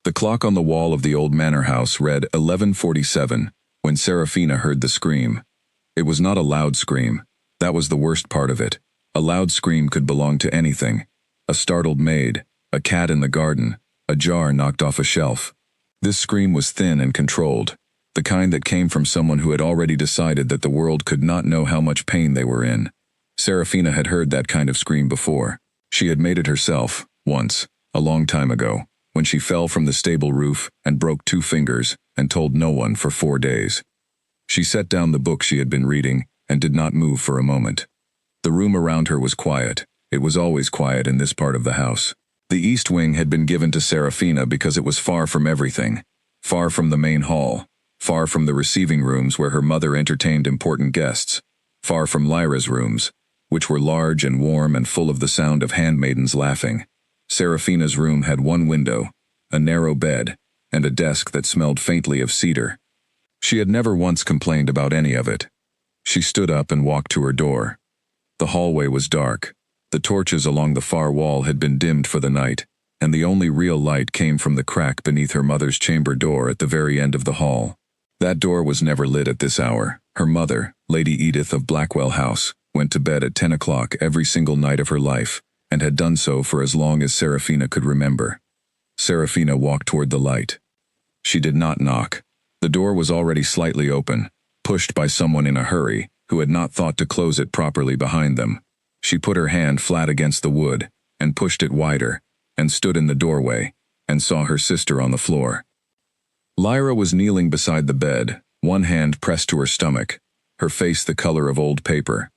The clock on the wall of the old manor house read 11:47 when Serafina heard the scream. It was not a loud scream. That was the worst part of it. A loud scream could belong to anything. A startled maid, a cat in the garden, a jar knocked off a shelf. This scream was thin and controlled, the kind that came from someone who had already decided that the world could not know how much pain they were in. Serafina had heard that kind of scream before. She had made it herself, once, a long time ago, when she fell from the stable roof and broke 2 fingers and told no one for 4 days. She set down the book she had been reading and did not move for a moment. The room around her was quiet. It was always quiet in this part of the house. The east wing had been given to Serafina because it was far from everything, far from the main hall, far from the receiving rooms where her mother entertained important guests, far from Lyra's rooms, which were large and warm and full of the sound of handmaidens laughing. Serafina's room had 1 window, a narrow bed, and a desk that smelled faintly of cedar. She had never once complained about any of it. She stood up and walked to her door. The hallway was dark. The torches along the far wall had been dimmed for the night, and the only real light came from the crack beneath her mother's chamber door at the very end of the hall. That door was never lit at this hour. Her mother, Lady Edith of Blackwell House, went to bed at 10 o'clock every single night of her life, and had done so for as long as Serafina could remember. Serafina walked toward the light. She did not knock. The door was already slightly open, pushed by someone in a hurry, who had not thought to close it properly behind them. She put her hand flat against the wood, and pushed it wider, and stood in the doorway, and saw her sister on the floor. Lyra was kneeling beside the bed, one hand pressed to her stomach, her face the color of old paper.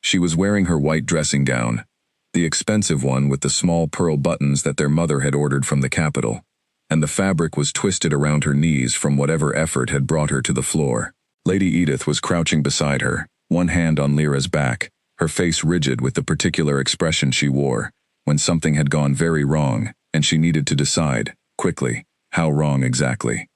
She was wearing her white dressing gown, the expensive one with the small pearl buttons that their mother had ordered from the capital, and the fabric was twisted around her knees from whatever effort had brought her to the floor. Lady Edith was crouching beside her, one hand on Lyra's back, her face rigid with the particular expression she wore, when something had gone very wrong, and she needed to decide, quickly, how wrong exactly.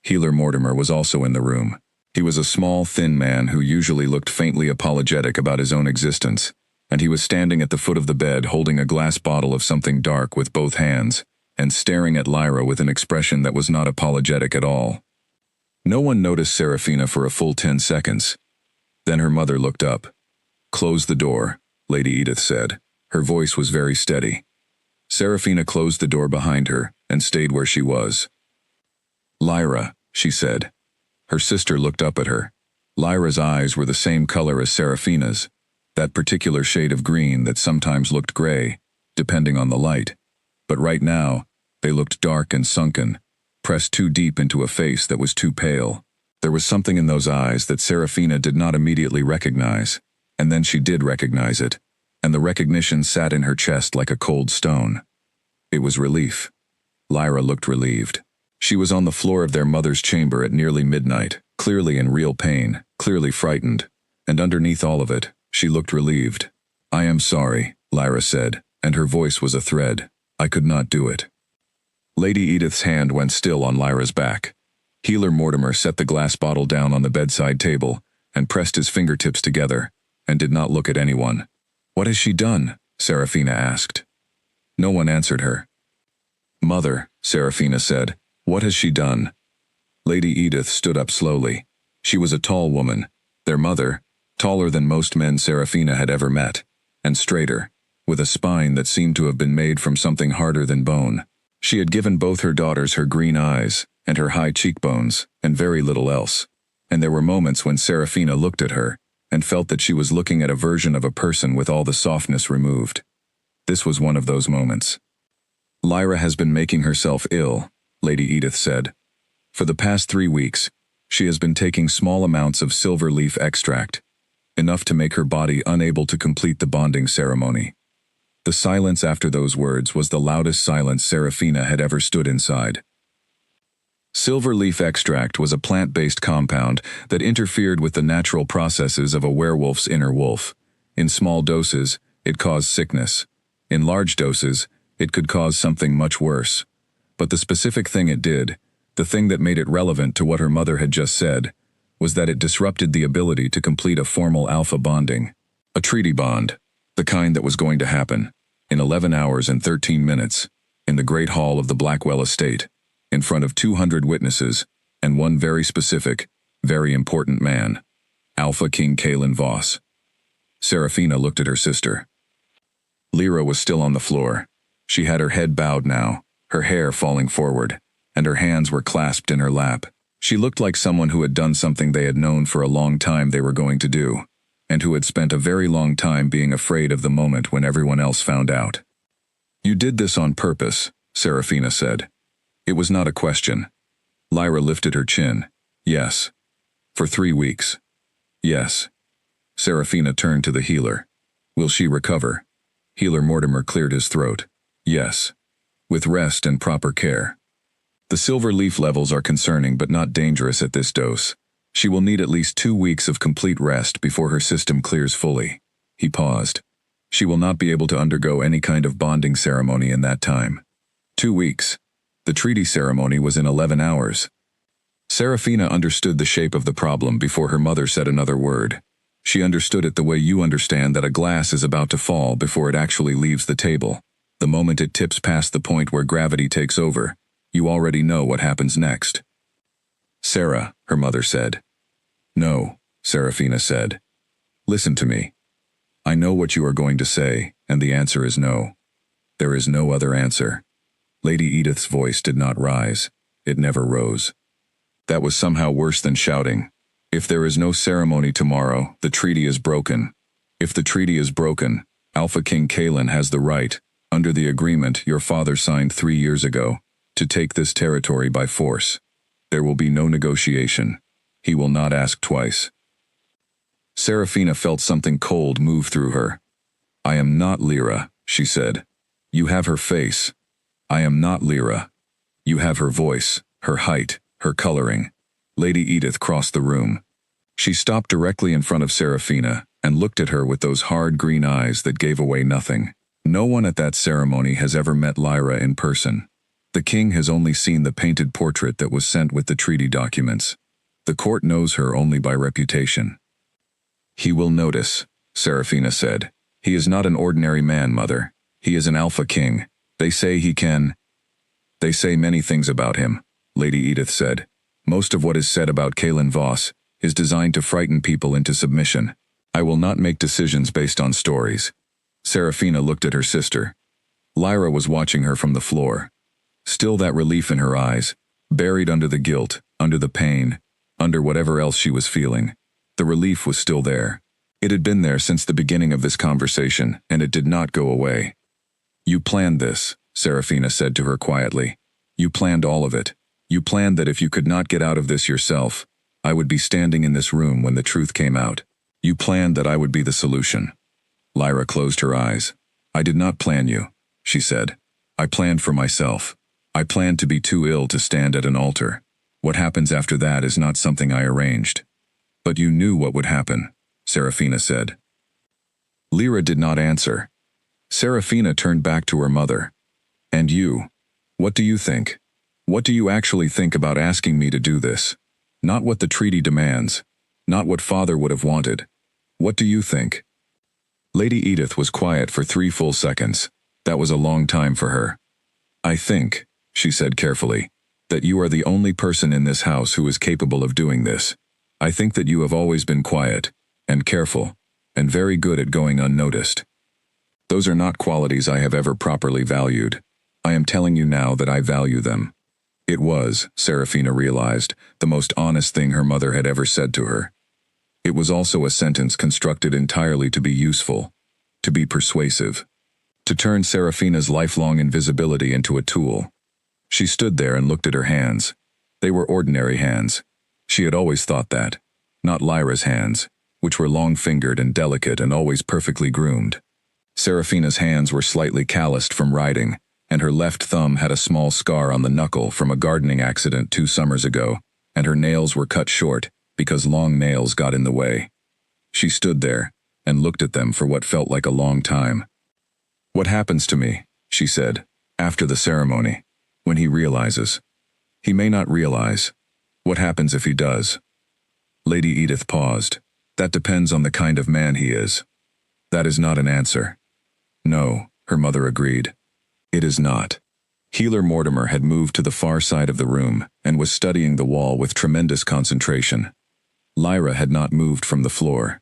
Healer Mortimer was also in the room. He was a small, thin man who usually looked faintly apologetic about his own existence, and he was standing at the foot of the bed holding a glass bottle of something dark with both hands, and staring at Lyra with an expression that was not apologetic at all. No one noticed Serafina for a full 10 seconds. Then her mother looked up. "Close the door," Lady Edith said. Her voice was very steady. Serafina closed the door behind her and stayed where she was. "Lyra," she said. Her sister looked up at her. Lyra's eyes were the same color as Serafina's, that particular shade of green that sometimes looked gray, depending on the light. But right now, they looked dark and sunken, pressed too deep into a face that was too pale. There was something in those eyes that Serafina did not immediately recognize, and then she did recognize it, and the recognition sat in her chest like a cold stone. It was relief. Lyra looked relieved. She was on the floor of their mother's chamber at nearly midnight, clearly in real pain, clearly frightened, and underneath all of it, she looked relieved. "I am sorry," Lyra said, and her voice was a thread. "I could not do it." Lady Edith's hand went still on Lyra's back. Healer Mortimer set the glass bottle down on the bedside table and pressed his fingertips together, and did not look at anyone. "What has she done?" Serafina asked. No one answered her. "Mother," Serafina said, "what has she done?" Lady Edith stood up slowly. She was a tall woman, their mother, taller than most men Serafina had ever met, and straighter, with a spine that seemed to have been made from something harder than bone. She had given both her daughters her green eyes, and her high cheekbones, and very little else. And there were moments when Serafina looked at her, and felt that she was looking at a version of a person with all the softness removed. This was one of those moments. "Lyra has been making herself ill," Lady Edith said. "For the past 3 weeks, she has been taking small amounts of silver leaf extract, enough to make her body unable to complete the bonding ceremony." The silence after those words was the loudest silence Serafina had ever stood inside. Silver leaf extract was a plant-based compound that interfered with the natural processes of a werewolf's inner wolf. In small doses, it caused sickness. In large doses, it could cause something much worse. But the specific thing it did, the thing that made it relevant to what her mother had just said, was that it disrupted the ability to complete a formal alpha bonding. A treaty bond, the kind that was going to happen, in 11 hours and 13 minutes, in the great hall of the Blackwell estate, in front of 200 witnesses, and one very specific, very important man, Alpha King Kalen Voss. Serafina looked at her sister. Lyra was still on the floor. She had her head bowed now, her hair falling forward, and her hands were clasped in her lap. She looked like someone who had done something they had known for a long time they were going to do, and who had spent a very long time being afraid of the moment when everyone else found out. "You did this on purpose," Serafina said. It was not a question. Lyra lifted her chin. "Yes." "For 3 weeks." "Yes." Serafina turned to the healer. "Will she recover?" Healer Mortimer cleared his throat. "Yes. With rest and proper care. The silver leaf levels are concerning but not dangerous at this dose. She will need at least 2 weeks of complete rest before her system clears fully." He paused. "She will not be able to undergo any kind of bonding ceremony in that time." 2 weeks. The treaty ceremony was in 11 hours. Serafina understood the shape of the problem before her mother said another word. She understood it the way you understand that a glass is about to fall before it actually leaves the table. The moment it tips past the point where gravity takes over, you already know what happens next. "Sarah," her mother said. "No," Serafina said. "Listen to me. I know what you are going to say, and the answer is no. There is no other answer." Lady Edith's voice did not rise. It never rose. That was somehow worse than shouting. "If there is no ceremony tomorrow, the treaty is broken. If the treaty is broken, Alpha King Kalen has the right, under the agreement your father signed 3 years ago, to take this territory by force. There will be no negotiation. He will not ask twice." Serafina felt something cold move through her. "I am not Lyra," she said. "You have her face. I am not Lyra. You have her voice, her height, her coloring." Lady Edith crossed the room. She stopped directly in front of Serafina and looked at her with those hard green eyes that gave away nothing. "No one at that ceremony has ever met Lyra in person. The king has only seen the painted portrait that was sent with the treaty documents. The court knows her only by reputation." "He will notice," Serafina said. "He is not an ordinary man, Mother. He is an Alpha King. They say he can—" "They say many things about him," Lady Edith said. "Most of what is said about Kalen Voss is designed to frighten people into submission. I will not make decisions based on stories." Serafina looked at her sister. Lyra was watching her from the floor. Still that relief in her eyes, buried under the guilt, under the pain, under whatever else she was feeling. The relief was still there. It had been there since the beginning of this conversation, and it did not go away. "You planned this," Serafina said to her quietly. "You planned all of it. You planned that if you could not get out of this yourself, I would be standing in this room when the truth came out. You planned that I would be the solution." Lyra closed her eyes. "I did not plan you," she said. "I planned for myself. I planned to be too ill to stand at an altar. What happens after that is not something I arranged." "But you knew what would happen," Serafina said. Lyra did not answer. Serafina turned back to her mother. "And you? What do you think? What do you actually think about asking me to do this? Not what the treaty demands. Not what father would have wanted. What do you think?" Lady Edith was quiet for 3 full seconds. That was a long time for her. "I think," she said carefully, "that you are the only person in this house who is capable of doing this. I think that you have always been quiet, and careful, and very good at going unnoticed. Those are not qualities I have ever properly valued. I am telling you now that I value them." It was, Serafina realized, the most honest thing her mother had ever said to her. It was also a sentence constructed entirely to be useful, to be persuasive, to turn Serafina's lifelong invisibility into a tool. She stood there and looked at her hands. They were ordinary hands. She had always thought that. Not Lyra's hands, which were long-fingered and delicate and always perfectly groomed. Serafina's hands were slightly calloused from riding, and her left thumb had a small scar on the knuckle from a gardening accident 2 summers ago, and her nails were cut short because long nails got in the way. She stood there and looked at them for what felt like a long time. "What happens to me," she said, "after the ceremony, when he realizes? He may not realize. What happens if he does?" Lady Edith paused. "That depends on the kind of man he is." "That is not an answer." "No," her mother agreed. "It is not. Healer Mortimer had moved to the far side of the room and was studying the wall with tremendous concentration. Lyra had not moved from the floor.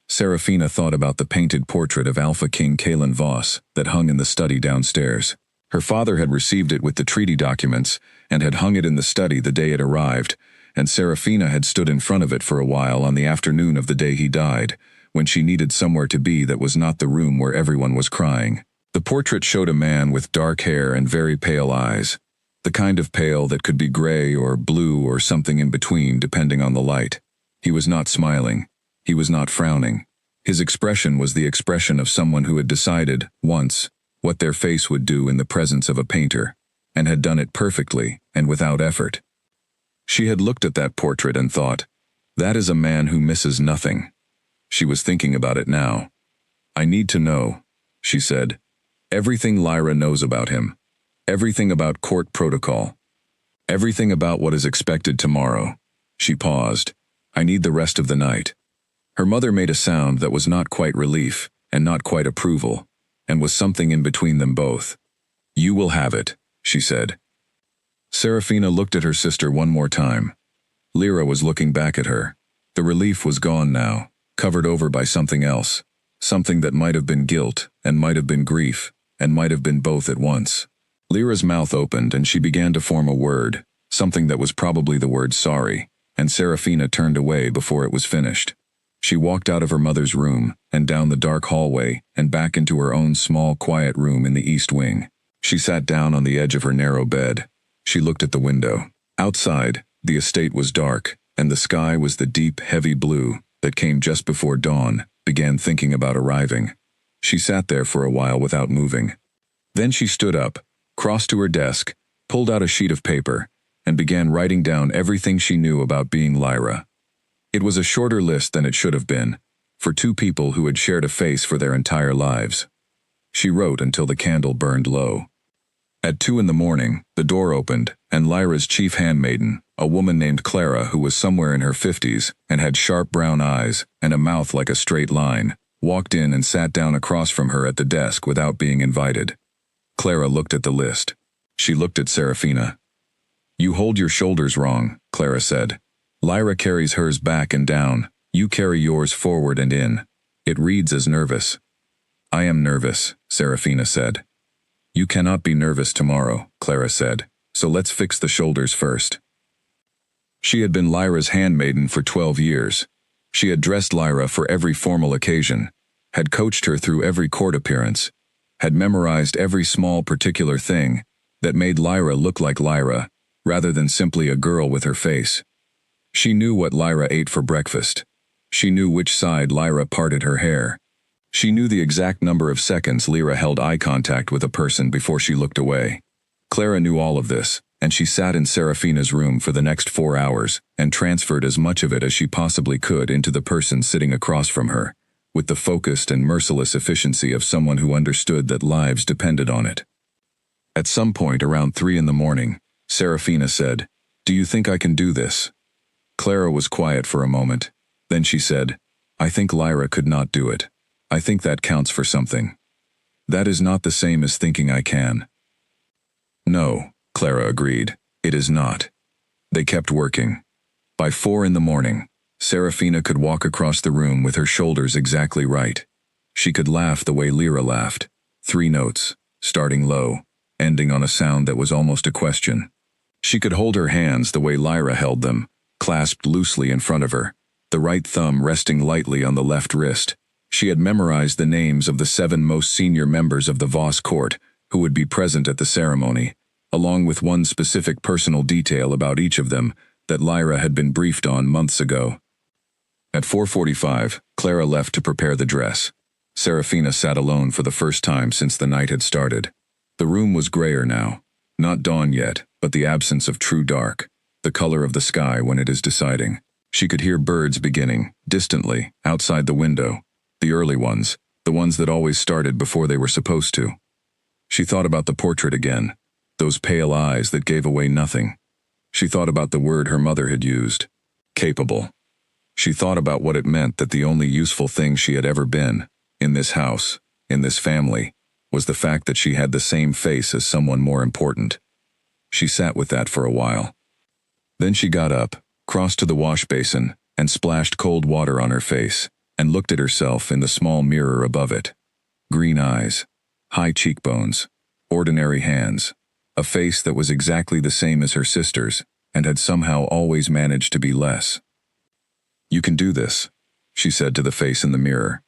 Serafina thought about the painted portrait of Alpha King Kalen Voss that hung in the study downstairs. Her father had received it with the treaty documents and had hung it in the study the day it arrived, and Serafina had stood in front of it for a while on the afternoon of the day he died, when she needed somewhere to be that was not the room where everyone was crying. The portrait showed a man with dark hair and very pale eyes, the kind of pale that could be gray or blue or something in between depending on the light. He was not smiling. He was not frowning. His expression was the expression of someone who had decided, once, what their face would do in the presence of a painter, and had done it perfectly and without effort. She had looked at that portrait and thought, that is a man who misses nothing. She was thinking about it now. I need to know, she said. Everything Lyra knows about him. Everything about court protocol. Everything about what is expected tomorrow. She paused. I need the rest of the night. Her mother made a sound that was not quite relief, and not quite approval, and was something in between them both. You will have it, she said. Serafina looked at her sister one more time. Lyra was looking back at her. The relief was gone now, covered over by something else, something that might have been guilt, and might have been grief, and might have been both at once. Lyra's mouth opened and she began to form a word, something that was probably the word sorry, and Serafina turned away before it was finished. She walked out of her mother's room, and down the dark hallway, and back into her own small, quiet room in the east wing. She sat down on the edge of her narrow bed. She looked at the window. Outside, the estate was dark, and the sky was the deep, heavy blue that came just before dawn, began thinking about arriving. She sat there for a while without moving. Then she stood up, crossed to her desk, pulled out a sheet of paper, and began writing down everything she knew about being Lyra. It was a shorter list than it should have been, for two people who had shared a face for their entire lives. She wrote until the candle burned low. At 2 in the morning, the door opened, and Lyra's chief handmaiden, a woman named Clara who was somewhere in her 50s and had sharp brown eyes and a mouth like a straight line, walked in and sat down across from her at the desk without being invited. Clara looked at the list. She looked at Serafina. You hold your shoulders wrong, Clara said. Lyra carries hers back and down. You carry yours forward and in. It reads as nervous. I am nervous, Serafina said. You cannot be nervous tomorrow, Clara said, so let's fix the shoulders first. She had been Lyra's handmaiden for 12 years. She had dressed Lyra for every formal occasion, had coached her through every court appearance, had memorized every small particular thing that made Lyra look like Lyra, rather than simply a girl with her face. She knew what Lyra ate for breakfast. She knew which side Lyra parted her hair. She knew the exact number of seconds Lyra held eye contact with a person before she looked away. Clara knew all of this, and she sat in Serafina's room for the next 4 hours and transferred as much of it as she possibly could into the person sitting across from her, with the focused and merciless efficiency of someone who understood that lives depended on it. At some point around 3 in the morning, Serafina said, Do you think I can do this? Clara was quiet for a moment. Then she said, I think Lyra could not do it. I think that counts for something. That is not the same as thinking I can. No, Clara agreed. It is not. They kept working. By 4 in the morning, Serafina could walk across the room with her shoulders exactly right. She could laugh the way Lyra laughed. 3 notes, starting low, ending on a sound that was almost a question. She could hold her hands the way Lyra held them, clasped loosely in front of her, the right thumb resting lightly on the left wrist. She had memorized the names of the 7 most senior members of the Voss court who would be present at the ceremony, along with one specific personal detail about each of them that Lyra had been briefed on months ago. At 4:45, Clara left to prepare the dress. Serafina sat alone for the first time since the night had started. The room was grayer now, not dawn yet, but the absence of true dark, the color of the sky when it is deciding. She could hear birds beginning, distantly, outside the window, the early ones, the ones that always started before they were supposed to. She thought about the portrait again, those pale eyes that gave away nothing. She thought about the word her mother had used, capable. She thought about what it meant that the only useful thing she had ever been, in this house, in this family, was the fact that she had the same face as someone more important. She sat with that for a while. Then she got up, crossed to the wash basin, and splashed cold water on her face, and looked at herself in the small mirror above it. Green eyes, high cheekbones, ordinary hands, a face that was exactly the same as her sister's, and had somehow always managed to be less. "You can do this," she said to the face in the mirror.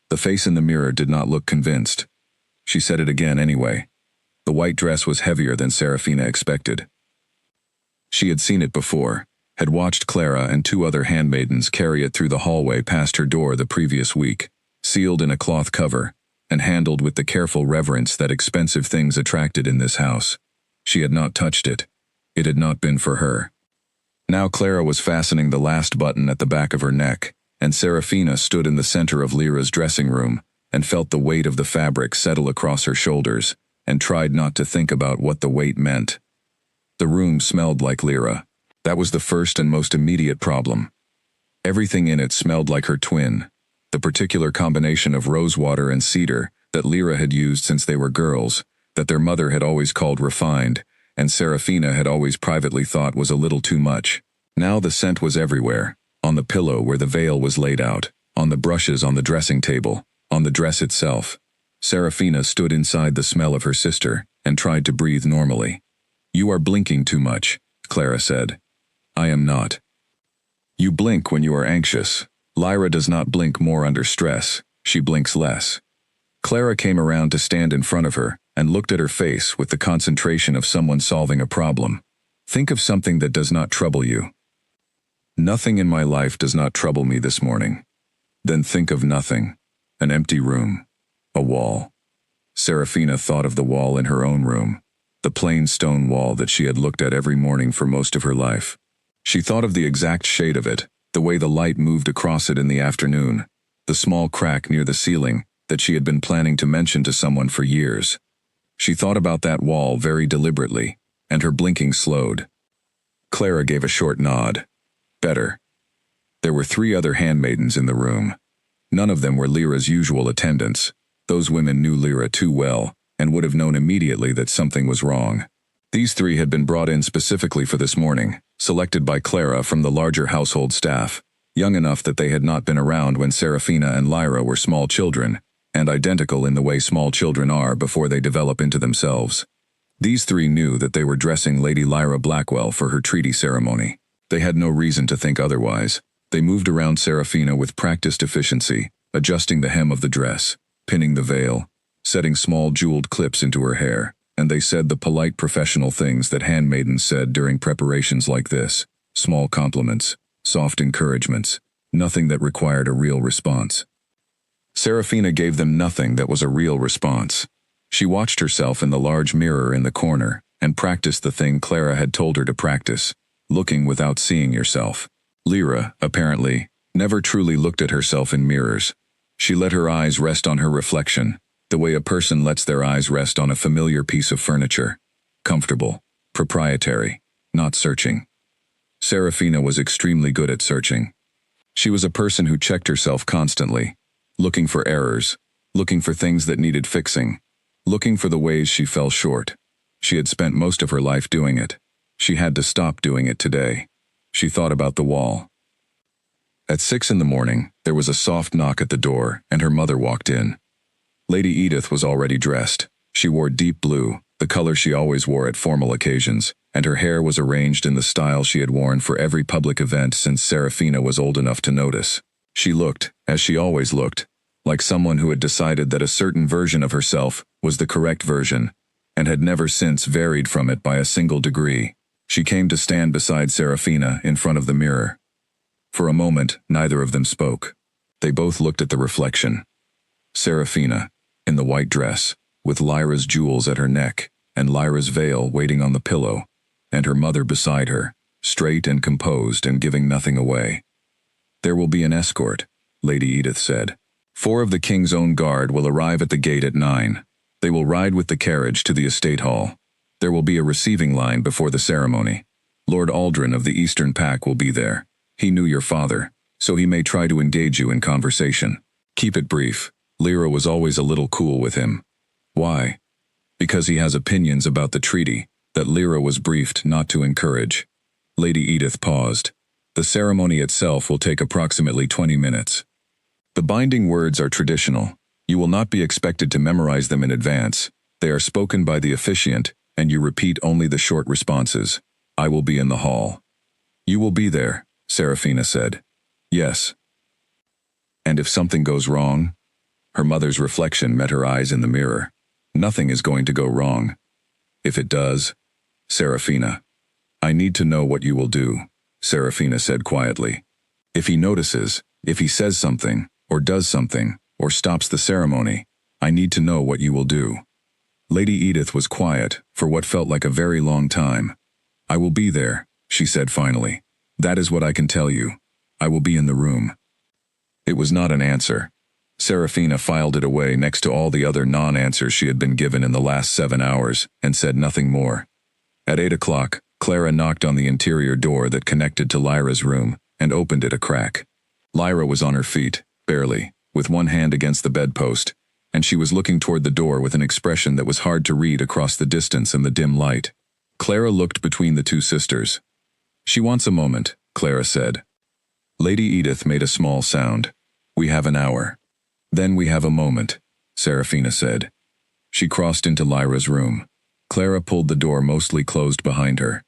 The face in the mirror did not look convinced. She said it again anyway. The white dress was heavier than Serafina expected. She had seen it before, had watched Clara and 2 other handmaidens carry it through the hallway past her door the previous week, sealed in a cloth cover, and handled with the careful reverence that expensive things attracted in this house. She had not touched it. It had not been for her. Now Clara was fastening the last button at the back of her neck, and Serafina stood in the center of Lyra's dressing room and felt the weight of the fabric settle across her shoulders, and tried not to think about what the weight meant. The room smelled like Lyra. That was the first and most immediate problem. Everything in it smelled like her twin, the particular combination of rosewater and cedar that Lyra had used since they were girls, that their mother had always called refined, and Serafina had always privately thought was a little too much. Now the scent was everywhere, on the pillow where the veil was laid out, on the brushes on the dressing table, on the dress itself. Serafina stood inside the smell of her sister and tried to breathe normally. "You are blinking too much," Clara said. "I am not." "You blink when you are anxious. Lyra does not blink more under stress, she blinks less." Clara came around to stand in front of her and looked at her face with the concentration of someone solving a problem. "Think of something that does not trouble you." "Nothing in my life does not trouble me this morning." "Then think of nothing. An empty room. A wall." Serafina thought of the wall in her own room, the plain stone wall that she had looked at every morning for most of her life. She thought of the exact shade of it, the way the light moved across it in the afternoon, the small crack near the ceiling that she had been planning to mention to someone for years. She thought about that wall very deliberately, and her blinking slowed. Clara gave a short nod. Better. There were 3 other handmaidens in the room. None of them were Lyra's usual attendants. Those women knew Lyra too well, and would have known immediately that something was wrong. These 3 had been brought in specifically for this morning, selected by Clara from the larger household staff, young enough that they had not been around when Serafina and Lyra were small children, and identical in the way small children are before they develop into themselves. These 3 knew that they were dressing Lady Lyra Blackwell for her treaty ceremony. They had no reason to think otherwise. They moved around Serafina with practiced efficiency, adjusting the hem of the dress, pinning the veil, setting small jeweled clips into her hair, and they said the polite professional things that handmaidens said during preparations like this: small compliments, soft encouragements, nothing that required a real response. Serafina gave them nothing that was a real response. She watched herself in the large mirror in the corner and practiced the thing Clara had told her to practice, looking without seeing yourself. Lyra, apparently, never truly looked at herself in mirrors. She let her eyes rest on her reflection, the way a person lets their eyes rest on a familiar piece of furniture. Comfortable, proprietary, not searching. Serafina was extremely good at searching. She was a person who checked herself constantly, looking for errors, looking for things that needed fixing, looking for the ways she fell short. She had spent most of her life doing it. She had to stop doing it today. She thought about the wall. At 6 in the morning, there was a soft knock at the door, and her mother walked in. Lady Edith was already dressed. She wore deep blue, the color she always wore at formal occasions, and her hair was arranged in the style she had worn for every public event since Serafina was old enough to notice. She looked, as she always looked, like someone who had decided that a certain version of herself was the correct version, and had never since varied from it by a single degree. She came to stand beside Serafina in front of the mirror. For a moment, neither of them spoke. They both looked at the reflection. Serafina, in the white dress, with Lyra's jewels at her neck, and Lyra's veil waiting on the pillow, and her mother beside her, straight and composed and giving nothing away. "There will be an escort," Lady Edith said. 4 of the king's own guard will arrive at the gate at 9. They will ride with the carriage to the estate hall. There will be a receiving line before the ceremony. Lord Aldrin of the Eastern Pack will be there. He knew your father, so he may try to engage you in conversation. Keep it brief. Lyra was always a little cool with him. Why? Because he has opinions about the treaty that Lyra was briefed not to encourage. Lady Edith paused. The ceremony itself will take approximately 20 minutes. The binding words are traditional. You will not be expected to memorize them in advance. They are spoken by the officiant, and you repeat only the short responses. I will be in the hall. You will be there, Serafina said. Yes. And if something goes wrong? Her mother's reflection met her eyes in the mirror. Nothing is going to go wrong. If it does, Serafina. I need to know what you will do, Serafina said quietly. If he notices, if he says something, or does something, or stops the ceremony, I need to know what you will do. Lady Edith was quiet for what felt like a very long time. I will be there, she said finally. That is what I can tell you. I will be in the room. It was not an answer. Serafina filed it away next to all the other non-answers she had been given in the last 7 hours and said nothing more. At 8 o'clock, Clara knocked on the interior door that connected to Lyra's room and opened it a crack. Lyra was on her feet, barely, with one hand against the bedpost, and she was looking toward the door with an expression that was hard to read across the distance and the dim light. Clara looked between the two sisters. She wants a moment, Clara said. Lady Edith made a small sound. We have an hour. Then we have a moment, Serafina said. She crossed into Lyra's room. Clara pulled the door mostly closed behind her.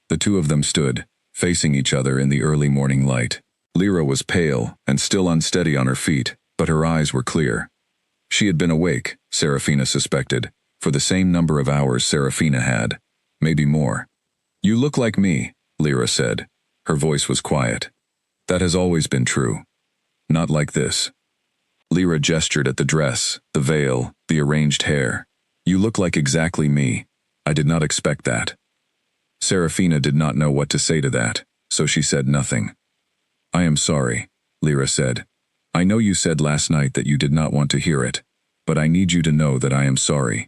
The two of them stood, facing each other in the early morning light. Lyra was pale and still unsteady on her feet, but her eyes were clear. She had been awake, Serafina suspected, for the same number of hours Serafina had, maybe more. You look like me, Lyra said. Her voice was quiet. That has always been true. Not like this. Lyra gestured at the dress, the veil, the arranged hair. You look like exactly me. I did not expect that. Serafina did not know what to say to that, so she said nothing. I am sorry, Lyra said. I know you said last night that you did not want to hear it, but I need you to know that I am sorry.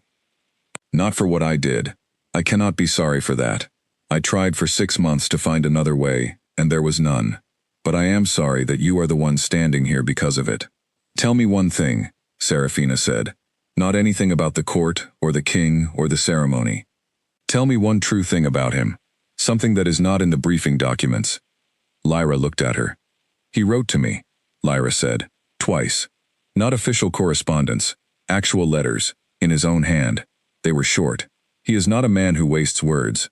Not for what I did. I cannot be sorry for that. I tried for 6 months to find another way, and there was none. But I am sorry that you are the one standing here because of it. Tell me one thing, Serafina said. Not anything about the court, or the king, or the ceremony. Tell me one true thing about him. Something that is not in the briefing documents. Lyra looked at her. He wrote to me, Lyra said, twice. Not official correspondence, actual letters, in his own hand. They were short. He is not a man who wastes words.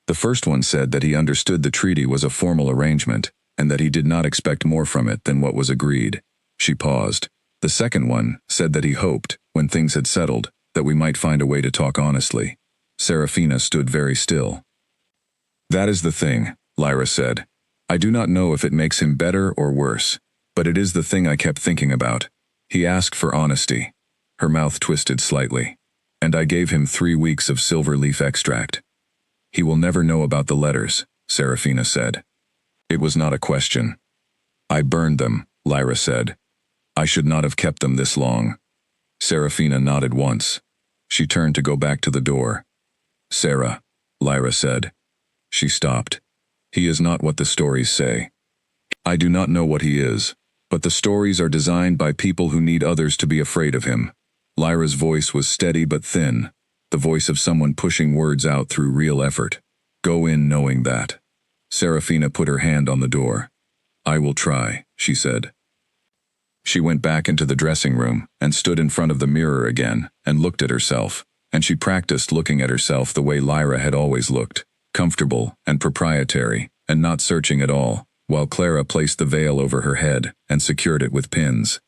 The first one said that he understood the treaty was a formal arrangement, and that he did not expect more from it than what was agreed. She paused. The second one said that he hoped, when things had settled, that we might find a way to talk honestly. Serafina stood very still. That is the thing, Lyra said. I do not know if it makes him better or worse, but it is the thing I kept thinking about. He asked for honesty. Her mouth twisted slightly. And I gave him 3 weeks of silver leaf extract. He will never know about the letters, Serafina said. It was not a question. I burned them, Lyra said. I should not have kept them this long. Serafina nodded once. She turned to go back to the door. Sarah, Lyra said. She stopped. He is not what the stories say. I do not know what he is, but the stories are designed by people who need others to be afraid of him. Lyra's voice was steady but thin, the voice of someone pushing words out through real effort. Go in knowing that. Serafina put her hand on the door. I will try, she said. She went back into the dressing room and stood in front of the mirror again and looked at herself, and she practiced looking at herself the way Lyra had always looked, comfortable and proprietary and not searching at all, while Clara placed the veil over her head and secured it with pins.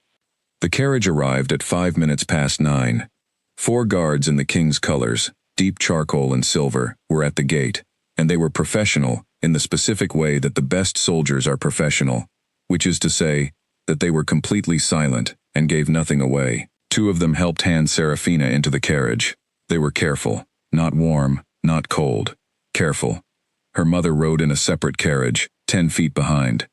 The carriage arrived at 9:05. 4 guards in the king's colors, deep charcoal and silver, were at the gate, and they were professional in the specific way that the best soldiers are professional, which is to say, that they were completely silent and gave nothing away. 2 of them helped hand Serafina into the carriage. They were careful, not warm, not cold, careful. Her mother rode in a separate carriage, 10 feet behind.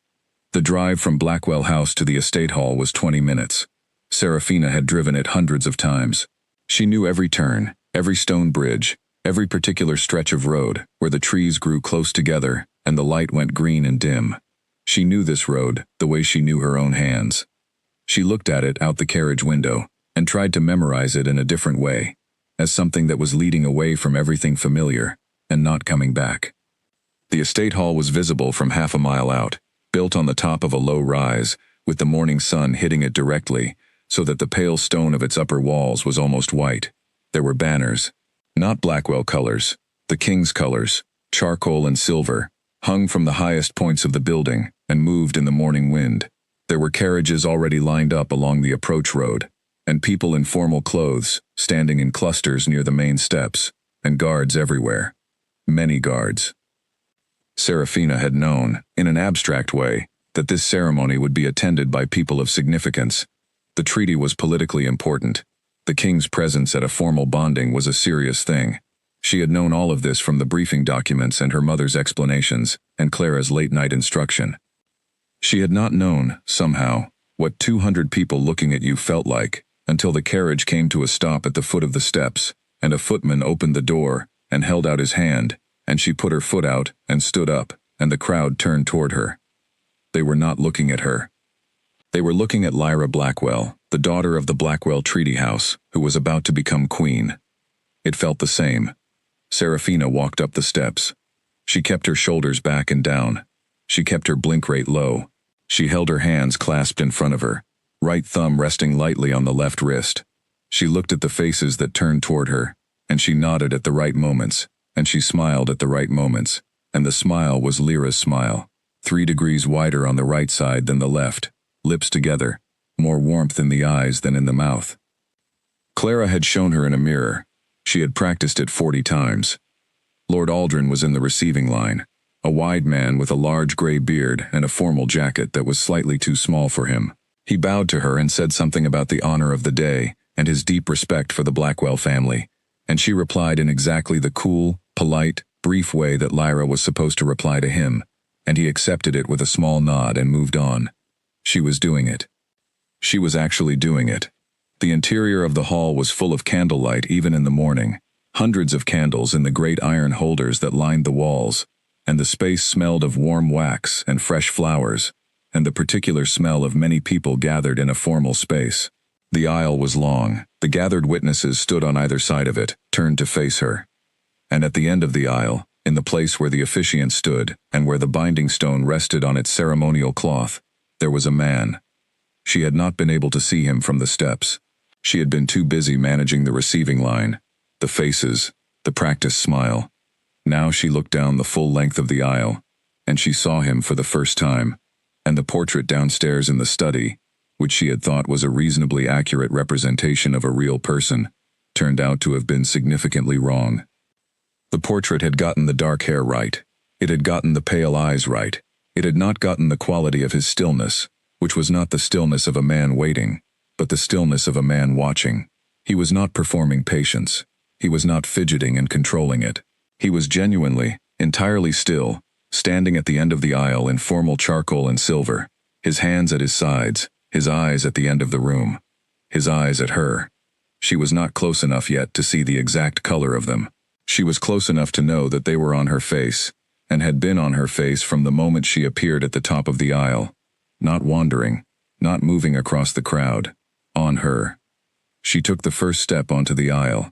The drive from Blackwell House to the estate hall was 20 minutes. Serafina had driven it hundreds of times. She knew every turn, every stone bridge, every particular stretch of road where the trees grew close together and the light went green and dim. She knew this road the way she knew her own hands. She looked at it out the carriage window and tried to memorize it in a different way, as something that was leading away from everything familiar and not coming back. The estate hall was visible from half a mile out, built on the top of a low rise, with the morning sun hitting it directly, so that the pale stone of its upper walls was almost white. There were banners, not Blackwell colors, the king's colors, charcoal and silver, hung from the highest points of the building and moved in the morning wind. There were carriages already lined up along the approach road, and people in formal clothes standing in clusters near the main steps, and guards everywhere. Many guards. Serafina had known, in an abstract way, that this ceremony would be attended by people of significance. The treaty was politically important. The king's presence at a formal bonding was a serious thing. She had known all of this from the briefing documents and her mother's explanations, and Clara's late-night instruction. She had not known, somehow, what 200 people looking at you felt like, until the carriage came to a stop at the foot of the steps, and a footman opened the door and held out his hand, and she put her foot out and stood up, and the crowd turned toward her. They were not looking at her. They were looking at Lyra Blackwell, the daughter of the Blackwell Treaty House, who was about to become queen. It felt the same. Serafina walked up the steps. She kept her shoulders back and down. She kept her blink rate low. She held her hands clasped in front of her, right thumb resting lightly on the left wrist. She looked at the faces that turned toward her, and she nodded at the right moments, and she smiled at the right moments, and the smile was Lyra's smile, 3 degrees wider on the right side than the left, lips together, more warmth in the eyes than in the mouth. Clara had shown her in a mirror. She had practiced it 40 times. Lord Aldrin was in the receiving line, a wide man with a large gray beard and a formal jacket that was slightly too small for him. He bowed to her and said something about the honor of the day and his deep respect for the Blackwell family, and she replied in exactly the cool, polite, brief way that Lyra was supposed to reply to him, and he accepted it with a small nod and moved on. She was doing it. She was actually doing it. The interior of the hall was full of candlelight even in the morning, hundreds of candles in the great iron holders that lined the walls, and the space smelled of warm wax and fresh flowers, and the particular smell of many people gathered in a formal space. The aisle was long. The gathered witnesses stood on either side of it, turned to face her. And at the end of the aisle, in the place where the officiant stood and where the binding stone rested on its ceremonial cloth, there was a man. She had not been able to see him from the steps. She had been too busy managing the receiving line, the faces, the practiced smile. Now she looked down the full length of the aisle, and she saw him for the first time, and the portrait downstairs in the study, which she had thought was a reasonably accurate representation of a real person, turned out to have been significantly wrong. The portrait had gotten the dark hair right. It had gotten the pale eyes right. It had not gotten the quality of his stillness, which was not the stillness of a man waiting, but the stillness of a man watching. He was not performing patience. He was not fidgeting and controlling it. He was genuinely, entirely still, standing at the end of the aisle in formal charcoal and silver, his hands at his sides, his eyes at the end of the room, his eyes at her. She was not close enough yet to see the exact color of them. She was close enough to know that they were on her face, and had been on her face from the moment she appeared at the top of the aisle, not wandering, not moving across the crowd, on her. She took the first step onto the aisle.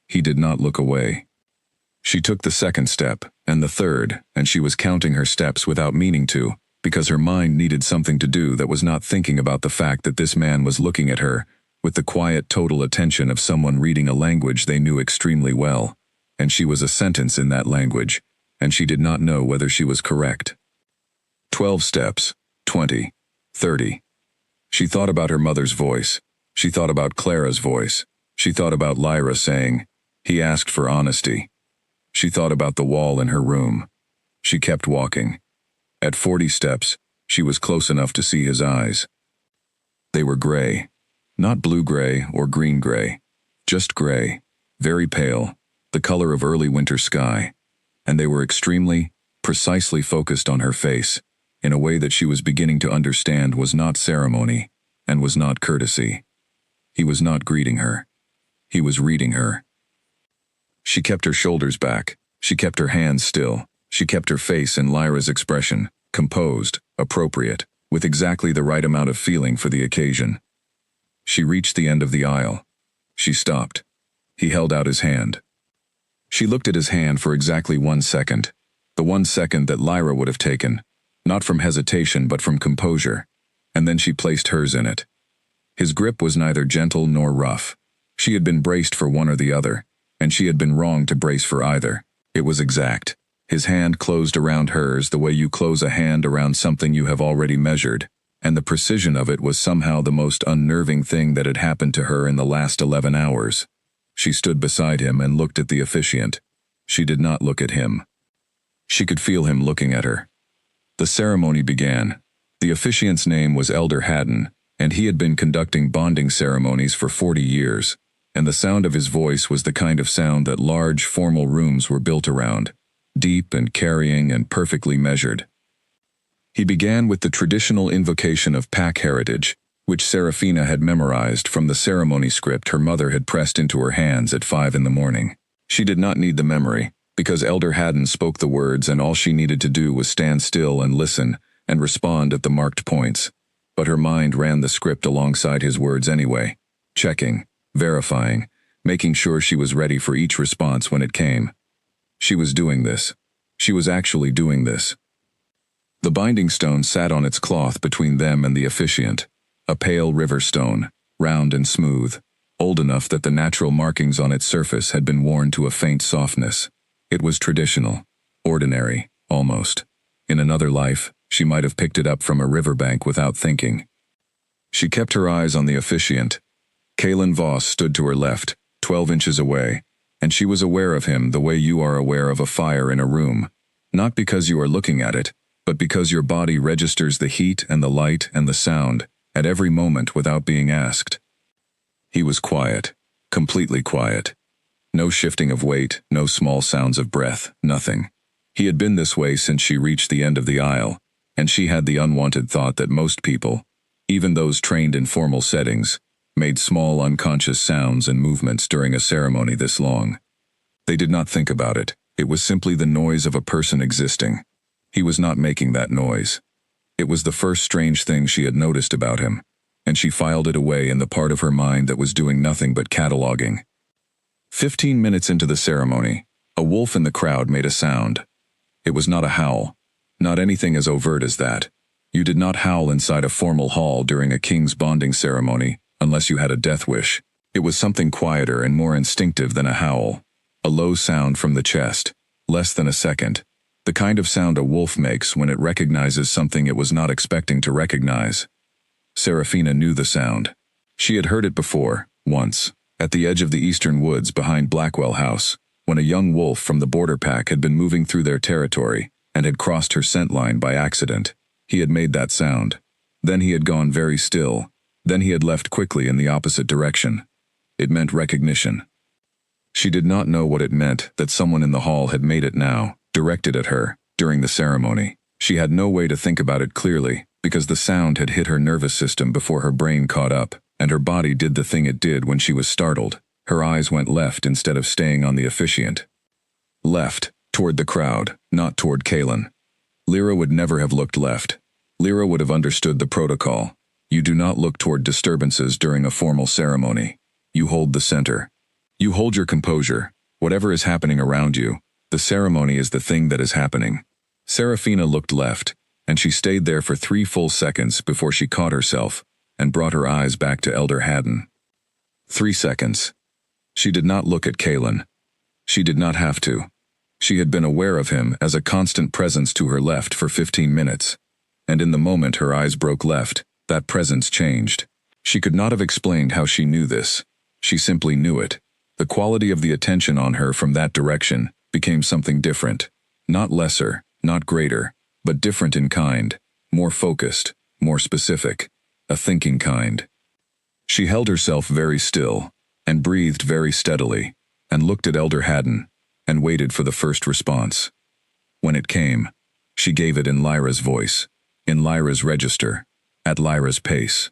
He did not look away. She took the second step, and the third, and she was counting her steps without meaning to, because her mind needed something to do that was not thinking about the fact that this man was looking at her, with the quiet total attention of someone reading a language they knew extremely well, and she was a sentence in that language, and she did not know whether she was correct. 12 steps, 20, 30. She thought about her mother's voice. She thought about Clara's voice. She thought about Lyra saying, "He asked for honesty." She thought about the wall in her room. She kept walking. At 40 steps, she was close enough to see his eyes. They were gray. Not blue-gray or green-gray. Just gray. Very pale. The color of early winter sky. And they were extremely, precisely focused on her face, in a way that she was beginning to understand was not ceremony, and was not courtesy. He was not greeting her. He was reading her. She kept her shoulders back. She kept her hands still. She kept her face in Lyra's expression, composed, appropriate, with exactly the right amount of feeling for the occasion. She reached the end of the aisle. She stopped. He held out his hand. She looked at his hand for exactly 1 second, the 1 second that Lyra would have taken, not from hesitation but from composure, and then she placed hers in it. His grip was neither gentle nor rough. She had been braced for one or the other, and she had been wrong to brace for either. It was exact. His hand closed around hers the way you close a hand around something you have already measured, and the precision of it was somehow the most unnerving thing that had happened to her in the last 11 hours. She stood beside him and looked at the officiant. She did not look at him. She could feel him looking at her. The ceremony began. The officiant's name was Elder Haddon, and he had been conducting bonding ceremonies for 40 years, and the sound of his voice was the kind of sound that large, formal rooms were built around, deep and carrying and perfectly measured. He began with the traditional invocation of Pack heritage, which Serafina had memorized from the ceremony script her mother had pressed into her hands at 5 in the morning. She did not need the memory, because Elder Haddon spoke the words and all she needed to do was stand still and listen and respond at the marked points. But her mind ran the script alongside his words anyway, checking, verifying, making sure she was ready for each response when it came. She was doing this. She was actually doing this. The binding stone sat on its cloth between them and the officiant, a pale river stone, round and smooth, old enough that the natural markings on its surface had been worn to a faint softness. It was traditional, ordinary, almost. In another life, she might have picked it up from a riverbank without thinking. She kept her eyes on the officiant. Kalen Voss stood to her left, 12 inches away, and she was aware of him the way you are aware of a fire in a room, not because you are looking at it, but because your body registers the heat and the light and the sound at every moment without being asked. He was quiet, completely quiet. No shifting of weight, no small sounds of breath, nothing. He had been this way since she reached the end of the aisle, and she had the unwanted thought that most people, even those trained in formal settings, made small unconscious sounds and movements during a ceremony this long. They did not think about it. It was simply the noise of a person existing. He was not making that noise. It was the first strange thing she had noticed about him, and she filed it away in the part of her mind that was doing nothing but cataloging. 15 minutes into the ceremony, a wolf in the crowd made a sound. It was not a howl, not anything as overt as that. You did not howl inside a formal hall during a king's bonding ceremony, unless you had a death wish. It was something quieter and more instinctive than a howl. A low sound from the chest, less than a second. The kind of sound a wolf makes when it recognizes something it was not expecting to recognize. Serafina knew the sound. She had heard it before, once, at the edge of the eastern woods behind Blackwell House, when a young wolf from the border pack had been moving through their territory and had crossed her scent line by accident. He had made that sound. Then he had gone very still. Then he had left quickly in the opposite direction. It meant recognition. She did not know what it meant that someone in the hall had made it now, directed at her, during the ceremony. She had no way to think about it clearly, because the sound had hit her nervous system before her brain caught up, and her body did the thing it did when she was startled. Her eyes went left instead of staying on the officiant. Left, toward the crowd, not toward Kalen. Lyra would never have looked left. Lyra would have understood the protocol. You do not look toward disturbances during a formal ceremony. You hold the center. You hold your composure. Whatever is happening around you, the ceremony is the thing that is happening. Serafina looked left, and she stayed there for 3 full seconds before she caught herself and brought her eyes back to Elder Haddon. 3 seconds. She did not look at Kalen. She did not have to. She had been aware of him as a constant presence to her left for 15 minutes, and in the moment her eyes broke left, that presence changed. She could not have explained how she knew this. She simply knew it. The quality of the attention on her from that direction became something different. Not lesser, not greater, but different in kind, more focused, more specific, a thinking kind. She held herself very still, and breathed very steadily, and looked at Elder Haddon, and waited for the first response. When it came, she gave it in Lyra's voice, in Lyra's register, at Lyra's pace.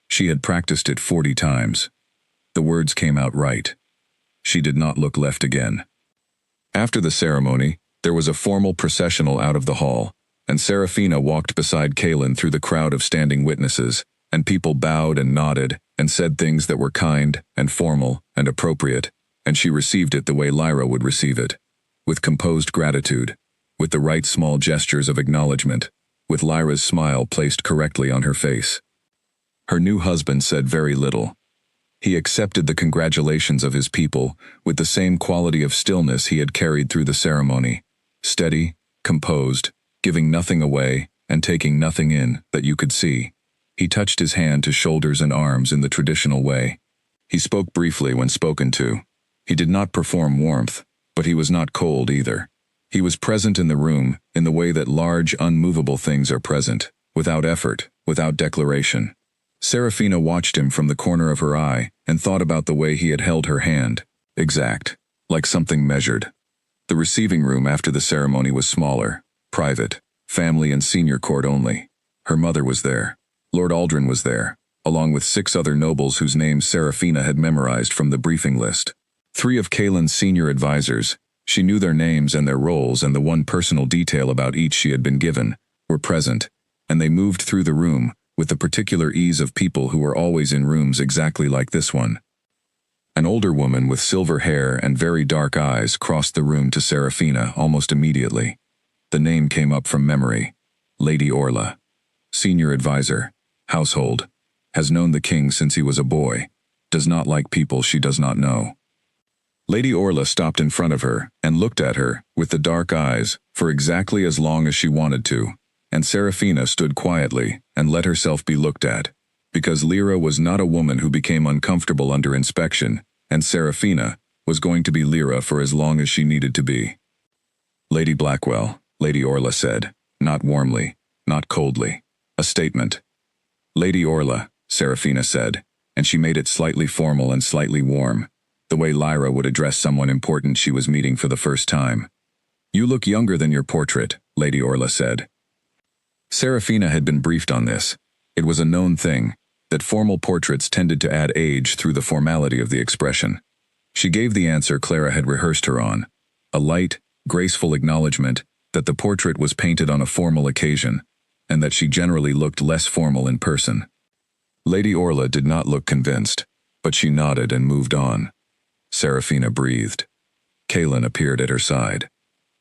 She had practiced it 40 times. The words came out right. She did not look left again. After the ceremony, there was a formal processional out of the hall, and Serafina walked beside Kalen through the crowd of standing witnesses, and people bowed and nodded and said things that were kind and formal and appropriate, and she received it the way Lyra would receive it, with composed gratitude, with the right small gestures of acknowledgement, with Lyra's smile placed correctly on her face. Her new husband said very little. He accepted the congratulations of his people with the same quality of stillness he had carried through the ceremony, steady, composed, giving nothing away and taking nothing in that you could see. He touched his hand to shoulders and arms in the traditional way. He spoke briefly when spoken to. He did not perform warmth, but he was not cold either. He was present in the room in the way that large, unmovable things are present, without effort, without declaration. Serafina watched him from the corner of her eye and thought about the way he had held her hand, exact, like something measured. The receiving room after the ceremony was smaller, private, family and senior court only. Her mother was there. Lord Aldrin was there, along with 6 other nobles whose names Serafina had memorized from the briefing list. 3 of Kaelin's senior advisors, she knew their names and their roles, and the one personal detail about each she had been given, were present, and they moved through the room with the particular ease of people who were always in rooms exactly like this one. An older woman with silver hair and very dark eyes crossed the room to Serafina almost immediately. The name came up from memory. Lady Orla. Senior advisor. Household. Has known the king since he was a boy. Does not like people she does not know. Lady Orla stopped in front of her and looked at her with the dark eyes for exactly as long as she wanted to, and Serafina stood quietly and let herself be looked at, because Lyra was not a woman who became uncomfortable under inspection, and Serafina was going to be Lyra for as long as she needed to be. Lady Blackwell, Lady Orla said, not warmly, not coldly. A statement. Lady Orla, Serafina said, and she made it slightly formal and slightly warm, the way Lyra would address someone important she was meeting for the first time. You look younger than your portrait, Lady Orla said. Serafina had been briefed on this. It was a known thing, that formal portraits tended to add age through the formality of the expression. She gave the answer Clara had rehearsed her on, a light, graceful acknowledgement that the portrait was painted on a formal occasion, and that she generally looked less formal in person. Lady Orla did not look convinced, but she nodded and moved on. Serafina breathed. Kaelin appeared at her side.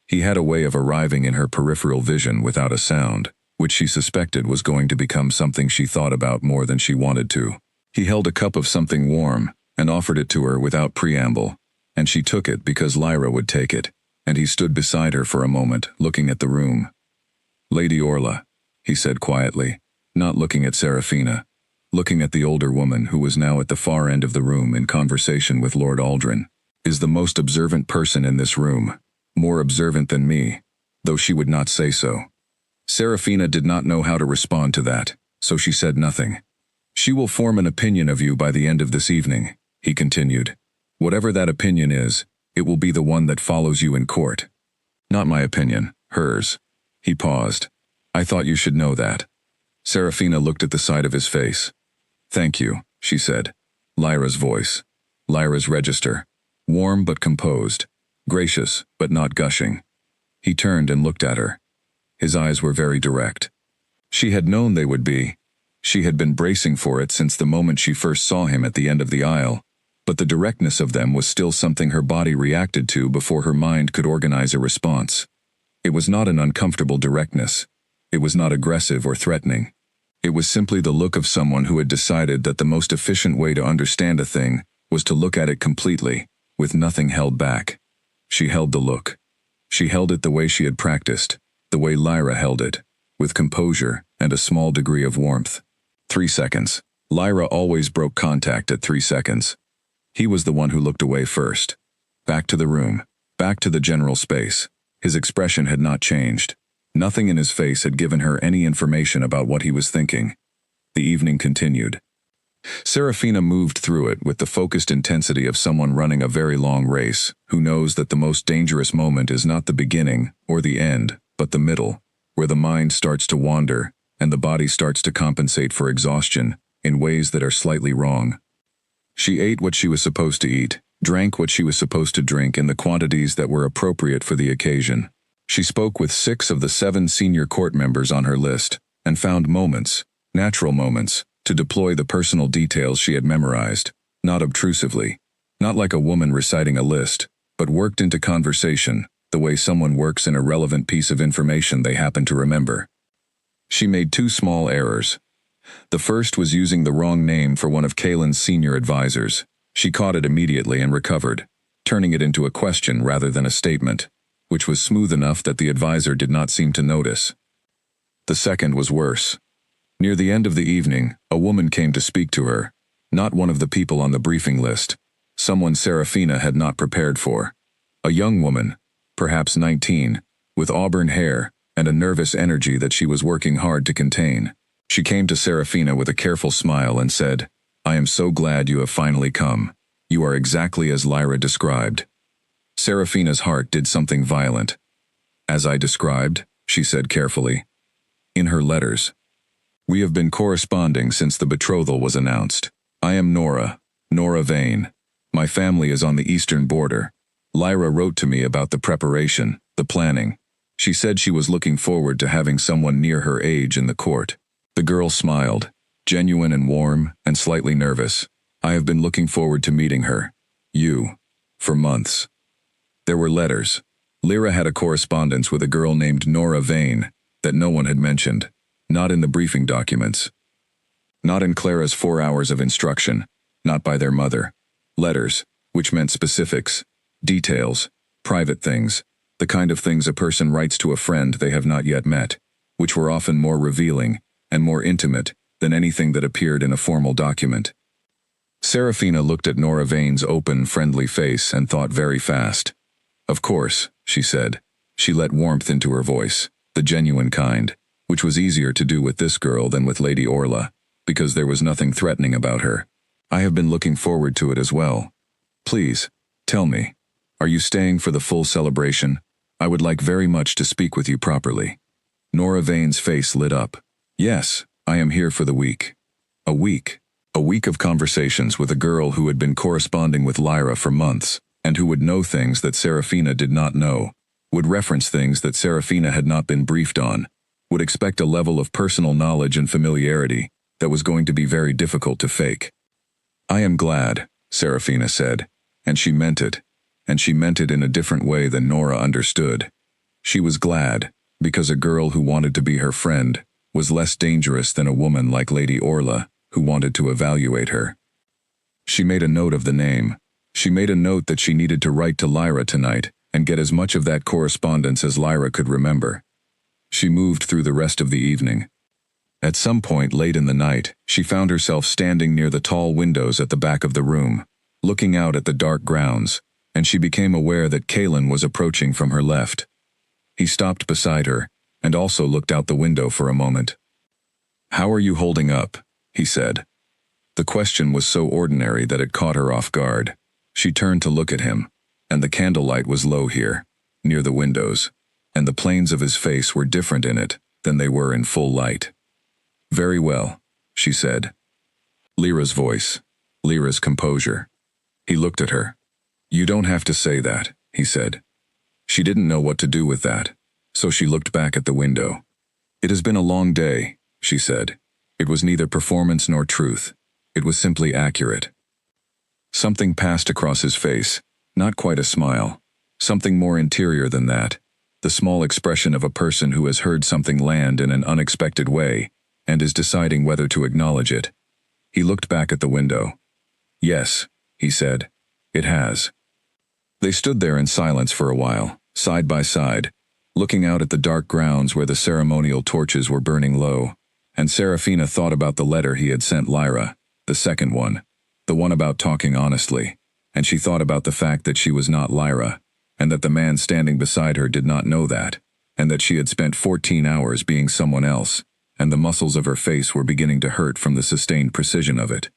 He had a way of arriving in her peripheral vision without a sound, which she suspected was going to become something she thought about more than she wanted to. He held a cup of something warm and offered it to her without preamble, and she took it because Lyra would take it, and he stood beside her for a moment, looking at the room. Lady Orla, he said quietly, not looking at Serafina, looking at the older woman who was now at the far end of the room in conversation with Lord Aldrin, is the most observant person in this room, more observant than me, though she would not say so. Serafina did not know how to respond to that, so she said nothing. She will form an opinion of you by the end of this evening, he continued. Whatever that opinion is, it will be the one that follows you in court. Not my opinion, hers. He paused. I thought you should know that. Serafina looked at the side of his face. Thank you, she said. Lyra's voice. Lyra's register. Warm but composed. Gracious but not gushing. He turned and looked at her. His eyes were very direct. She had known they would be. She had been bracing for it since the moment she first saw him at the end of the aisle, but the directness of them was still something her body reacted to before her mind could organize a response. It was not an uncomfortable directness. It was not aggressive or threatening. It was simply the look of someone who had decided that the most efficient way to understand a thing was to look at it completely, with nothing held back. She held the look. She held it the way she had practiced, the way Lyra held it, with composure and a small degree of warmth. 3 seconds. Lyra always broke contact at 3 seconds. He was the one who looked away first. Back to the room, back to the general space. His expression had not changed. Nothing in his face had given her any information about what he was thinking. The evening continued. Serafina moved through it with the focused intensity of someone running a very long race, who knows that the most dangerous moment is not the beginning or the end, but the middle, where the mind starts to wander and the body starts to compensate for exhaustion in ways that are slightly wrong. She ate what she was supposed to eat, drank what she was supposed to drink in the quantities that were appropriate for the occasion. She spoke with 6 of the 7 senior court members on her list, and found moments, natural moments, to deploy the personal details she had memorized, not obtrusively, Not like a woman reciting a list, but worked into conversation, the way someone works in a relevant piece of information they happen to remember. She made two small errors. The first was using the wrong name for one of Kaylin's senior advisors. She caught it immediately and recovered, turning it into a question rather than a statement, which was smooth enough that the advisor did not seem to notice. The second was worse. Near the end of the evening, a woman came to speak to her, not one of the people on the briefing list, someone Serafina had not prepared for. A young woman, perhaps 19, with auburn hair and a nervous energy that she was working hard to contain. She came to Serafina with a careful smile and said, "I am so glad you have finally come. You are exactly as Lyra described." Serafina's heart did something violent. "As I described," she said carefully. "In her letters. We have been corresponding since the betrothal was announced. I am Nora Vane. My family is on the eastern border. Lyra wrote to me about the preparation, the planning. She said she was looking forward to having someone near her age in the court." The girl smiled, genuine and warm and slightly nervous. "I have been looking forward to meeting her. You. For months." There were letters. Lyra had a correspondence with a girl named Nora Vane that no one had mentioned, not in the briefing documents. Not in Clara's 4 hours of instruction, not by their mother. Letters, which meant specifics, details, private things, the kind of things a person writes to a friend they have not yet met, which were often more revealing and more intimate than anything that appeared in a formal document. Serafina looked at Nora Vane's open, friendly face and thought very fast. "Of course," she said. She let warmth into her voice, the genuine kind, which was easier to do with this girl than with Lady Orla, because there was nothing threatening about her. "I have been looking forward to it as well. Please, tell me, are you staying for the full celebration? I would like very much to speak with you properly." Nora Vane's face lit up. "Yes, I am here for the week." A week. A week of conversations with a girl who had been corresponding with Lyra for months, and who would know things that Serafina did not know, would reference things that Serafina had not been briefed on, would expect a level of personal knowledge and familiarity that was going to be very difficult to fake. "I am glad," Serafina said, and she meant it in a different way than Nora understood. She was glad, because a girl who wanted to be her friend was less dangerous than a woman like Lady Orla, who wanted to evaluate her. She made a note of the name. She made a note that she needed to write to Lyra tonight and get as much of that correspondence as Lyra could remember. She moved through the rest of the evening. At some point late in the night, she found herself standing near the tall windows at the back of the room, looking out at the dark grounds, and she became aware that Kaylin was approaching from her left. He stopped beside her, and also looked out the window for a moment. "How are you holding up?" he said. The question was so ordinary that it caught her off guard. She turned to look at him, and the candlelight was low here, near the windows, and the planes of his face were different in it than they were in full light. "Very well," she said. Lyra's voice, Lyra's composure. He looked at her. "You don't have to say that," he said. She didn't know what to do with that, so she looked back at the window. "It has been a long day," she said. It was neither performance nor truth. It was simply accurate. Something passed across his face, not quite a smile. Something more interior than that. The small expression of a person who has heard something land in an unexpected way and is deciding whether to acknowledge it. He looked back at the window. "Yes," he said. "It has." They stood there in silence for a while, side by side, looking out at the dark grounds where the ceremonial torches were burning low, and Serafina thought about the letter he had sent Lyra, the second one, the one about talking honestly, and she thought about the fact that she was not Lyra, and that the man standing beside her did not know that, and that she had spent 14 hours being someone else, and the muscles of her face were beginning to hurt from the sustained precision of it.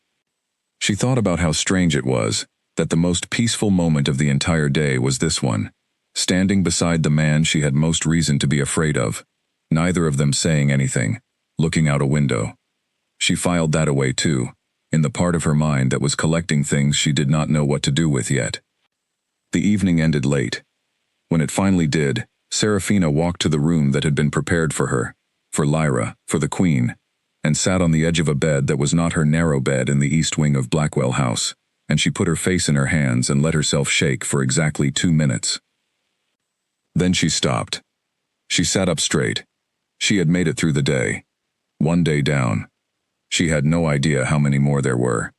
She thought about how strange it was that the most peaceful moment of the entire day was this one, standing beside the man she had most reason to be afraid of, neither of them saying anything, looking out a window. She filed that away too, in the part of her mind that was collecting things she did not know what to do with yet. The evening ended late. When it finally did, Serafina walked to the room that had been prepared for her, for Lyra, for the Queen, and sat on the edge of a bed that was not her narrow bed in the east wing of Blackwell House. and she put her face in her hands and let herself shake for exactly 2 minutes. Then she stopped. She sat up straight. She had made it through the day. 1 day down. She had no idea how many more there were.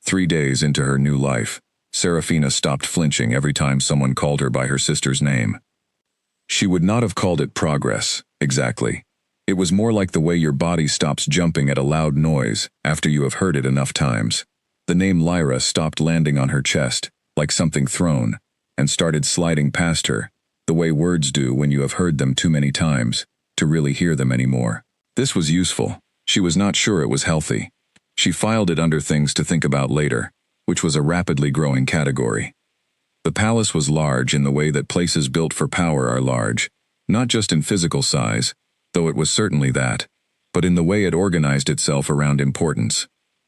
3 days into her new life, Serafina stopped flinching every time someone called her by her sister's name. She would not have called it progress, exactly. It was more like the way your body stops jumping at a loud noise after you have heard it enough times. The name Lyra stopped landing on her chest, like something thrown, and started sliding past her, the way words do when you have heard them too many times, to really hear them anymore. This was useful. She was not sure it was healthy. She filed it under things to think about later, which was a rapidly growing category. The palace was large in the way that places built for power are large, not just in physical size, though it was certainly that, but in the way it organized itself around importance.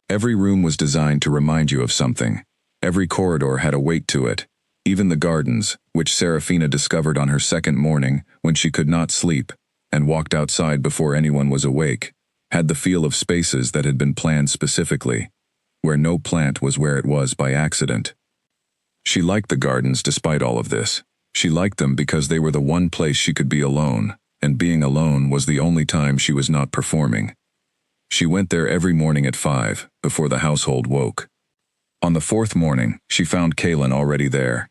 Every room was designed to remind you of something. Every corridor had a weight to it. Even the gardens, which Serafina discovered on her second morning when she could not sleep, and walked outside before anyone was awake, had the feel of spaces that had been planned specifically, where no plant was where it was by accident. She liked the gardens despite all of this. She liked them because they were the one place she could be alone, and being alone was the only time she was not performing. She went there every morning at 5, before the household woke. On the 4th morning, she found Kalen already there.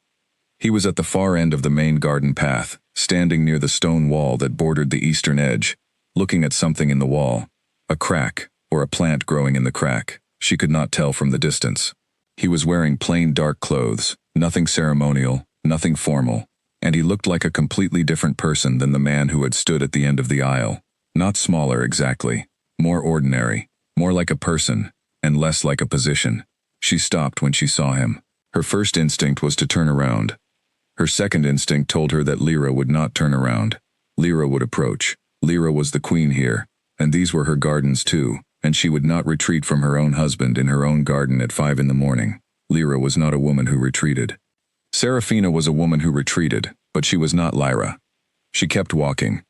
He was at the far end of the main garden path, standing near the stone wall that bordered the eastern edge, looking at something in the wall. A crack, or a plant growing in the crack. She could not tell from the distance. He was wearing plain dark clothes, nothing ceremonial, nothing formal, and he looked like a completely different person than the man who had stood at the end of the aisle. Not smaller exactly, more ordinary, more like a person, and less like a position. She stopped when she saw him. Her first instinct was to turn around. Her second instinct told her that Lyra would not turn around. Lyra would approach. Lyra was the queen here, and these were her gardens too, and she would not retreat from her own husband in her own garden at 5 in the morning. Lyra was not a woman who retreated. Serafina was a woman who retreated, but she was not Lyra. She kept walking.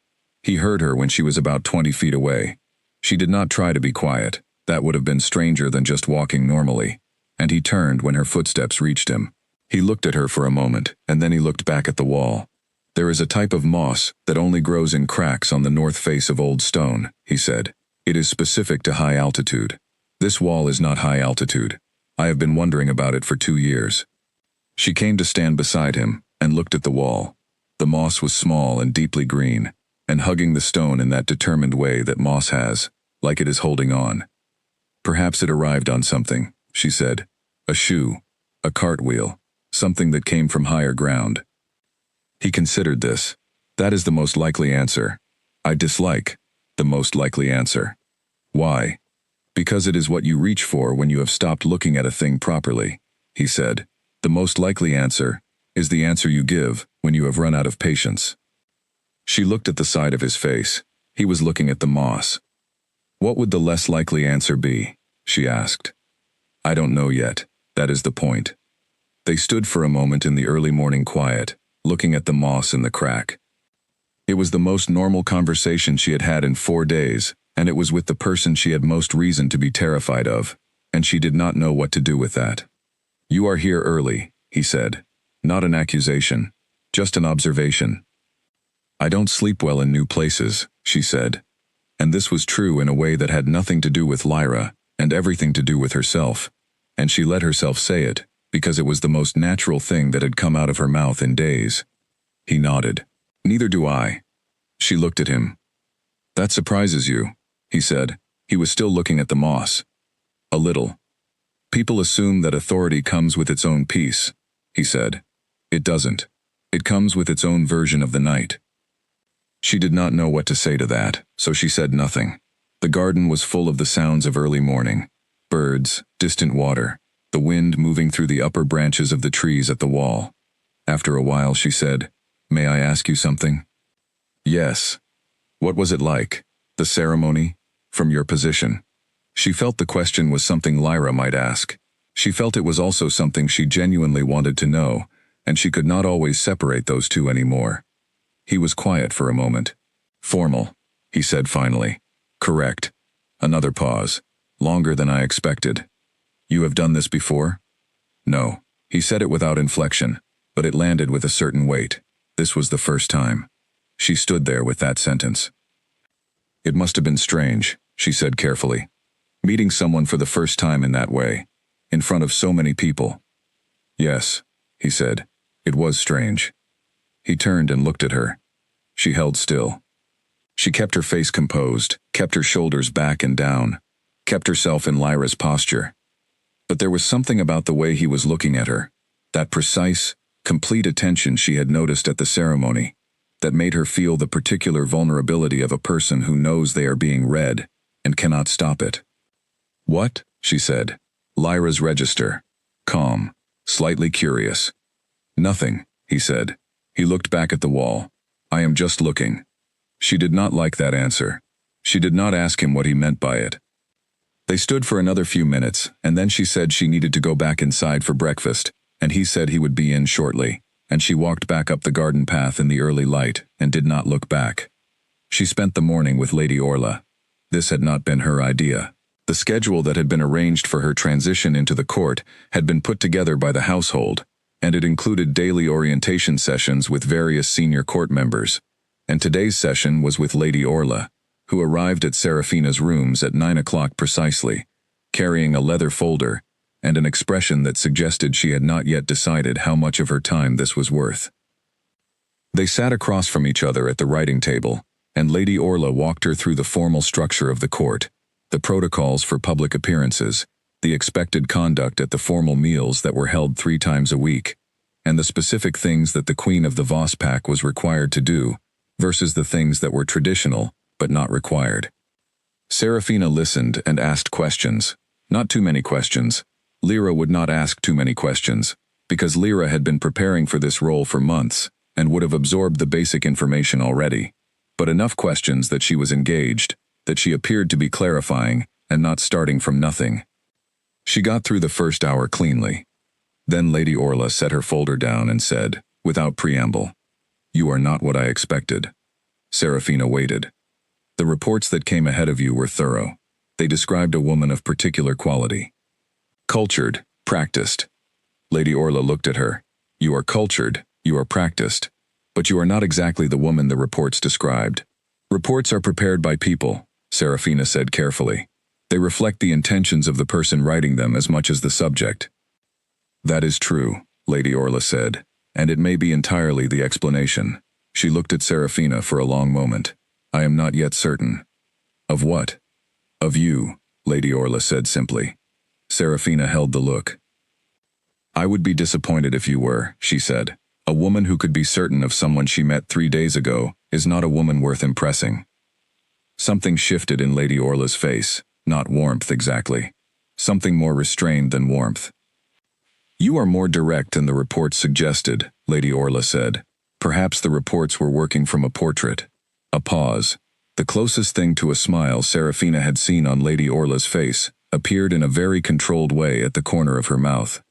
He heard her when she was about 20 feet away. She did not try to be quiet. That would have been stranger than just walking normally. And he turned when her footsteps reached him. He looked at her for a moment, and then he looked back at the wall. There is a type of moss that only grows in cracks on the north face of old stone, he said. It is specific to high altitude. This wall is not high altitude. I have been wondering about it for 2 years. She came to stand beside him and looked at the wall. The moss was small and deeply green, and hugging the stone in that determined way that moss has, like it is holding on. Perhaps it arrived on something, she said. A shoe, a cartwheel, something that came from higher ground. He considered this. That is the most likely answer. I dislike the most likely answer. Why? Because it is what you reach for when you have stopped looking at a thing properly, he said. The most likely answer is the answer you give when you have run out of patience. She looked at the side of his face. He was looking at the moss. What would the less likely answer be? She asked. I don't know yet. That is the point. They stood for a moment in the early morning quiet, looking at the moss in the crack. It was the most normal conversation she had had in 4 days, and it was with the person she had most reason to be terrified of, and she did not know what to do with that. You are here early, he said. Not an accusation, just an observation. I don't sleep well in new places, she said. And this was true in a way that had nothing to do with Lyra, and everything to do with herself. And she let herself say it, because it was the most natural thing that had come out of her mouth in days. He nodded. Neither do I. She looked at him. That surprises you, he said. He was still looking at the moss. A little. People assume that authority comes with its own peace, he said. It doesn't. It comes with its own version of the night. She did not know what to say to that, so she said nothing. The garden was full of the sounds of early morning. Birds, distant water, the wind moving through the upper branches of the trees at the wall. After a while she said, May I ask you something? Yes. What was it like? The ceremony? From your position? She felt the question was something Lyra might ask. She felt it was also something she genuinely wanted to know, and she could not always separate those two anymore. He was quiet for a moment. Formal, he said finally. Correct. Another pause. Longer than I expected. You have done this before? No. He said it without inflection, but it landed with a certain weight. This was the first time. She stood there with that sentence. It must have been strange, she said carefully. Meeting someone for the first time in that way, in front of so many people. Yes, he said. It was strange. He turned and looked at her. She held still. She kept her face composed, kept her shoulders back and down, kept herself in Lyra's posture. But there was something about the way he was looking at her, that precise, complete attention she had noticed at the ceremony, that made her feel the particular vulnerability of a person who knows they are being read and cannot stop it. What? She said. Lyra's register. Calm, slightly curious. Nothing, he said. He looked back at the wall. I am just looking. She did not like that answer. She did not ask him what he meant by it. They stood for another few minutes, and then she said she needed to go back inside for breakfast, and he said he would be in shortly, and she walked back up the garden path in the early light and did not look back. She spent the morning with Lady Orla. This had not been her idea. The schedule that had been arranged for her transition into the court had been put together by the household, and it included daily orientation sessions with various senior court members, and today's session was with Lady Orla, who arrived at Serafina's rooms at 9 o'clock precisely, carrying a leather folder and an expression that suggested she had not yet decided how much of her time this was worth. They sat across from each other at the writing table, and Lady Orla walked her through the formal structure of the court, the protocols for public appearances, the expected conduct at the formal meals that were held 3 times a week, and the specific things that the Queen of the Vospak was required to do, versus the things that were traditional, but not required. Serafina listened and asked questions. Not too many questions. Lyra would not ask too many questions, because Lyra had been preparing for this role for months, and would have absorbed the basic information already. But enough questions that she was engaged, that she appeared to be clarifying, and not starting from nothing. She got through the first hour cleanly. Then Lady Orla set her folder down and said, without preamble, "You are not what I expected." Serafina waited. "The reports that came ahead of you were thorough. They described a woman of particular quality. Cultured, practiced." Lady Orla looked at her. "You are cultured, you are practiced, but you are not exactly the woman the reports described." "Reports are prepared by people," Serafina said carefully. "They reflect the intentions of the person writing them as much as the subject." "That is true," Lady Orla said, "and it may be entirely the explanation." She looked at Serafina for a long moment. "I am not yet certain." "Of what?" "Of you," Lady Orla said simply. Serafina held the look. "I would be disappointed if you were," she said. "A woman who could be certain of someone she met 3 days ago is not a woman worth impressing." Something shifted in Lady Orla's face, not warmth exactly. Something more restrained than warmth. "You are more direct than the reports suggested," Lady Orla said. Perhaps the reports were working from a portrait. A pause. The closest thing to a smile Serafina had seen on Lady Orla's face appeared in a very controlled way at the corner of her mouth.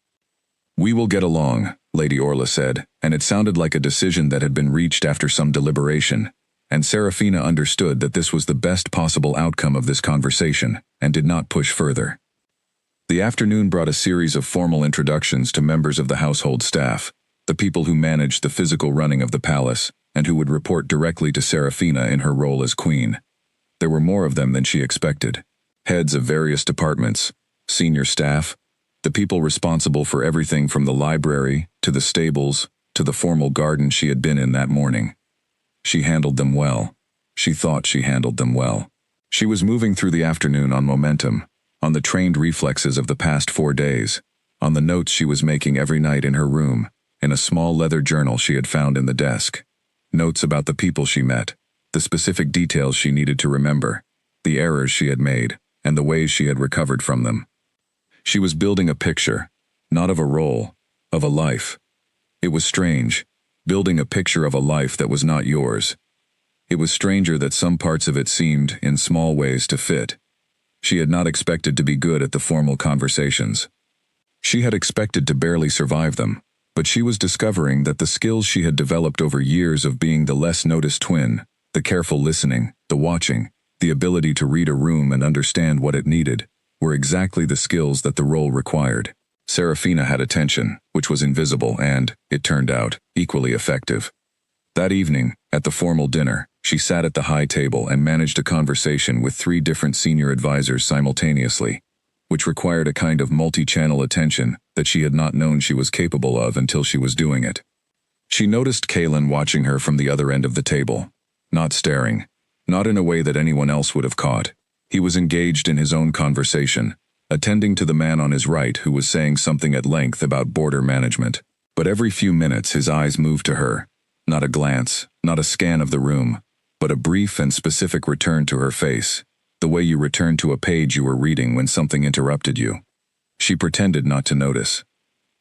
"We will get along," Lady Orla said, and it sounded like a decision that had been reached after some deliberation, and Serafina understood that this was the best possible outcome of this conversation, and did not push further. The afternoon brought a series of formal introductions to members of the household staff, the people who managed the physical running of the palace, and who would report directly to Serafina in her role as queen. There were more of them than she expected. Heads of various departments, senior staff, the people responsible for everything from the library, to the stables, to the formal garden she had been in that morning. She handled them well. She thought she handled them well. She was moving through the afternoon on momentum, on the trained reflexes of the past 4 days, on the notes she was making every night in her room, in a small leather journal she had found in the desk. Notes about the people she met, the specific details she needed to remember, the errors she had made, and the ways she had recovered from them. She was building a picture, not of a role, of a life. It was strange, building a picture of a life that was not yours. It was stranger that some parts of it seemed, in small ways, to fit. She had not expected to be good at the formal conversations. She had expected to barely survive them, but she was discovering that the skills she had developed over years of being the less noticed twin, the careful listening, the watching, the ability to read a room and understand what it needed, were exactly the skills that the role required. Serafina had attention, which was invisible and, it turned out, equally effective. That evening, at the formal dinner, she sat at the high table and managed a conversation with 3 different senior advisors simultaneously, which required a kind of multi-channel attention that she had not known she was capable of until she was doing it. She noticed Kalen watching her from the other end of the table, not staring, not in a way that anyone else would have caught. He was engaged in his own conversation, attending to the man on his right who was saying something at length about border management. But every few minutes his eyes moved to her. Not a glance, not a scan of the room, but a brief and specific return to her face, the way you return to a page you were reading when something interrupted you. She pretended not to notice.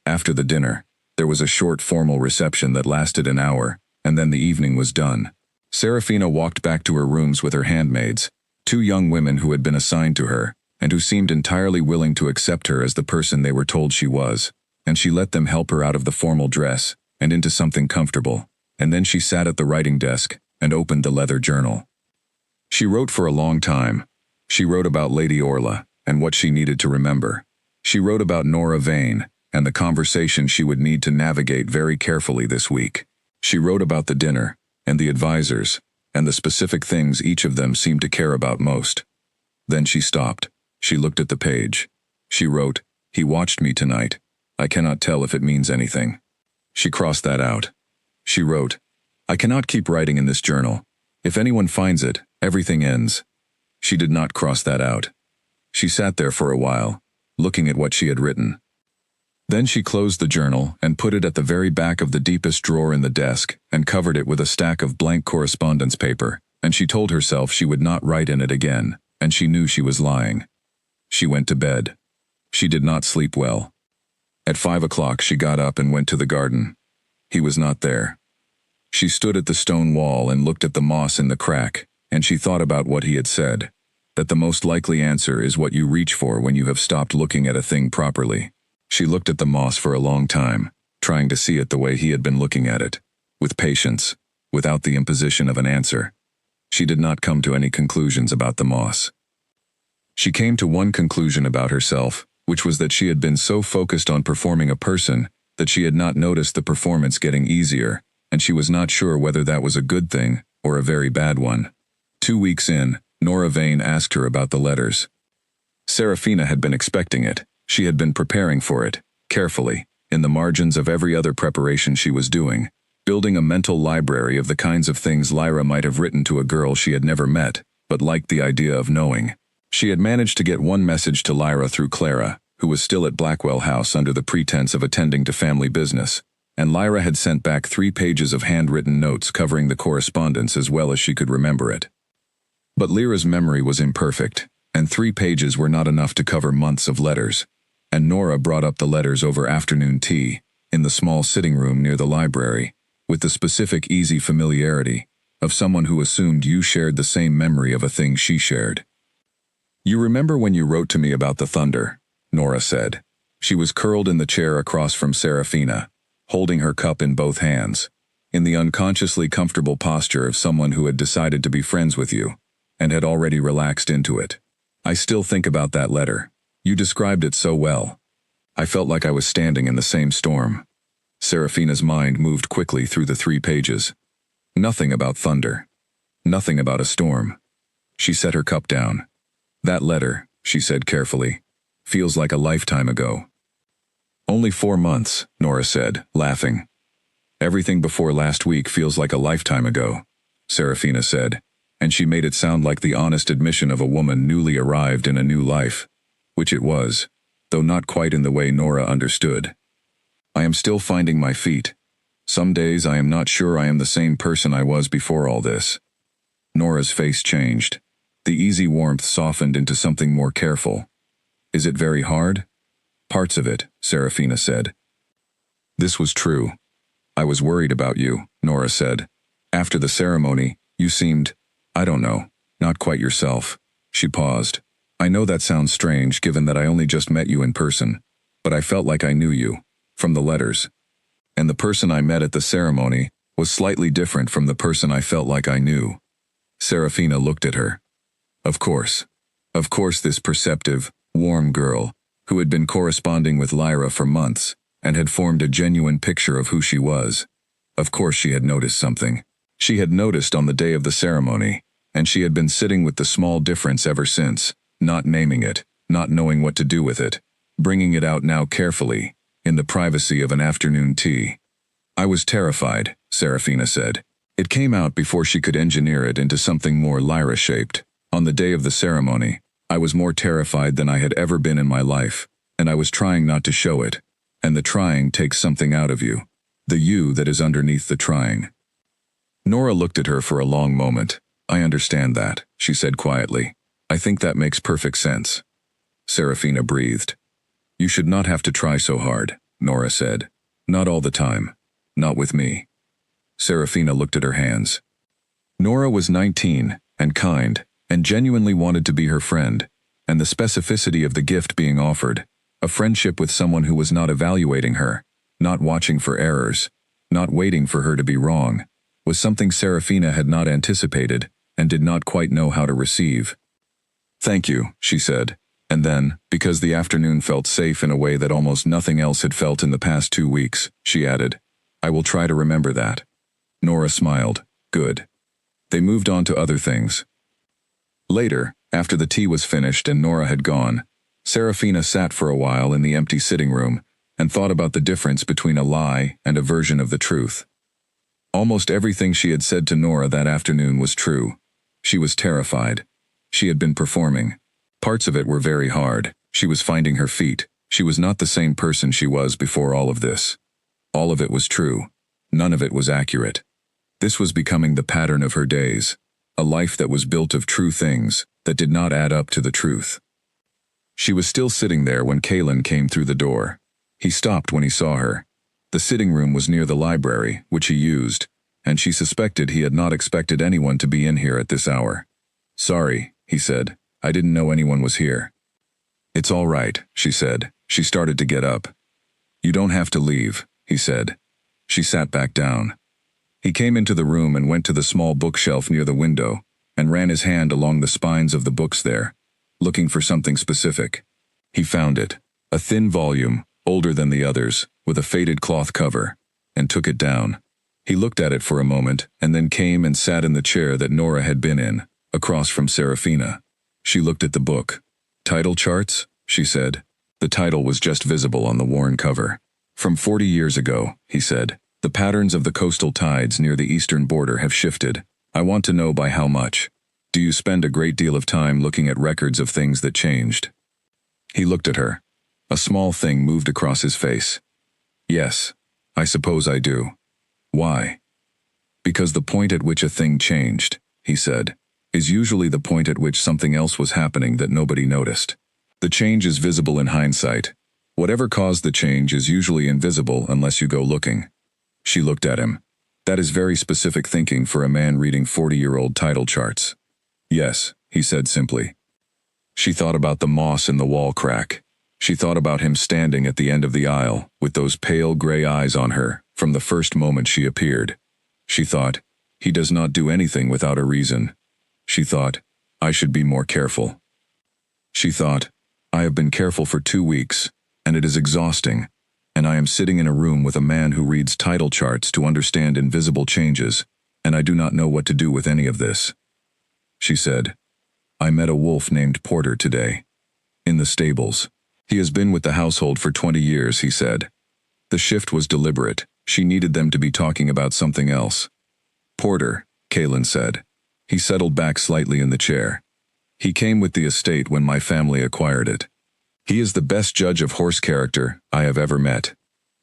After the dinner, there was a short formal reception that lasted an hour, and then the evening was done. Serafina walked back to her rooms with her handmaids, 2 young women who had been assigned to her, and who seemed entirely willing to accept her as the person they were told she was, and she let them help her out of the formal dress, and into something comfortable. And then she sat at the writing desk and opened the leather journal. She wrote for a long time. She wrote about Lady Orla and what she needed to remember. She wrote about Nora Vane and the conversation she would need to navigate very carefully this week. She wrote about the dinner and the advisors and the specific things each of them seemed to care about most. Then she stopped. She looked at the page. She wrote, "He watched me tonight. I cannot tell if it means anything." She crossed that out. She wrote, "I cannot keep writing in this journal. If anyone finds it, everything ends." She did not cross that out. She sat there for a while, looking at what she had written. Then she closed the journal and put it at the very back of the deepest drawer in the desk and covered it with a stack of blank correspondence paper, and she told herself she would not write in it again, and she knew she was lying. She went to bed. She did not sleep well. At 5 o'clock she got up and went to the garden. He was not there. She stood at the stone wall and looked at the moss in the crack, and she thought about what he had said, that the most likely answer is what you reach for when you have stopped looking at a thing properly. She looked at the moss for a long time, trying to see it the way he had been looking at it, with patience, without the imposition of an answer. She did not come to any conclusions about the moss. She came to one conclusion about herself, which was that she had been so focused on performing a person that she had not noticed the performance getting easier, and she was not sure whether that was a good thing or a very bad one. 2 weeks in, Nora Vane asked her about the letters. Serafina had been expecting it. She had been preparing for it, carefully, in the margins of every other preparation she was doing, building a mental library of the kinds of things Lyra might have written to a girl she had never met, but liked the idea of knowing. She had managed to get one message to Lyra through Clara, who was still at Blackwell House under the pretense of attending to family business, and Lyra had sent back 3 pages of handwritten notes covering the correspondence as well as she could remember it. But Lyra's memory was imperfect, and 3 pages were not enough to cover months of letters, and Nora brought up the letters over afternoon tea, in the small sitting room near the library, with the specific easy familiarity of someone who assumed you shared the same memory of a thing she shared. "You remember when you wrote to me about the thunder?" Nora said. She was curled in the chair across from Serafina, holding her cup in both hands, in the unconsciously comfortable posture of someone who had decided to be friends with you, and had already relaxed into it. "I still think about that letter. You described it so well. I felt like I was standing in the same storm." Serafina's mind moved quickly through the 3 pages. Nothing about thunder. Nothing about a storm. She set her cup down. "That letter," she said carefully, "feels like a lifetime ago." "Only 4 months," Nora said, laughing. "Everything before last week feels like a lifetime ago," Serafina said, and she made it sound like the honest admission of a woman newly arrived in a new life, which it was, though not quite in the way Nora understood. "I am still finding my feet. Some days I am not sure I am the same person I was before all this." Nora's face changed. The easy warmth softened into something more careful. "Is it very hard?" "Parts of it," Serafina said. This was true. "I was worried about you," Nora said. "After the ceremony, you seemed, I don't know, not quite yourself." She paused. "I know that sounds strange given that I only just met you in person, but I felt like I knew you, from the letters. And the person I met at the ceremony was slightly different from the person I felt like I knew." Serafina looked at her. Of course this perceptive, warm girl who had been corresponding with Lyra for months, and had formed a genuine picture of who she was. Of course she had noticed something. She had noticed on the day of the ceremony, and she had been sitting with the small difference ever since, not naming it, not knowing what to do with it, bringing it out now carefully, in the privacy of an afternoon tea. I was terrified, Serafina said. It came out before she could engineer it into something more Lyra-shaped. On the day of the ceremony, I was more terrified than I had ever been in my life, and I was trying not to show it, and the trying takes something out of you, the you that is underneath the trying. Nora looked at her for a long moment. I understand that, she said quietly. I think that makes perfect sense. Serafina breathed. You should not have to try so hard, Nora said. Not all the time. Not with me. Serafina looked at her hands. Nora was 19, and kind, and genuinely wanted to be her friend, and the specificity of the gift being offered, a friendship with someone who was not evaluating her, not watching for errors, not waiting for her to be wrong, was something Serafina had not anticipated and did not quite know how to receive. Thank you, she said, and then, because the afternoon felt safe in a way that almost nothing else had felt in the past 2 weeks, she added, I will try to remember that. Nora smiled. Good. They moved on to other things. Later, after the tea was finished and Nora had gone, Serafina sat for a while in the empty sitting room and thought about the difference between a lie and a version of the truth. Almost everything she had said to Nora that afternoon was true. She was terrified. She had been performing. Parts of it were very hard. She was finding her feet. She was not the same person she was before all of this. All of it was true. None of it was accurate. This was becoming the pattern of her days, a life that was built of true things that did not add up to the truth. She was still sitting there when Kalen came through the door. He stopped when he saw her. The sitting room was near the library, which he used, and she suspected he had not expected anyone to be in here at this hour. Sorry, he said. I didn't know anyone was here. It's all right, she said. She started to get up. You don't have to leave, he said. She sat back down. He came into the room and went to the small bookshelf near the window and ran his hand along the spines of the books there, looking for something specific. He found it, a thin volume, older than the others, with a faded cloth cover, and took it down. He looked at it for a moment and then came and sat in the chair that Nora had been in, across from Serafina. She looked at the book. Title charts? She said. The title was just visible on the worn cover. From 40 years ago, he said. The patterns of the coastal tides near the eastern border have shifted. I want to know by how much. Do you spend a great deal of time looking at records of things that changed? He looked at her. A small thing moved across his face. Yes, I suppose I do. Why? Because the point at which a thing changed, he said, is usually the point at which something else was happening that nobody noticed. The change is visible in hindsight. Whatever caused the change is usually invisible unless you go looking. She looked at him. That is very specific thinking for a man reading 40-year-old title charts. Yes, he said simply. She thought about the moss in the wall crack. She thought about him standing at the end of the aisle, with those pale gray eyes on her, from the first moment she appeared. She thought, he does not do anything without a reason. She thought, I should be more careful. She thought, I have been careful for 2 weeks, and it is exhausting, and I am sitting in a room with a man who reads title charts to understand invisible changes, and I do not know what to do with any of this. She said, I met a wolf named Porter today. In the stables. He has been with the household for 20 years, he said. The shift was deliberate. She needed them to be talking about something else. Porter, Kalen said. He settled back slightly in the chair. He came with the estate when my family acquired it. He is the best judge of horse character I have ever met.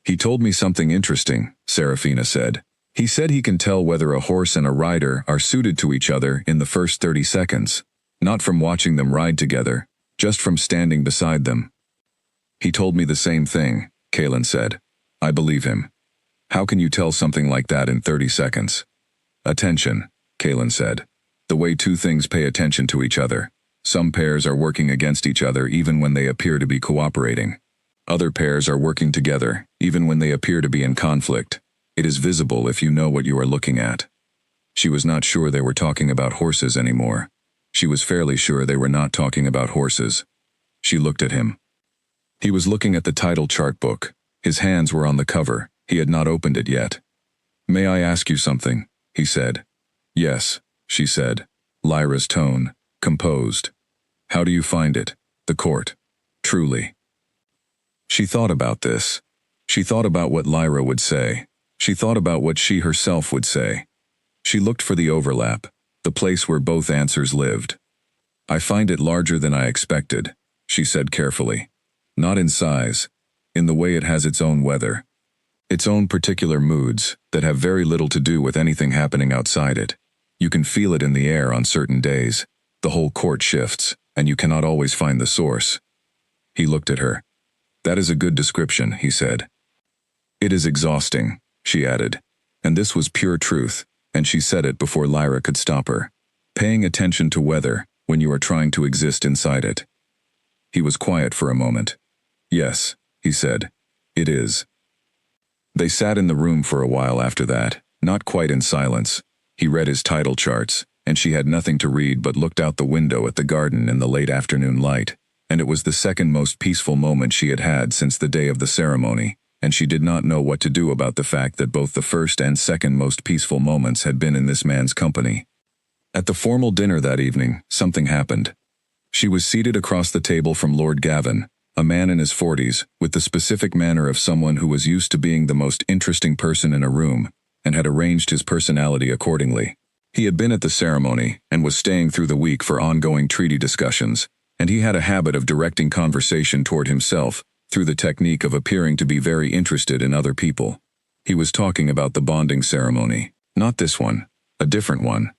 He told me something interesting, Serafina said. He said he can tell whether a horse and a rider are suited to each other in the first 30 seconds, not from watching them ride together, just from standing beside them. He told me the same thing, Kalen said. I believe him. How can you tell something like that in 30 seconds? Attention, Kalen said. The way two things pay attention to each other. Some pairs are working against each other even when they appear to be cooperating. Other pairs are working together, even when they appear to be in conflict. It is visible if you know what you are looking at. She was not sure they were talking about horses anymore. She was fairly sure they were not talking about horses. She looked at him. He was looking at the title chart book. His hands were on the cover. He had not opened it yet. "May I ask you something?" he said. "Yes," she said. Lyra's tone, composed. "How do you find it, the court? Truly?" She thought about this. She thought about what Lyra would say. She thought about what she herself would say. She looked for the overlap, the place where both answers lived. "I find it larger than I expected," she said carefully. "Not in size, in the way it has its own weather. Its own particular moods that have very little to do with anything happening outside it. You can feel it in the air on certain days. The whole court shifts, and you cannot always find the source." He looked at her. "That is a good description," he said. "It is exhausting," she added. And this was pure truth, and she said it before Lyra could stop her. Paying attention to weather when you are trying to exist inside it. He was quiet for a moment. "Yes," he said. "It is." They sat in the room for a while after that, not quite in silence. He read his title charts, and she had nothing to read but looked out the window at the garden in the late afternoon light, and it was the second most peaceful moment she had had since the day of the ceremony, and she did not know what to do about the fact that both the first and second most peaceful moments had been in this man's company. At the formal dinner that evening, something happened. She was seated across the table from Lord Gavin, a man in his 40s, with the specific manner of someone who was used to being the most interesting person in a room, and had arranged his personality accordingly. He had been at the ceremony, and was staying through the week for ongoing treaty discussions, and he had a habit of directing conversation toward himself, through the technique of appearing to be very interested in other people. He was talking about the bonding ceremony. Not this one, a different one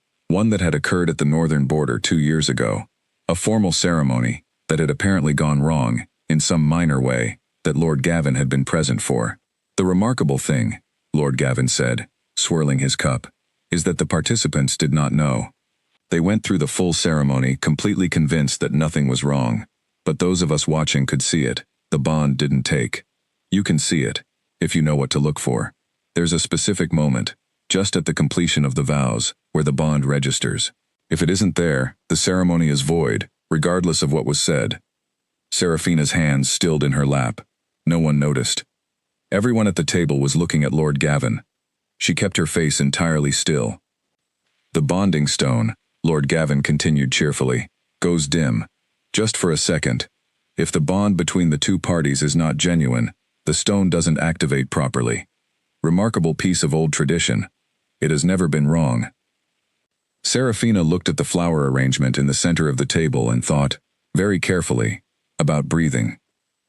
that had occurred at the northern border 2 years ago. A formal ceremony that had apparently gone wrong, in some minor way, that Lord Gavin had been present for. "The remarkable thing," Lord Gavin said, swirling his cup, "is that the participants did not know. They went through the full ceremony completely convinced that nothing was wrong, but those of us watching could see it. The bond didn't take. You can see it, if you know what to look for. There's a specific moment, just at the completion of the vows, where the bond registers. If it isn't there, the ceremony is void, regardless of what was said." Serafina's hands stilled in her lap. No one noticed. Everyone at the table was looking at Lord Gavin. She kept her face entirely still. "The bonding stone," Lord Gavin continued cheerfully, "goes dim. Just for a second. If the bond between the two parties is not genuine, the stone doesn't activate properly. Remarkable piece of old tradition. It has never been wrong." Serafina looked at the flower arrangement in the center of the table and thought, very carefully, about breathing.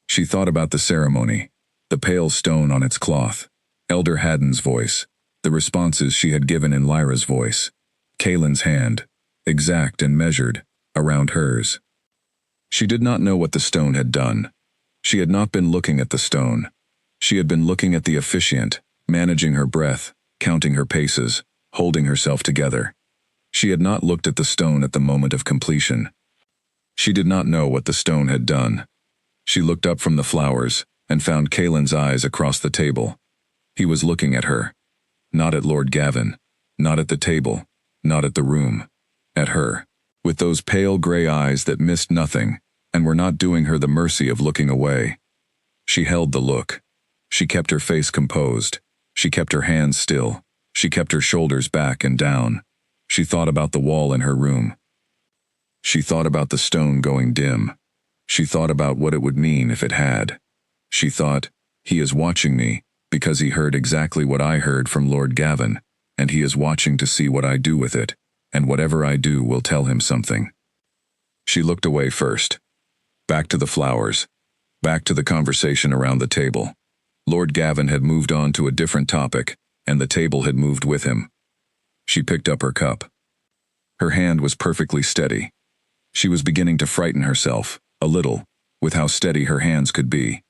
She thought about the ceremony, the pale stone on its cloth, Elder Haddon's voice, the responses she had given in Lyra's voice, Kaylin's hand, exact and measured, around hers. She did not know what the stone had done. She had not been looking at the stone. She had been looking at the officiant, managing her breath, counting her paces, holding herself together. She had not looked at the stone at the moment of completion. She did not know what the stone had done. She looked up from the flowers and found Kaylin's eyes across the table. He was looking at her. Not at Lord Gavin. Not at the table. Not at the room. At her. With those pale gray eyes that missed nothing and were not doing her the mercy of looking away. She held the look. She kept her face composed. She kept her hands still. She kept her shoulders back and down. She thought about the wall in her room. She thought about the stone going dim. She thought about what it would mean if it had. She thought, he is watching me because he heard exactly what I heard from Lord Gavin, and he is watching to see what I do with it, and whatever I do will tell him something. She looked away first. Back to the flowers. Back to the conversation around the table. Lord Gavin had moved on to a different topic, and the table had moved with him. She picked up her cup. Her hand was perfectly steady. She was beginning to frighten herself, a little, with how steady her hands could be.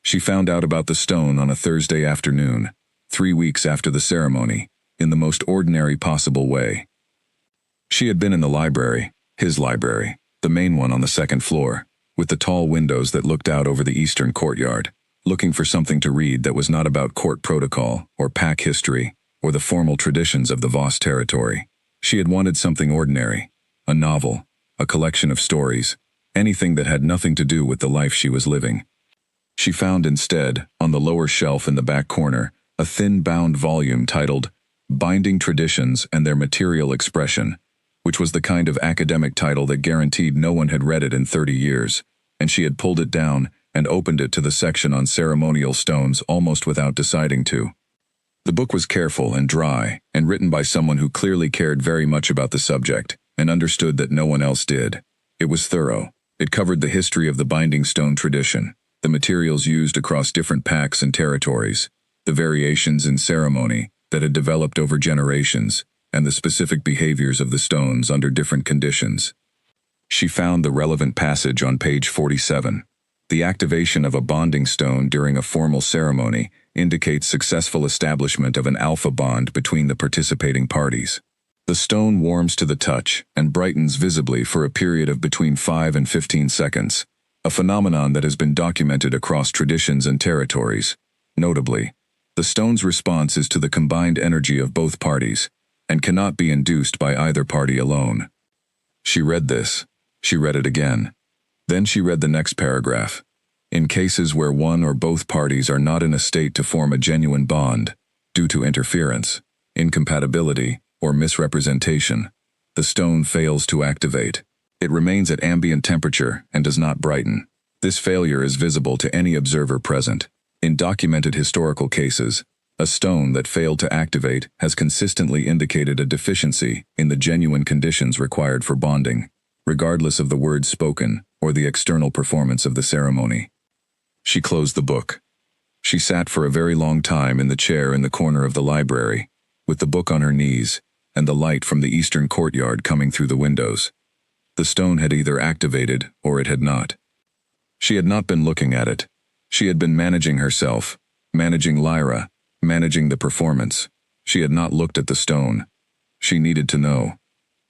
She found out about the stone on a Thursday afternoon, 3 weeks after the ceremony, in the most ordinary possible way. She had been in the library, his library, the main one on the second floor, with the tall windows that looked out over the eastern courtyard, looking for something to read that was not about court protocol, or pack history, or the formal traditions of the Voss territory. She had wanted something ordinary, a novel, a collection of stories, anything that had nothing to do with the life she was living. She found instead, on the lower shelf in the back corner, a thin bound volume titled Binding Traditions and Their Material Expression, which was the kind of academic title that guaranteed no one had read it in 30 years, and she had pulled it down and opened it to the section on ceremonial stones almost without deciding to. The book was careful and dry, and written by someone who clearly cared very much about the subject, and understood that no one else did. It was thorough. It covered the history of the binding stone tradition, the materials used across different pacts and territories, the variations in ceremony that had developed over generations, and the specific behaviors of the stones under different conditions. She found the relevant passage on page 47. The activation of a bonding stone during a formal ceremony indicates successful establishment of an alpha bond between the participating parties. The stone warms to the touch and brightens visibly for a period of between 5 and 15 seconds, a phenomenon that has been documented across traditions and territories. Notably, the stone's response is to the combined energy of both parties, and cannot be induced by either party alone. She read this. She read it again. Then she read the next paragraph. In cases where one or both parties are not in a state to form a genuine bond, due to interference, incompatibility, or misrepresentation, the stone fails to activate. It remains at ambient temperature and does not brighten. This failure is visible to any observer present. In documented historical cases, a stone that failed to activate has consistently indicated a deficiency in the genuine conditions required for bonding, regardless of the words spoken or the external performance of the ceremony. She closed the book. She sat for a very long time in the chair in the corner of the library, with the book on her knees and the light from the eastern courtyard coming through the windows. The stone had either activated or it had not. She had not been looking at it. She had been managing herself, managing Lyra, managing the performance. She had not looked at the stone. She needed to know.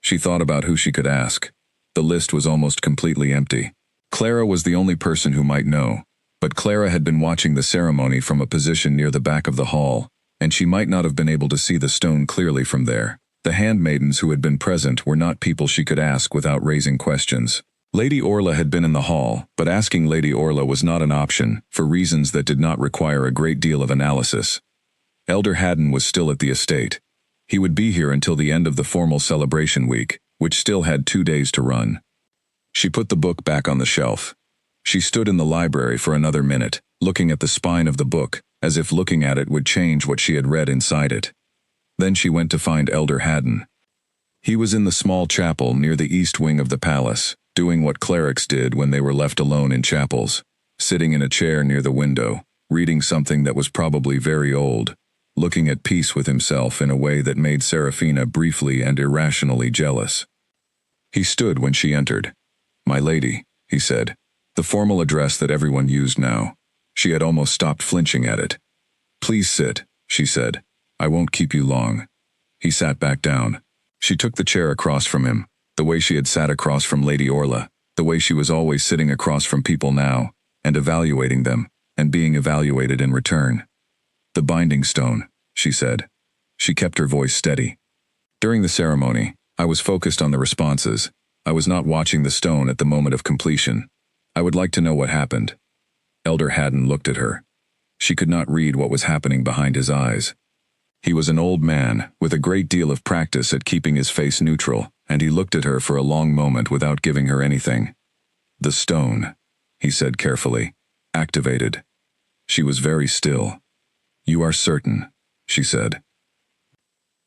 She thought about who she could ask. The list was almost completely empty. Clara was the only person who might know, but Clara had been watching the ceremony from a position near the back of the hall, and she might not have been able to see the stone clearly from there. The handmaidens who had been present were not people she could ask without raising questions. Lady Orla had been in the hall, but asking Lady Orla was not an option, for reasons that did not require a great deal of analysis. Elder Haddon was still at the estate. He would be here until the end of the formal celebration week, which still had 2 days to run. She put the book back on the shelf. She stood in the library for another minute, looking at the spine of the book, as if looking at it would change what she had read inside it. Then she went to find Elder Haddon. He was in the small chapel near the east wing of the palace, doing what clerics did when they were left alone in chapels, sitting in a chair near the window, reading something that was probably very old, looking at peace with himself in a way that made Seraphina briefly and irrationally jealous. He stood when she entered. "My lady," he said, the formal address that everyone used now. She had almost stopped flinching at it. "Please sit," she said. "I won't keep you long." He sat back down. She took the chair across from him, the way she had sat across from Lady Orla, the way she was always sitting across from people now, and evaluating them, and being evaluated in return. "The binding stone," she said. She kept her voice steady. "During the ceremony, I was focused on the responses. I was not watching the stone at the moment of completion. I would like to know what happened." Elder Haddon looked at her. She could not read what was happening behind his eyes. He was an old man, with a great deal of practice at keeping his face neutral, and he looked at her for a long moment without giving her anything. "The stone," he said carefully, "activated." She was very still. "You are certain," she said.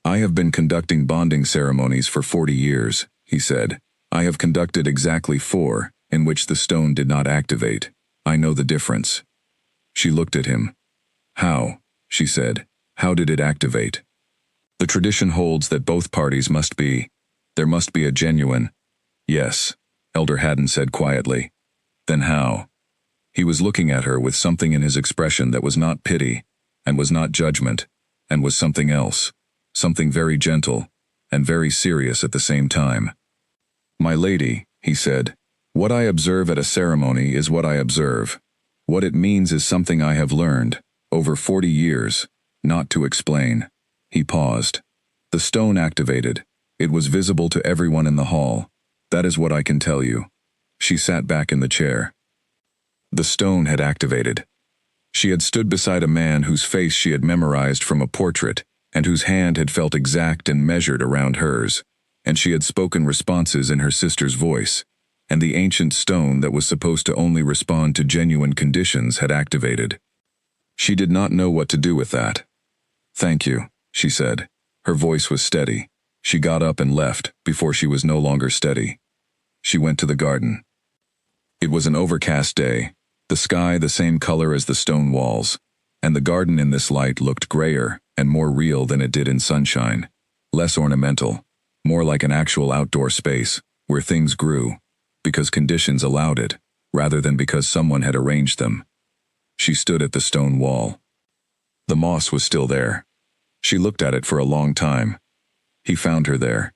"I have been conducting bonding ceremonies for 40 years, he said. "I have conducted exactly 4, in which the stone did not activate. I know the difference." She looked at him. "How?" she said. "How did it activate?" "The tradition holds that both parties must be. There must be a genuine—" "Yes," Elder Haddon said quietly. "Then how?" He was looking at her with something in his expression that was not pity, and was not judgment, and was something else, something very gentle, and very serious at the same time. "My lady," he said, "what I observe at a ceremony is what I observe. What it means is something I have learned, over 40 years, not to explain." He paused. "The stone activated. It was visible to everyone in the hall. That is what I can tell you." She sat back in the chair. The stone had activated. She had stood beside a man whose face she had memorized from a portrait, and whose hand had felt exact and measured around hers, and she had spoken responses in her sister's voice, and the ancient stone that was supposed to only respond to genuine conditions had activated. She did not know what to do with that. "Thank you," she said. Her voice was steady. She got up and left before she was no longer steady. She went to the garden. It was an overcast day, the sky the same color as the stone walls, and the garden in this light looked grayer and more real than it did in sunshine, less ornamental, more like an actual outdoor space where things grew, because conditions allowed it, rather than because someone had arranged them. She stood at the stone wall. The moss was still there. She looked at it for a long time. He found her there.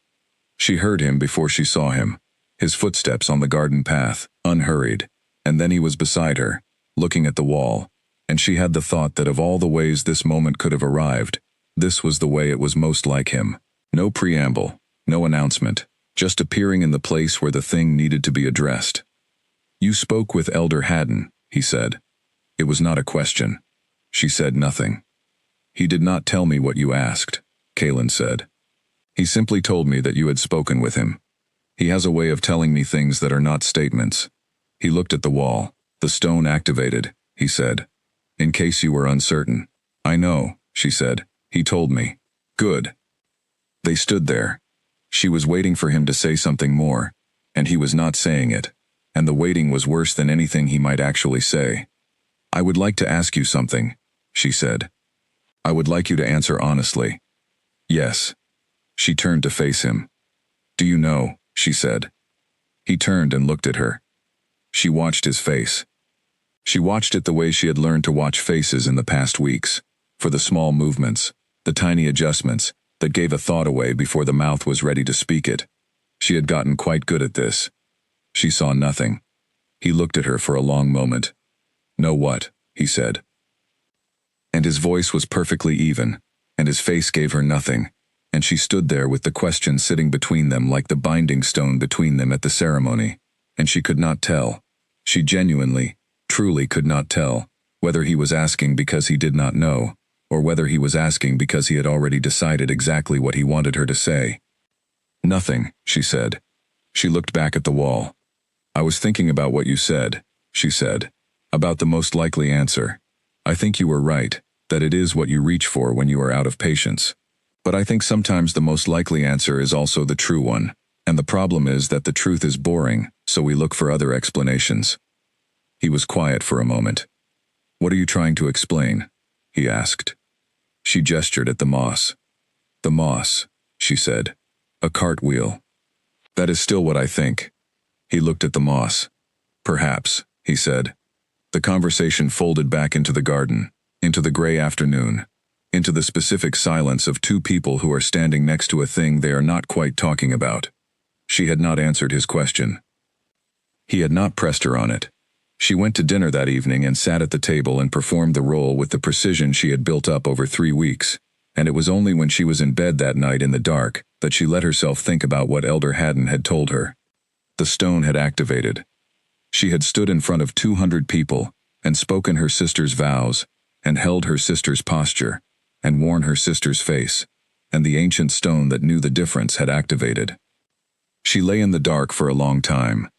She heard him before she saw him, his footsteps on the garden path, unhurried, and then he was beside her, looking at the wall, and she had the thought that of all the ways this moment could have arrived, this was the way it was most like him. No preamble, no announcement, just appearing in the place where the thing needed to be addressed. "You spoke with Elder Haddon," he said. It was not a question. She said nothing. "He did not tell me what you asked," Kaylin said. "He simply told me that you had spoken with him. He has a way of telling me things that are not statements." He looked at the wall. "The stone activated," he said. "In case you were uncertain." "I know," she said. "He told me." "Good." They stood there. She was waiting for him to say something more, and he was not saying it, and the waiting was worse than anything he might actually say. "I would like to ask you something," she said. "I would like you to answer honestly." "Yes." She turned to face him. "Do you know?" she said. He turned and looked at her. She watched his face. She watched it the way she had learned to watch faces in the past weeks, for the small movements, the tiny adjustments that gave a thought away before the mouth was ready to speak it. She had gotten quite good at this. She saw nothing. He looked at her for a long moment. "Know what?" he said. And his voice was perfectly even, and his face gave her nothing, and she stood there with the question sitting between them like the binding stone between them at the ceremony, and she could not tell. She genuinely, truly could not tell whether he was asking because he did not know, or whether he was asking because he had already decided exactly what he wanted her to say. "Nothing," she said. She looked back at the wall. "I was thinking about what you said," she said, "about the most likely answer. I think you were right, that it is what you reach for when you are out of patience. But I think sometimes the most likely answer is also the true one, and the problem is that the truth is boring, so we look for other explanations." He was quiet for a moment. "What are you trying to explain?" he asked. She gestured at the moss. "The moss," she said. "A cartwheel." "That is still what I think." He looked at the moss. "Perhaps," he said. The conversation folded back into the garden, into the gray afternoon, into the specific silence of two people who are standing next to a thing they are not quite talking about. She had not answered his question. He had not pressed her on it. She went to dinner that evening and sat at the table and performed the role with the precision she had built up over 3 weeks, and it was only when she was in bed that night in the dark that she let herself think about what Elder Haddon had told her. The stone had activated. She had stood in front of 200 people and spoken her sister's vows, and held her sister's posture, and worn her sister's face, and the ancient stone that knew the difference had activated. She lay in the dark for a long time.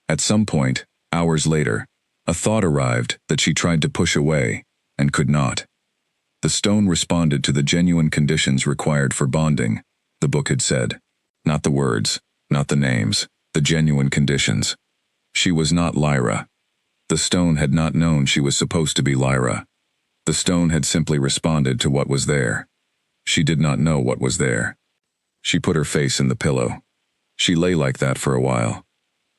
At some point, hours later, a thought arrived that she tried to push away, and could not. The stone responded to the genuine conditions required for bonding, the book had said. Not the words, not the names, the genuine conditions. She was not Lyra. The stone had not known she was supposed to be Lyra. The stone had simply responded to what was there. She did not know what was there. She put her face in the pillow. She lay like that for a while.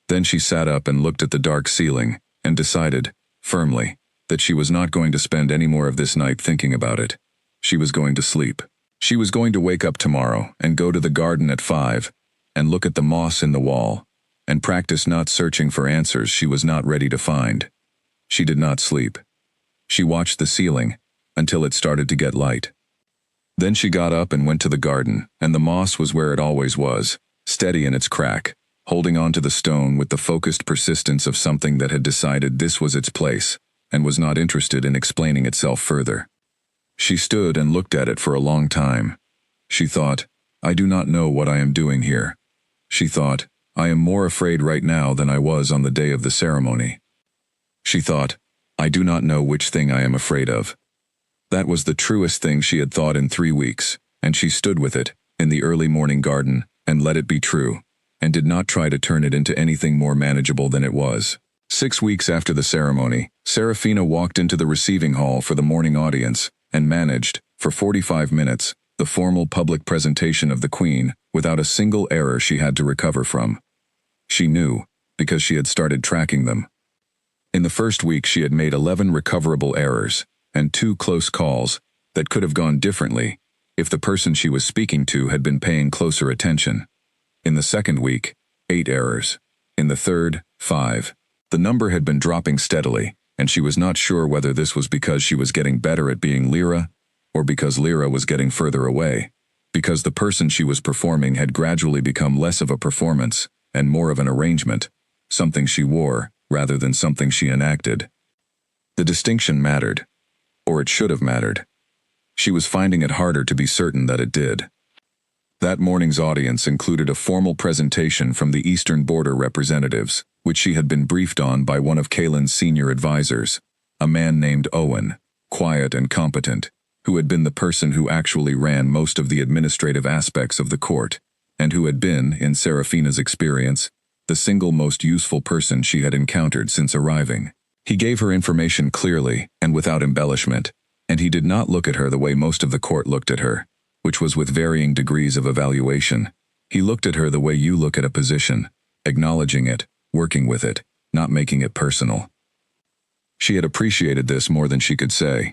Then she sat up and looked at the dark ceiling, and decided, firmly, that she was not going to spend any more of this night thinking about it. She was going to sleep. She was going to wake up tomorrow and go to the garden at 5, and look at the moss in the wall, and practice not searching for answers she was not ready to find. She did not sleep. She watched the ceiling until it started to get light. Then she got up and went to the garden, and the moss was where it always was, steady in its crack, holding on to the stone with the focused persistence of something that had decided this was its place, and was not interested in explaining itself further. She stood and looked at it for a long time. She thought, I do not know what I am doing here. She thought, I am more afraid right now than I was on the day of the ceremony. She thought, I do not know which thing I am afraid of. That was the truest thing she had thought in 3 weeks, and she stood with it, in the early morning garden, and let it be true, and did not try to turn it into anything more manageable than it was. 6 weeks after the ceremony, Serafina walked into the receiving hall for the morning audience, and managed, for 45 minutes, the formal public presentation of the Queen, without a single error she had to recover from. She knew, because she had started tracking them. In the first week she had made 11 recoverable errors, and 2 close calls, that could have gone differently, if the person she was speaking to had been paying closer attention. In the second week, 8 errors. In the third, 5. The number had been dropping steadily, and she was not sure whether this was because she was getting better at being Lyra, or because Lyra was getting further away, because the person she was performing had gradually become less of a performance, and more of an arrangement, something she wore, rather than something she enacted. The distinction mattered, or it should have mattered. She was finding it harder to be certain that it did. That morning's audience included a formal presentation from the Eastern Border representatives, which she had been briefed on by one of Kaelin's senior advisors, a man named Owen, quiet and competent, who had been the person who actually ran most of the administrative aspects of the court, and who had been, in Serafina's experience, the single most useful person she had encountered since arriving. He gave her information clearly and without embellishment, and he did not look at her the way most of the court looked at her, which was with varying degrees of evaluation. He looked at her the way you look at a position, acknowledging it, working with it, not making it personal. She had appreciated this more than she could say.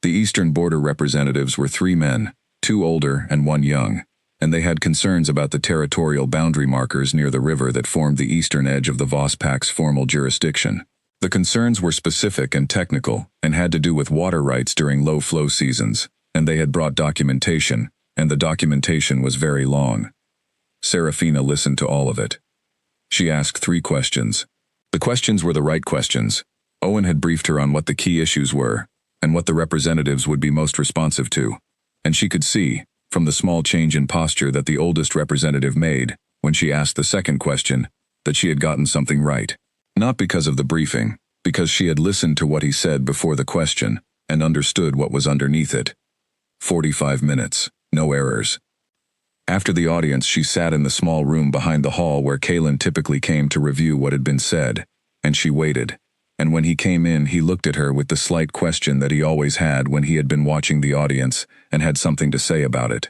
The Eastern Border representatives were 3 men, 2 older and 1 young, and they had concerns about the territorial boundary markers near the river that formed the eastern edge of the Vospak's formal jurisdiction. The concerns were specific and technical, and had to do with water rights during low-flow seasons, and they had brought documentation, and the documentation was very long. Serafina listened to all of it. She asked 3 questions. The questions were the right questions. Owen had briefed her on what the key issues were, and what the representatives would be most responsive to, and she could see, from the small change in posture that the oldest representative made, when she asked the second question, that she had gotten something right. Not because of the briefing, because she had listened to what he said before the question, and understood what was underneath it. 45 minutes, no errors. After the audience she sat in the small room behind the hall where Kaelin typically came to review what had been said, and she waited. And when he came in he looked at her with the slight question that he always had when he had been watching the audience and had something to say about it.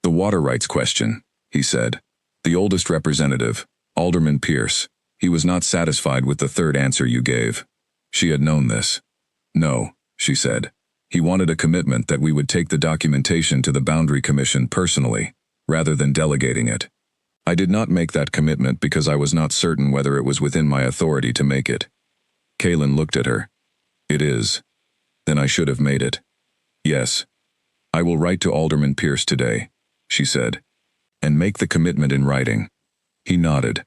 The water rights question, he said. The oldest representative, Alderman Pierce, he was not satisfied with the third answer you gave. She had known this. No, she said. He wanted a commitment that we would take the documentation to the Boundary Commission personally, rather than delegating it. I did not make that commitment because I was not certain whether it was within my authority to make it. Kaelin looked at her. It is. Then I should have made it. Yes. I will write to Alderman Pierce today, she said, and make the commitment in writing. He nodded.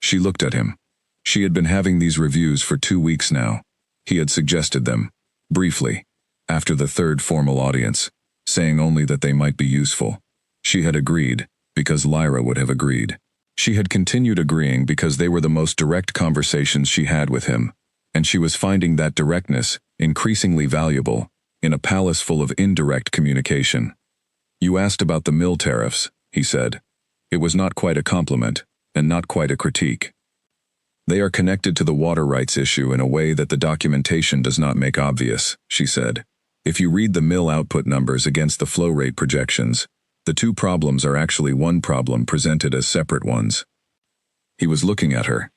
She looked at him. She had been having these reviews for 2 weeks now. He had suggested them, briefly, after the third formal audience, saying only that they might be useful. She had agreed, because Lyra would have agreed. She had continued agreeing because they were the most direct conversations she had with him, and she was finding that directness increasingly valuable in a palace full of indirect communication. You asked about the mill tariffs, he said. It was not quite a compliment, and not quite a critique. They are connected to the water rights issue in a way that the documentation does not make obvious, she said. If you read the mill output numbers against the flow rate projections, the 2 problems are actually one problem presented as separate ones. He was looking at her.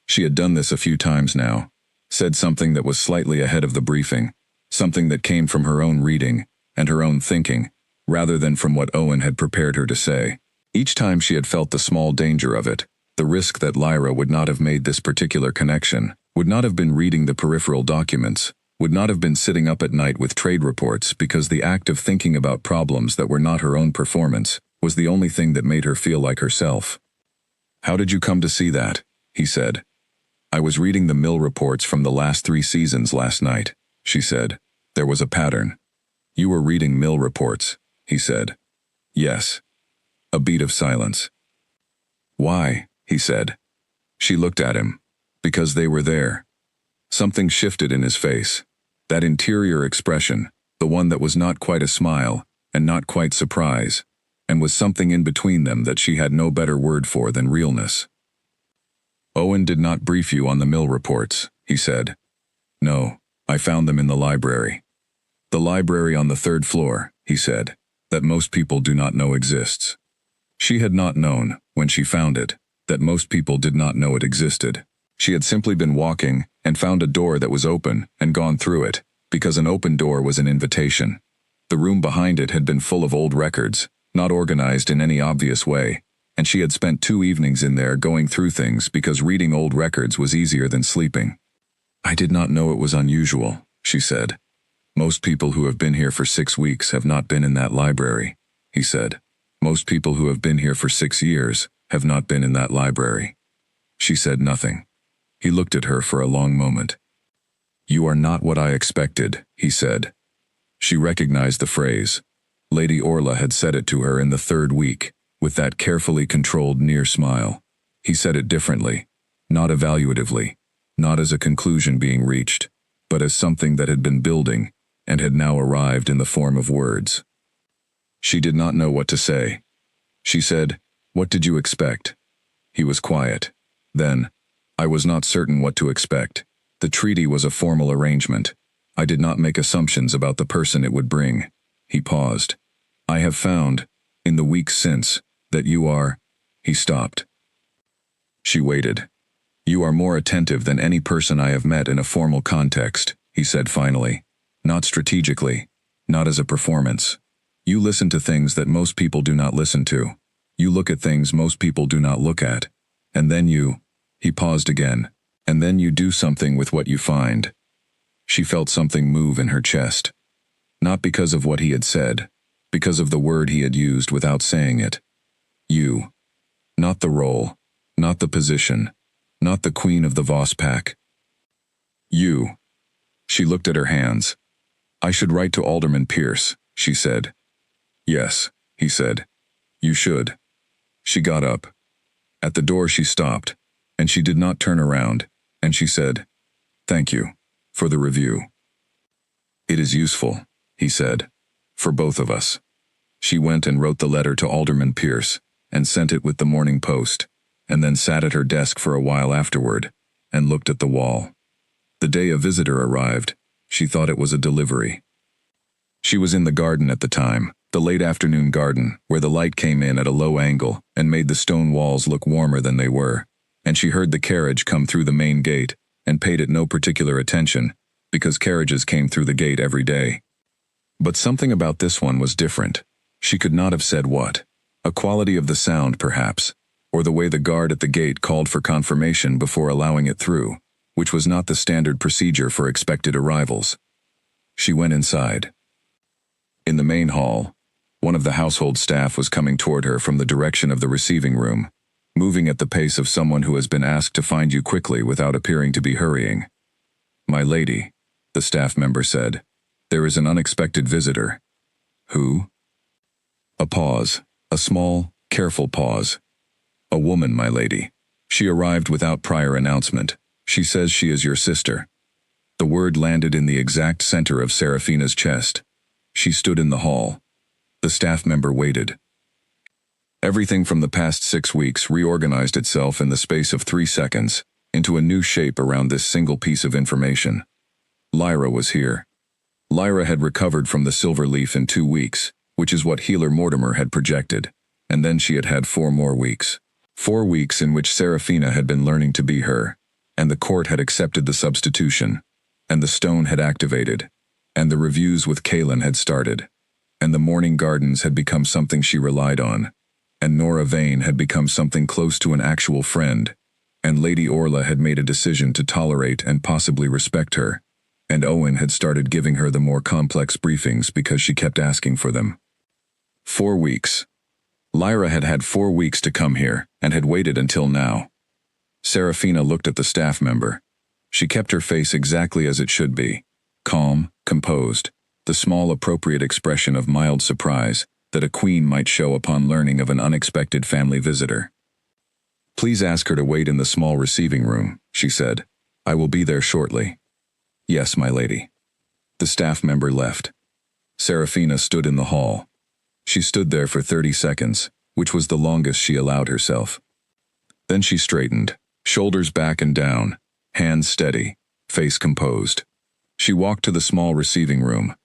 She had done this a few times now, said something that was slightly ahead of the briefing, something that came from her own reading and her own thinking, rather than from what Owen had prepared her to say. Each time she had felt the small danger of it, the risk that Lyra would not have made this particular connection, would not have been reading the peripheral documents, would not have been sitting up at night with trade reports because the act of thinking about problems that were not her own performance was the only thing that made her feel like herself. How did you come to see that? He said. I was reading the mill reports from the last 3 seasons last night, she said. There was a pattern. You were reading mill reports, he said. Yes. A beat of silence. Why? He said. She looked at him. Because they were there. Something shifted in his face. That interior expression, the one that was not quite a smile, and not quite surprise, and was something in between them that she had no better word for than realness. Owen did not brief you on the mill reports, he said. No, I found them in the library. The library on the 3rd floor, he said, that most people do not know exists. She had not known, when she found it, that most people did not know it existed. She had simply been walking and found a door that was open and gone through it, because an open door was an invitation. The room behind it had been full of old records, not organized in any obvious way, and she had spent 2 evenings in there going through things because reading old records was easier than sleeping. I did not know it was unusual, she said. Most people who have been here for 6 weeks have not been in that library, he said. Most people who have been here for 6 years have not been in that library. She said nothing. He looked at her for a long moment. You are not what I expected, he said. She recognized the phrase. Lady Orla had said it to her in the 3rd week, with that carefully controlled near smile. He said it differently, not evaluatively, not as a conclusion being reached, but as something that had been building and had now arrived in the form of words. She did not know what to say. She said, What did you expect? He was quiet. Then, I was not certain what to expect. The treaty was a formal arrangement. I did not make assumptions about the person it would bring. He paused. I have found, in the weeks since, that you are... He stopped. She waited. You are more attentive than any person I have met in a formal context, he said finally. Not strategically, not as a performance. You listen to things that most people do not listen to. You look at things most people do not look at. And then you... He paused again. And then you do something with what you find. She felt something move in her chest. Not because of what he had said, because of the word he had used without saying it. You. Not the role, not the position, not the queen of the Voss pack. You. She looked at her hands. I should write to Alderman Pierce, she said. Yes, he said. You should. She got up. At the door she stopped, and she did not turn around, and she said, Thank you, for the review. It is useful, he said, for both of us. She went and wrote the letter to Alderman Pierce, and sent it with the Morning Post, and then sat at her desk for a while afterward, and looked at the wall. The day a visitor arrived, she thought it was a delivery. She was in the garden at the time, the late afternoon garden, where the light came in at a low angle and made the stone walls look warmer than they were, and she heard the carriage come through the main gate, and paid it no particular attention, because carriages came through the gate every day. But something about this one was different. She could not have said what. A quality of the sound, perhaps, or the way the guard at the gate called for confirmation before allowing it through, which was not the standard procedure for expected arrivals. She went inside. In the main hall, one of the household staff was coming toward her from the direction of the receiving room, moving at the pace of someone who has been asked to find you quickly without appearing to be hurrying. My lady, the staff member said, there is an unexpected visitor. Who? A pause, a small, careful pause. A woman, my lady. She arrived without prior announcement. She says she is your sister. The word landed in the exact center of Seraphina's chest. She stood in the hall. The staff member waited. Everything from the past 6 weeks reorganized itself in the space of 3 seconds into a new shape around this single piece of information. Lyra was here. Lyra had recovered from the silver leaf in 2 weeks, which is what Healer Mortimer had projected, and then she had had 4 more weeks. 4 weeks in which Seraphina had been learning to be her, and the court had accepted the substitution, and the stone had activated, and the reviews with Kaelin had started, and the morning gardens had become something she relied on, and Nora Vane had become something close to an actual friend, and Lady Orla had made a decision to tolerate and possibly respect her, and Owen had started giving her the more complex briefings because she kept asking for them. 4 weeks. Lyra had had 4 weeks to come here, and had waited until now. Serafina looked at the staff member. She kept her face exactly as it should be. Calm, composed, the small appropriate expression of mild surprise that a queen might show upon learning of an unexpected family visitor. "Please ask her to wait in the small receiving room," she said. "I will be there shortly." "Yes, my lady." The staff member left. Serafina stood in the hall. She stood there for 30 seconds, which was the longest she allowed herself. Then she straightened, shoulders back and down, hands steady, face composed. She walked to the small receiving room.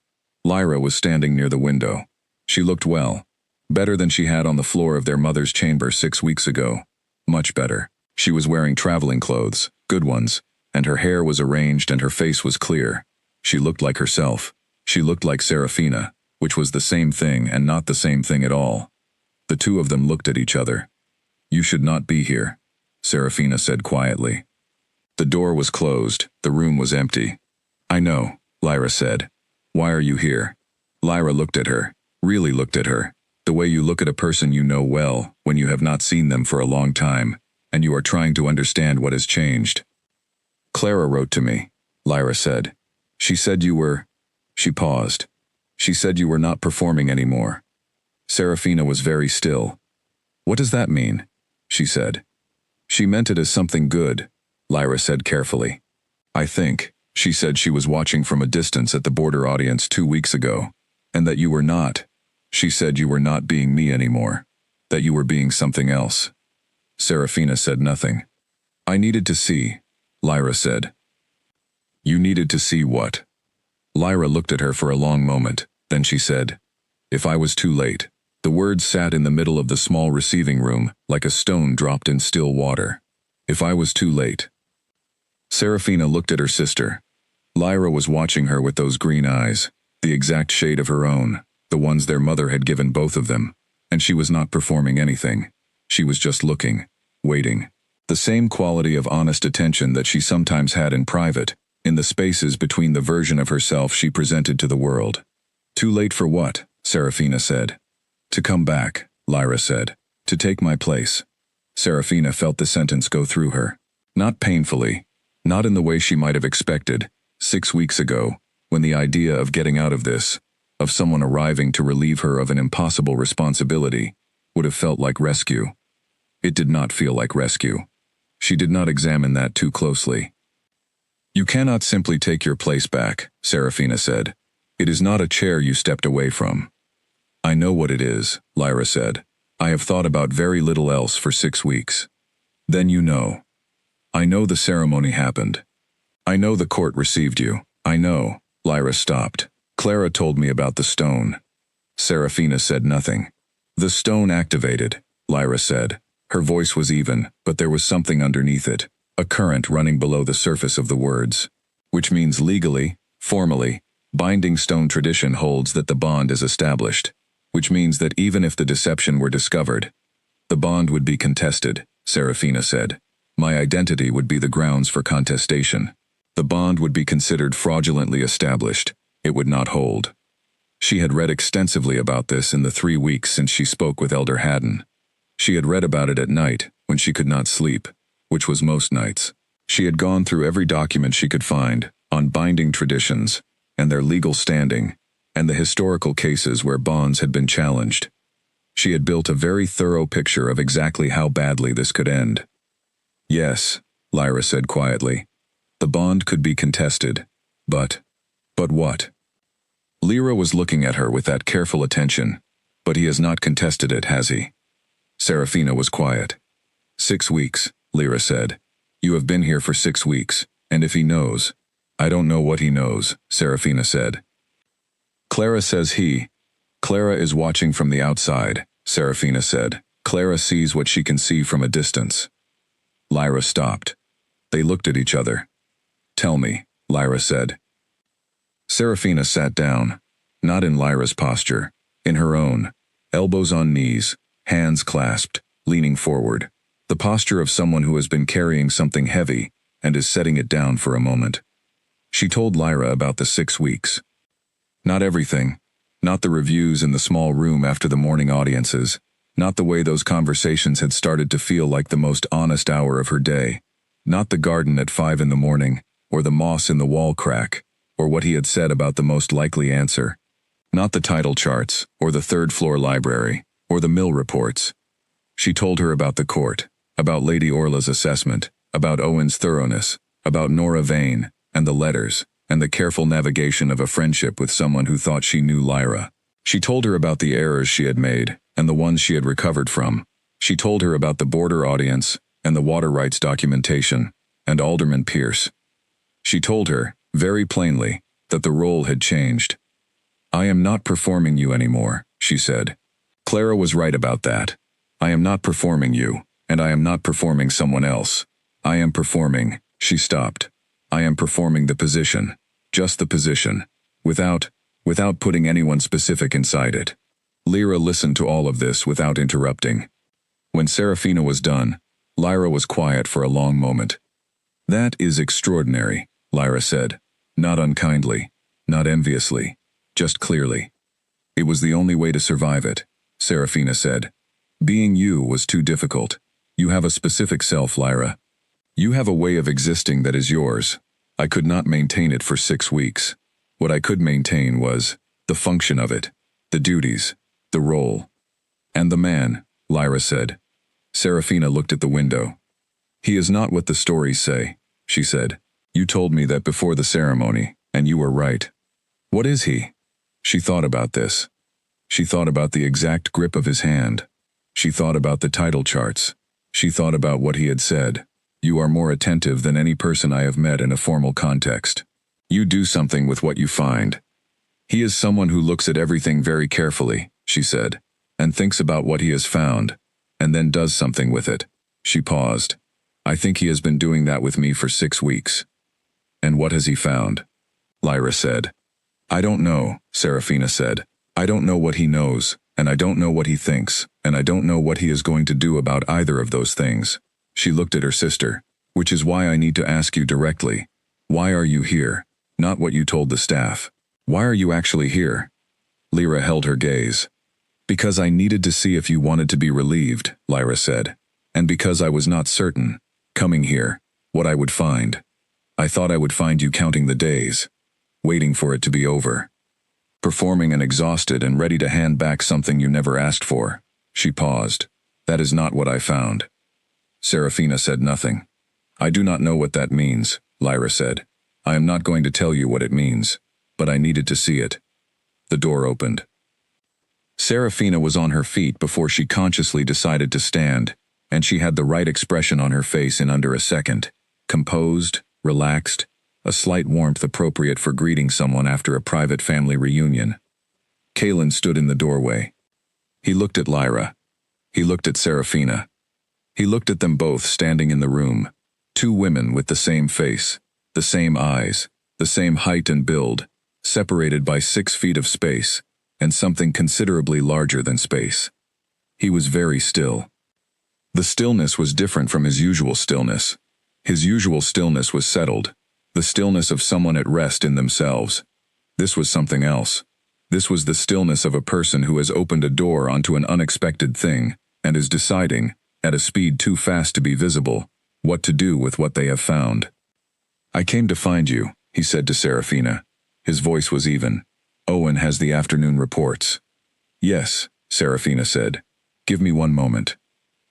Lyra was standing near the window. She looked well, better than she had on the floor of their mother's chamber 6 weeks ago. Much better. She was wearing traveling clothes, good ones, and her hair was arranged and her face was clear. She looked like herself. She looked like Serafina, which was the same thing and not the same thing at all. The two of them looked at each other. "You should not be here," Serafina said quietly. The door was closed, the room was empty. "I know," Lyra said. "Why are you here?" Lyra looked at her, really looked at her, the way you look at a person you know well when you have not seen them for a long time, and you are trying to understand what has changed. "Clara wrote to me," Lyra said. "She said you were—" She paused. "She said you were not performing anymore." Serafina was very still. "What does that mean?" she said. "She meant it as something good," Lyra said carefully. "I think, she said she was watching from a distance at the border audience 2 weeks ago, and that you were not. She said you were not being me anymore, that you were being something else." Serafina said nothing. "I needed to see," Lyra said. "You needed to see what?" Lyra looked at her for a long moment, then she said, "If I was too late." The words sat in the middle of the small receiving room, like a stone dropped in still water. "If I was too late." Serafina looked at her sister. Lyra was watching her with those green eyes, the exact shade of her own, the ones their mother had given both of them, and she was not performing anything. She was just looking, waiting. The same quality of honest attention that she sometimes had in private, in the spaces between the version of herself she presented to the world. "Too late for what?" Serafina said. "To come back," Lyra said. "To take my place." Serafina felt the sentence go through her. Not painfully, not in the way she might have expected, 6 weeks ago, when the idea of getting out of this, of someone arriving to relieve her of an impossible responsibility, would have felt like rescue. It did not feel like rescue. She did not examine that too closely. "You cannot simply take your place back," Serafina said. "It is not a chair you stepped away from." "I know what it is," Lyra said. "I have thought about very little else for 6 weeks." "Then you know." "I know the ceremony happened. I know the court received you. I know." Lyra stopped. "Clara told me about the stone." Serafina said nothing. "The stone activated," Lyra said. Her voice was even, but there was something underneath it, a current running below the surface of the words. "Which means legally, formally, binding stone tradition holds that the bond is established. Which means that even if the deception were discovered, the bond would be contested," Serafina said. "My identity would be the grounds for contestation. The bond would be considered fraudulently established. It would not hold." She had read extensively about this in the 3 weeks since she spoke with Elder Haddon. She had read about it at night, when she could not sleep, which was most nights. She had gone through every document she could find, on binding traditions, and their legal standing, and the historical cases where bonds had been challenged. She had built a very thorough picture of exactly how badly this could end. "Yes," Lyra said quietly. "The bond could be contested. But what?" Lyra was looking at her with that careful attention. "But he has not contested it, has he?" Serafina was quiet. 6 weeks, Lyra said. "You have been here for 6 weeks, and if he knows—" "I don't know what he knows," Serafina said. "Clara says he—" "Clara is watching from the outside," Serafina said. "Clara sees what she can see from a distance." Lyra stopped. They looked at each other. "Tell me," Lyra said. Serafina sat down, not in Lyra's posture, in her own, elbows on knees, hands clasped, leaning forward, the posture of someone who has been carrying something heavy and is setting it down for a moment. She told Lyra about the 6 weeks. Not everything, not the reviews in the small room after the morning audiences, not the way those conversations had started to feel like the most honest hour of her day, Not the garden at 5 in the morning, or the moss in the wall crack, or what he had said about the most likely answer. Not the title charts, or the third-floor library, or the mill reports. She told her about the court, about Lady Orla's assessment, about Owen's thoroughness, about Nora Vane, and the letters, and the careful navigation of a friendship with someone who thought she knew Lyra. She told her about the errors she had made, and the ones she had recovered from. She told her about the border audience, and the water rights documentation, and Alderman Pierce. She told her, very plainly, that the role had changed. "I am not performing you anymore," she said. Clara was right about that. "I am not performing you, and I am not performing someone else. I am performing," she stopped. "I am performing the position. Just the position. Without putting anyone specific inside it." Lyra listened to all of this without interrupting. When Serafina was done, Lyra was quiet for a long moment. "That is extraordinary," Lyra said. Not unkindly, not enviously, just clearly. "It was the only way to survive it," Serafina said. "Being you was too difficult. You have a specific self, Lyra. You have a way of existing that is yours. I could not maintain it for 6 weeks. What I could maintain was the function of it, the duties, the role. And the man," Lyra said. Serafina looked at the window. "He is not what the stories say," she said. "You told me that before the ceremony, and you were right. What is he?" She thought about this. She thought about the exact grip of his hand. She thought about the title charts. She thought about what he had said. "You are more attentive than any person I have met in a formal context. You do something with what you find." "He is someone who looks at everything very carefully," she said, "and thinks about what he has found, and then does something with it." She paused. "I think he has been doing that with me for 6 weeks." "And what has he found?" Lyra said. "I don't know," Serafina said. "I don't know what he knows, and I don't know what he thinks, and I don't know what he is going to do about either of those things." She looked at her sister. "Which is why I need to ask you directly. Why are you here? Not what you told the staff. Why are you actually here?" Lyra held her gaze. "Because I needed to see if you wanted to be relieved," Lyra said. "And because I was not certain, coming here, what I would find. I thought I would find you counting the days, waiting for it to be over. Performing and exhausted and ready to hand back something you never asked for." She paused. "That is not what I found." Serafina said nothing. "I do not know what that means," Lyra said. "I am not going to tell you what it means, but I needed to see it." The door opened. Serafina was on her feet before she consciously decided to stand, and she had the right expression on her face in under a second. Composed, relaxed, a slight warmth appropriate for greeting someone after a private family reunion. Kalen stood in the doorway. He looked at Lyra. He looked at Serafina. He looked at them both standing in the room. 2 women with the same face, the same eyes, the same height and build, separated by 6 feet of space, and something considerably larger than space. He was very still. The stillness was different from his usual stillness. His usual stillness was settled, the stillness of someone at rest in themselves. This was something else. This was the stillness of a person who has opened a door onto an unexpected thing, and is deciding, at a speed too fast to be visible, what to do with what they have found. "I came to find you," he said to Serafina. His voice was even. "Owen has the afternoon reports." "Yes," Serafina said. "Give me 1 moment."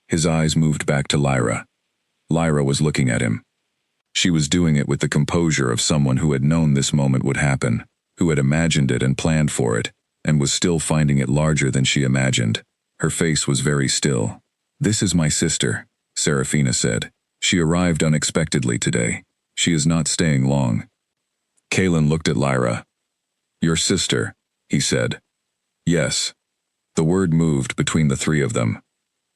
His eyes moved back to Lyra. Lyra was looking at him. She was doing it with the composure of someone who had known this moment would happen, who had imagined it and planned for it, and was still finding it larger than she imagined. Her face was very still. "This is my sister," Serafina said. "She arrived unexpectedly today. She is not staying long." Kalen looked at Lyra. "Your sister," he said. "Yes." The word moved between the 3 of them.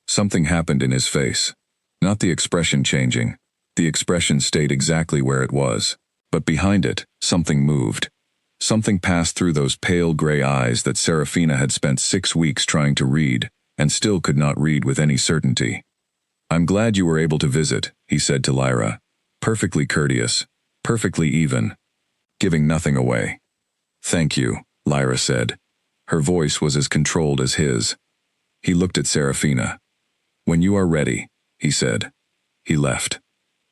Something happened in his face. Not the expression changing. The expression stayed exactly where it was. But behind it, something moved. Something passed through those pale gray eyes that Serafina had spent 6 weeks trying to read, and still could not read with any certainty. "I'm glad you were able to visit," he said to Lyra. Perfectly courteous, perfectly even, giving nothing away. "Thank you," Lyra said. Her voice was as controlled as his. He looked at Serafina. "When you are ready," he said. He left.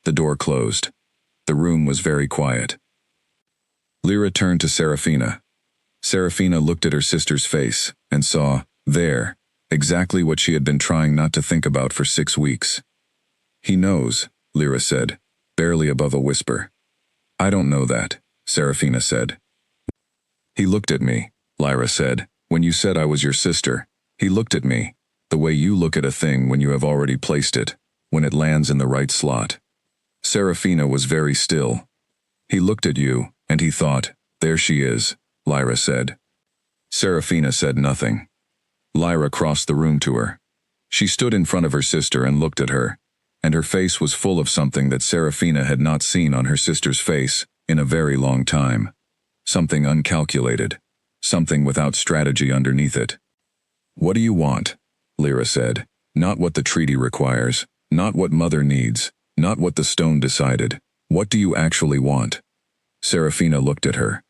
The door closed. The room was very quiet. Lyra turned to Serafina. Serafina looked at her sister's face and saw, there, exactly what she had been trying not to think about for 6 weeks. "He knows," Lyra said, barely above a whisper. "I don't know that," Serafina said. "He looked at me," Lyra said, "when you said I was your sister. He looked at me, the way you look at a thing when you have already placed it, when it lands in the right slot." Serafina was very still. "He looked at you, and he thought, there she is," Lyra said. Serafina said nothing. Lyra crossed the room to her. She stood in front of her sister and looked at her, and her face was full of something that Serafina had not seen on her sister's face in a very long time. Something uncalculated, something without strategy underneath it. "What do you want?" Lyra said. "Not what the treaty requires, not what Mother needs, not what the stone decided. What do you actually want?" Serafina looked at her.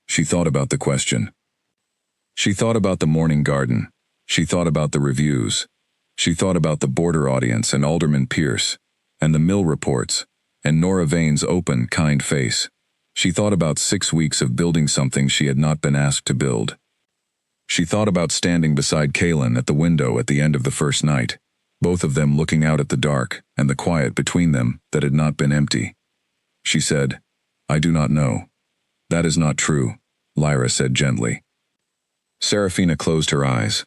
She thought about the question. She thought about the morning garden. She thought about the reviews. She thought about the border audience and Alderman Pierce, and the mill reports, and Nora Vane's open, kind face. She thought about 6 weeks of building something she had not been asked to build. She thought about standing beside Kaylin at the window at the end of the first night, both of them looking out at the dark and the quiet between them that had not been empty. She said, "I do not know." "That is not true," Lyra said gently. Serafina closed her eyes.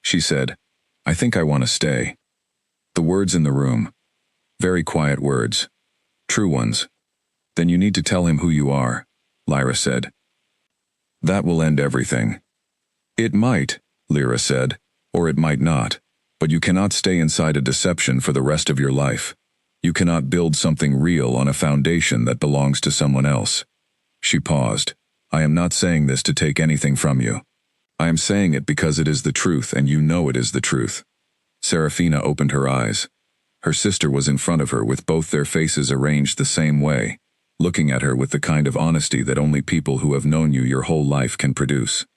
She said, "I think I want to stay." The words in the room. Very quiet words. True ones. "Then you need to tell him who you are," Lyra said. "That will end everything." "It might," Lyra said, "or it might not. But you cannot stay inside a deception for the rest of your life. You cannot build something real on a foundation that belongs to someone else." She paused. "I am not saying this to take anything from you. I am saying it because it is the truth and you know it is the truth." Serafina opened her eyes. Her sister was in front of her with both their faces arranged the same way, looking at her with the kind of honesty that only people who have known you your whole life can produce.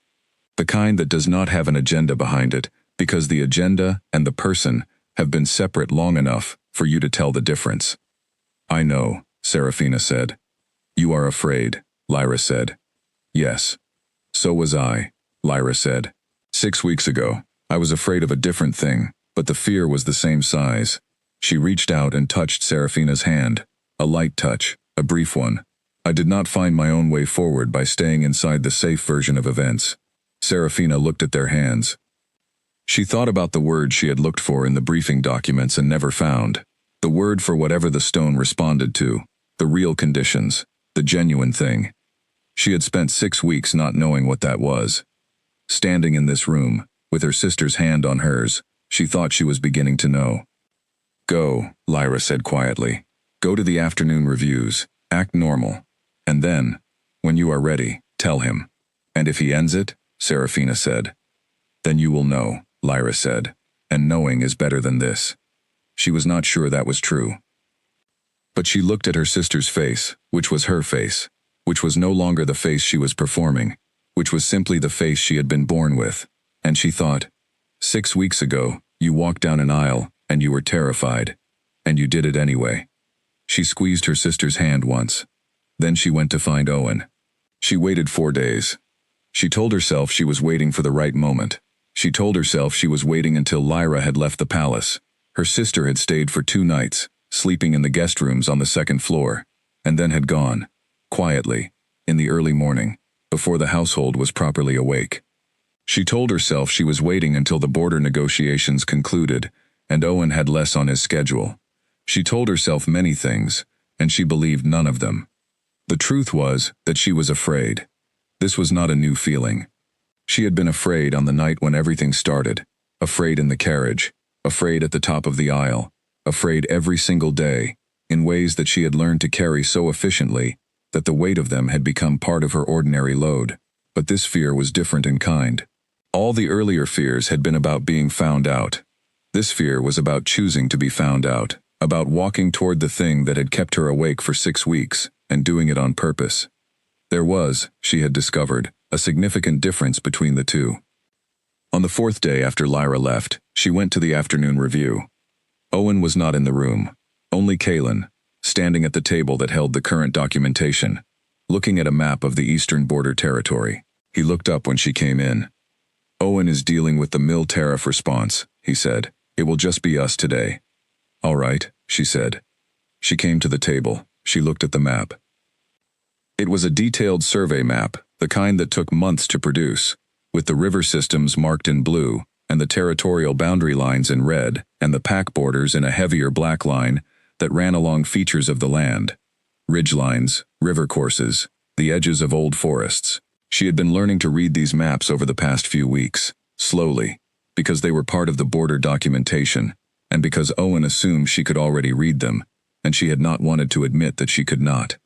The kind that does not have an agenda behind it, because the agenda and the person have been separate long enough for you to tell the difference. "I know," Serafina said. "You are afraid," Lyra said. "Yes. So was I," Lyra said. 6 weeks ago, I was afraid of a different thing, but the fear was the same size." She reached out and touched Serafina's hand, a light touch, a brief one. "I did not find my own way forward by staying inside the safe version of events." Serafina looked at their hands. She thought about the word she had looked for in the briefing documents and never found. The word for whatever the stone responded to, the real conditions, the genuine thing. She had spent 6 weeks not knowing what that was. Standing in this room, with her sister's hand on hers, she thought she was beginning to know. "Go," Lyra said quietly. "Go to the afternoon reviews, act normal. And then, when you are ready, tell him." "And if he ends it?" Serafina said. "Then you will know," Lyra said. "And knowing is better than this." She was not sure that was true. But she looked at her sister's face, which was her face, which was no longer the face she was performing, which was simply the face she had been born with, and she thought, 6 weeks ago, you walked down an aisle, and you were terrified, and you did it anyway. She squeezed her sister's hand once. Then she went to find Owen. She waited 4 days. She told herself she was waiting for the right moment. She told herself she was waiting until Lyra had left the palace. Her sister had stayed for 2 nights, sleeping in the guest rooms on the 2nd floor, and then had gone, quietly, in the early morning, before the household was properly awake. She told herself she was waiting until the border negotiations concluded, and Owen had less on his schedule. She told herself many things, and she believed none of them. The truth was that she was afraid. This was not a new feeling. She had been afraid on the night when everything started, afraid in the carriage, afraid at the top of the aisle, afraid every single day, in ways that she had learned to carry so efficiently that the weight of them had become part of her ordinary load. But this fear was different in kind. All the earlier fears had been about being found out. This fear was about choosing to be found out, about walking toward the thing that had kept her awake for 6 weeks, and doing it on purpose. There was, she had discovered, a significant difference between the two. On the 4th day after Lyra left, she went to the afternoon review. Owen was not in the room. Only Kaylin, standing at the table that held the current documentation, looking at a map of the Eastern Border Territory. He looked up when she came in. "Owen is dealing with the mill tariff response," he said. "It will just be us today." "All right," she said. She came to the table. She looked at the map. It was a detailed survey map, the kind that took months to produce, with the river systems marked in blue, and the territorial boundary lines in red, and the pack borders in a heavier black line that ran along features of the land. Ridge lines, river courses, the edges of old forests. She had been learning to read these maps over the past few weeks, slowly, because they were part of the border documentation, and because Owen assumed she could already read them, and she had not wanted to admit that she could not.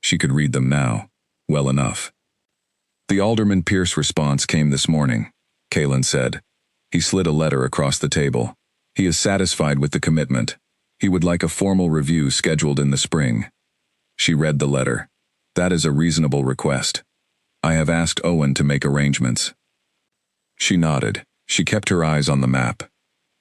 She could read them now, well enough. "The Alderman Pierce response came this morning," Kalen said. He slid a letter across the table. "He is satisfied with the commitment. He would like a formal review scheduled in the spring." She read the letter. "That is a reasonable request. I have asked Owen to make arrangements." She nodded. She kept her eyes on the map.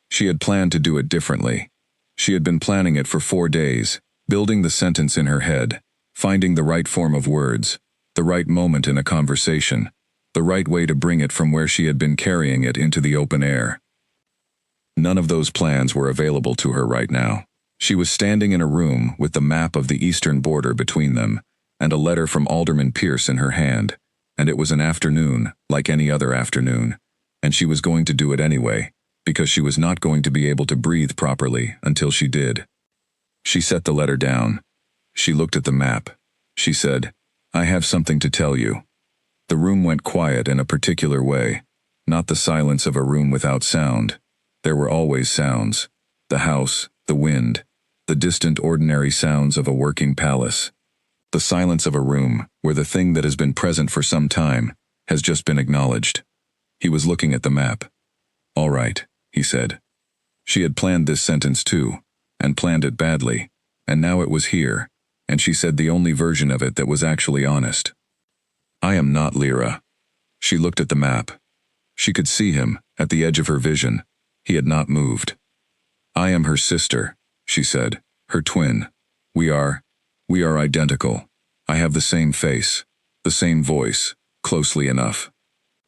She had planned to do it differently. She had been planning it for 4 days, building the sentence in her head, finding the right form of words, the right moment in a conversation, the right way to bring it from where she had been carrying it into the open air. None of those plans were available to her right now. She was standing in a room with the map of the eastern border between them, and a letter from Alderman Pierce in her hand, and it was an afternoon, like any other afternoon, and she was going to do it anyway, because she was not going to be able to breathe properly until she did. She set the letter down. She looked at the map. She said, "I have something to tell you." The room went quiet in a particular way, not the silence of a room without sound. There were always sounds. The house, the wind, the distant ordinary sounds of a working palace. The silence of a room where the thing that has been present for some time has just been acknowledged. He was looking at the map. "All right," he said. She had planned this sentence too, and planned it badly, and now it was here, and she said the only version of it that was actually honest. "I am not Lyra." She looked at the map. She could see him, at the edge of her vision. He had not moved. "I am her sister," she said, "her twin. We are identical. I have the same face, the same voice, closely enough."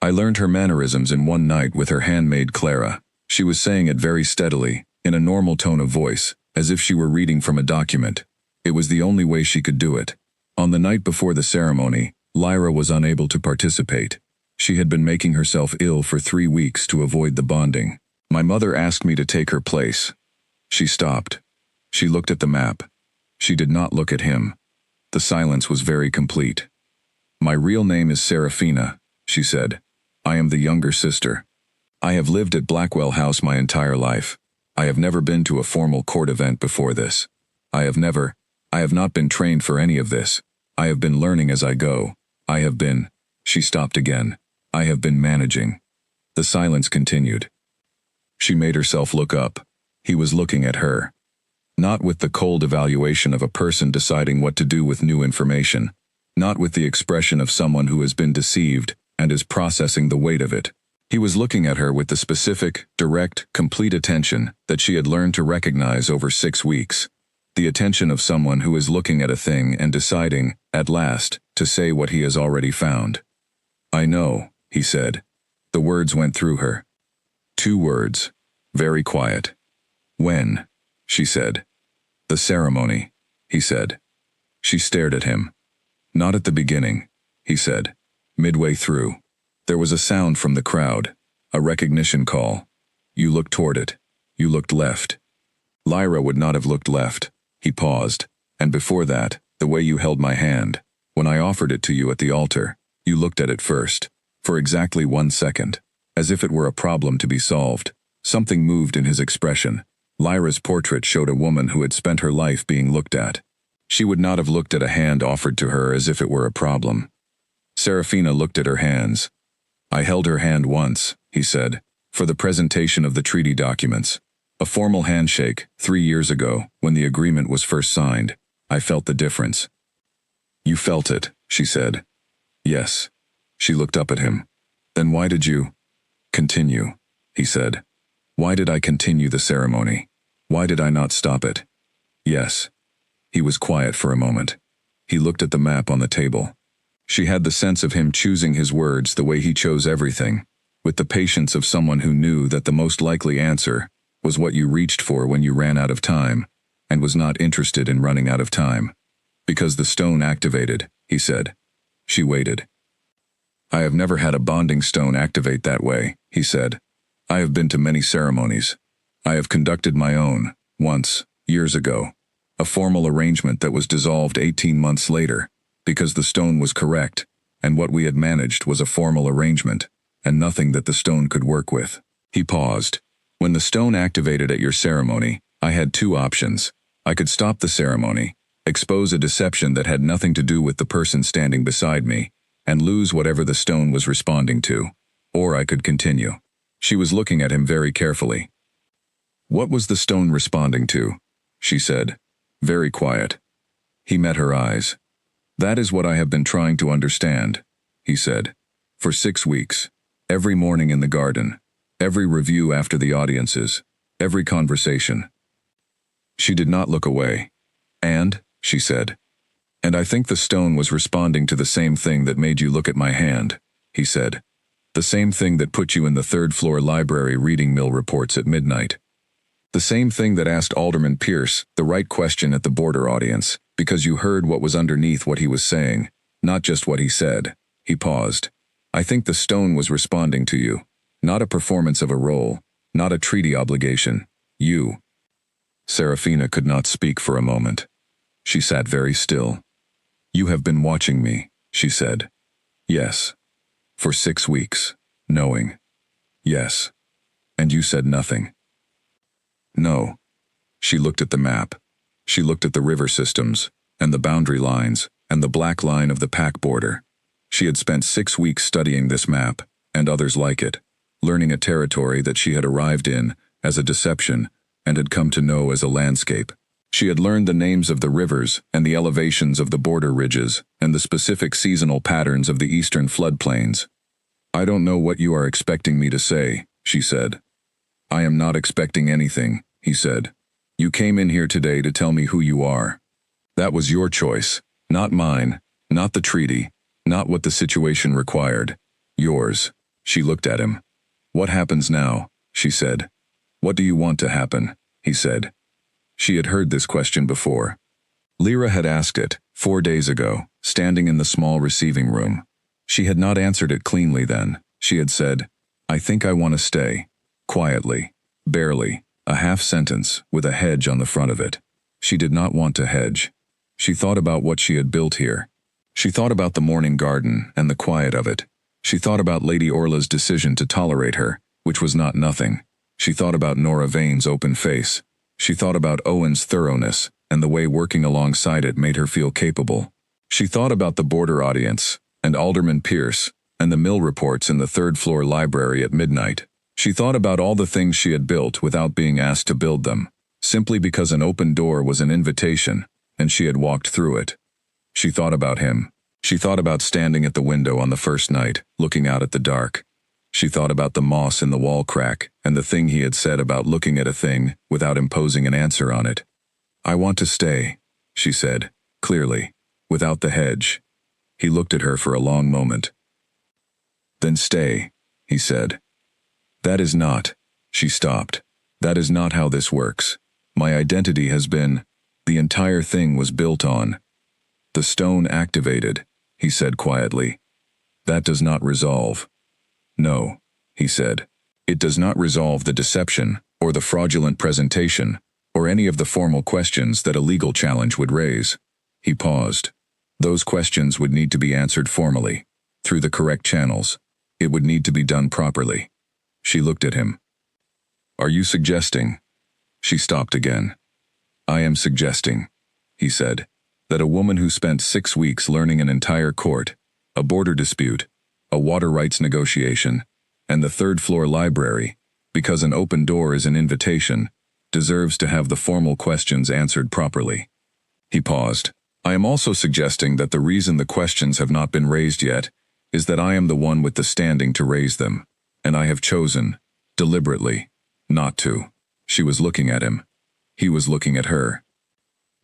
I learned her mannerisms in one night with her handmaid Clara. She was saying it very steadily, in a normal tone of voice, as if she were reading from a document. It was the only way she could do it. On the night before the ceremony, Lyra was unable to participate. She had been making herself ill for 3 weeks to avoid the bonding. My mother asked me to take her place. She stopped. She looked at the map. She did not look at him. The silence was very complete. "My real name is Serafina," she said. "I am the younger sister. I have lived at Blackwell House my entire life. I have never been to a formal court event before this. I have not been trained for any of this. I have been learning as I go. She stopped again. "I have been managing." The silence continued. She made herself look up. He was looking at her. Not with the cold evaluation of a person deciding what to do with new information. Not with the expression of someone who has been deceived and is processing the weight of it. He was looking at her with the specific, direct, complete attention that she had learned to recognize over 6 weeks. The attention of someone who is looking at a thing and deciding, at last, to say what he has already found. "I know," he said. The words went through her. 2 words. Very quiet. "When?" she said. "The ceremony," he said. She stared at him. "Not at the beginning," he said. "Midway through." There was a sound from the crowd, a recognition call. You looked toward it. You looked left. Lyra would not have looked left. He paused. "And before that, the way you held my hand. When I offered it to you at the altar, you looked at it first. For exactly 1 second. As if it were a problem to be solved. Something moved in his expression. Lyra's portrait showed a woman who had spent her life being looked at. She would not have looked at a hand offered to her as if it were a problem. Serafina looked at her hands. "I held her hand once," he said, "for the presentation of the treaty documents. A formal handshake, 3 years ago, when the agreement was first signed. I felt the difference." "You felt it," she said. "Yes." She looked up at him. "Then why did you continue?" he said. "Why did I continue the ceremony? Why did I not stop it?" "Yes." He was quiet for a moment. He looked at the map on the table. She had the sense of him choosing his words the way he chose everything, with the patience of someone who knew that the most likely answer was what you reached for when you ran out of time, and was not interested in running out of time. Because the stone activated, he said. She waited. I have never had a bonding stone activate that way, he said. I have been to many ceremonies. I have conducted my own, once, years ago. A formal arrangement that was dissolved 18 months later, because the stone was correct, and what we had managed was a formal arrangement, and nothing that the stone could work with. He paused. When the stone activated at your ceremony, I had two options. I could stop the ceremony, expose a deception that had nothing to do with the person standing beside me, and lose whatever the stone was responding to, or I could continue. She was looking at him very carefully. What was the stone responding to? She said. Very quiet. He met her eyes. That is what I have been trying to understand, he said. For 6 weeks. Every morning in the garden. Every review after the audiences. Every conversation. She did not look away. And, she said. And I think the stone was responding to the same thing that made you look at my hand, he said. The same thing that put you in the third-floor library reading mill reports at midnight. The same thing that asked Alderman Pierce the right question at the border audience, because you heard what was underneath what he was saying, not just what he said. He paused. I think the stone was responding to you. Not a performance of a role, not a treaty obligation. You. Serafina could not speak for a moment. She sat very still. You have been watching me, she said. Yes. For 6 weeks. Knowing. Yes. And you said nothing. No. She looked at the map. She looked at the river systems, and the boundary lines, and the black line of the pack border. She had spent 6 weeks studying this map, and others like it, learning a territory that she had arrived in as a deception and had come to know as a landscape. She had learned the names of the rivers and the elevations of the border ridges and the specific seasonal patterns of the eastern floodplains. I don't know what you are expecting me to say, she said. I am not expecting anything, he said. You came in here today to tell me who you are. That was your choice, not mine, not the treaty, not what the situation required. Yours. She looked at him. What happens now? She said. What do you want to happen? He said. She had heard this question before. Lyra had asked it, 4 days ago, standing in the small receiving room. She had not answered it cleanly then. She had said, I think I want to stay. Quietly. Barely. A half sentence, with a hedge on the front of it. She did not want to hedge. She thought about what she had built here. She thought about the morning garden and the quiet of it. She thought about Lady Orla's decision to tolerate her, which was not nothing. She thought about Nora Vane's open face. She thought about Owen's thoroughness, and the way working alongside it made her feel capable. She thought about the border audience, and Alderman Pierce, and the mill reports in the third-floor library at midnight. She thought about all the things she had built without being asked to build them, simply because an open door was an invitation, and she had walked through it. She thought about him. She thought about standing at the window on the first night, looking out at the dark. She thought about the moss in the wall crack and the thing he had said about looking at a thing without imposing an answer on it. I want to stay, she said, clearly, without the hedge. He looked at her for a long moment. Then stay, he said. That is not, she stopped. That is not how this works. My identity has been, the entire thing was built on. The stone activated, he said quietly. That does not resolve. No, he said. It does not resolve the deception, or the fraudulent presentation, or any of the formal questions that a legal challenge would raise. He paused. Those questions would need to be answered formally, through the correct channels. It would need to be done properly. She looked at him. Are you suggesting? She stopped again. I am suggesting, he said, that a woman who spent 6 weeks learning an entire court, a border dispute, a water rights negotiation, and the third-floor library, because an open door is an invitation, deserves to have the formal questions answered properly. He paused. I am also suggesting that the reason the questions have not been raised yet is that I am the one with the standing to raise them, and I have chosen, deliberately, not to. She was looking at him. He was looking at her.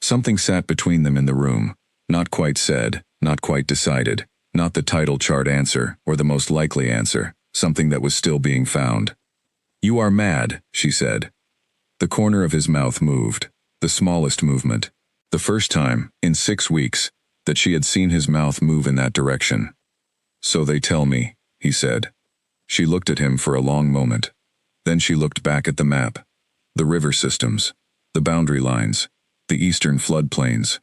Something sat between them in the room, not quite said, not quite decided, not the title chart answer or the most likely answer, something that was still being found. "You are mad," she said. The corner of his mouth moved, the smallest movement, the first time, in 6 weeks, that she had seen his mouth move in that direction. "So they tell me," he said. She looked at him for a long moment. Then she looked back at the map, the river systems, the boundary lines, the eastern floodplains.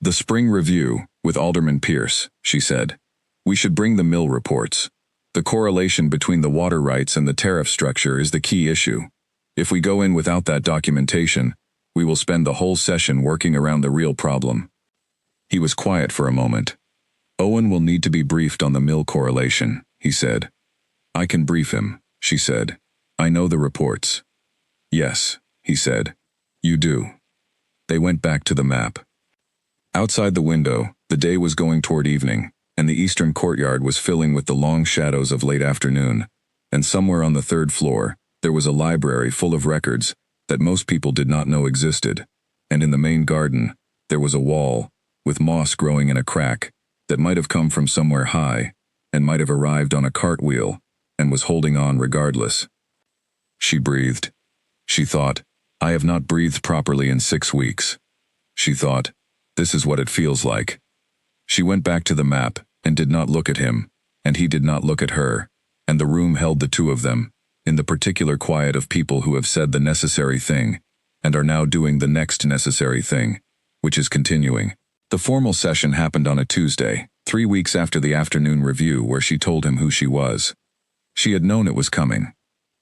"The spring review, with Alderman Pierce," she said. "We should bring the mill reports. The correlation between the water rights and the tariff structure is the key issue. If we go in without that documentation, we will spend the whole session working around the real problem." He was quiet for a moment. "Owen will need to be briefed on the mill correlation," he said. "I can brief him," she said. "I know the reports." "Yes," he said. "You do." They went back to the map. Outside the window, the day was going toward evening, and the eastern courtyard was filling with the long shadows of late afternoon, and somewhere on the 3rd floor, there was a library full of records that most people did not know existed, and in the main garden, there was a wall, with moss growing in a crack, that might have come from somewhere high, and might have arrived on a cartwheel, and was holding on regardless. She breathed. She thought, "I have not breathed properly in 6 weeks." She thought, "This is what it feels like." She went back to the map, and did not look at him, and he did not look at her, and the room held the two of them, in the particular quiet of people who have said the necessary thing, and are now doing the next necessary thing, which is continuing. The formal session happened on a Tuesday, 3 weeks after the afternoon review where she told him who she was. She had known it was coming.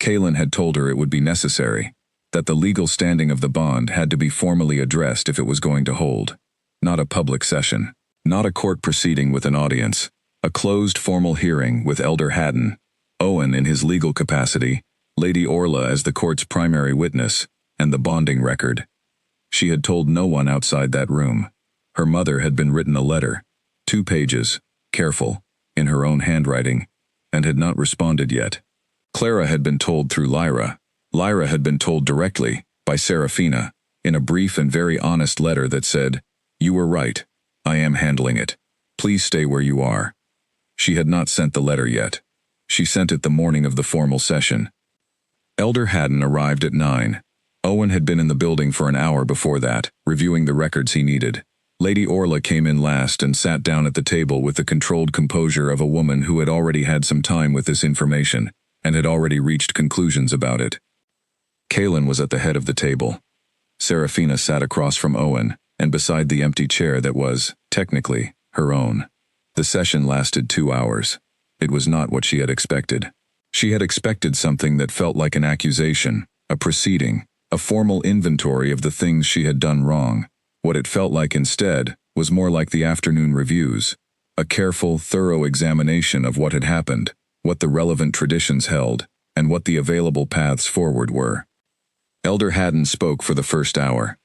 Kaylin had told her it would be necessary, that the legal standing of the bond had to be formally addressed if it was going to hold. Not a public session, not a court proceeding with an audience, a closed formal hearing with Elder Haddon, Owen in his legal capacity, Lady Orla as the court's primary witness, and the bonding record. She had told no one outside that room. Her mother had been written a letter, 2 pages, careful, in her own handwriting, and had not responded yet. Clara had been told through Lyra. Lyra had been told directly, by Serafina, in a brief and very honest letter that said, "You were right. I am handling it. Please stay where you are." She had not sent the letter yet. She sent it the morning of the formal session. Elder Haddon arrived at 9. Owen had been in the building for an hour before that, reviewing the records he needed. Lady Orla came in last and sat down at the table with the controlled composure of a woman who had already had some time with this information, and had already reached conclusions about it. Kaylin was at the head of the table. Serafina sat across from Owen, and beside the empty chair that was, technically, her own. The session lasted 2 hours. It was not what she had expected. She had expected something that felt like an accusation, a proceeding, a formal inventory of the things she had done wrong. What it felt like instead was more like the afternoon reviews, a careful, thorough examination of what had happened, what the relevant traditions held, and what the available paths forward were. Elder Haddon spoke for the first hour.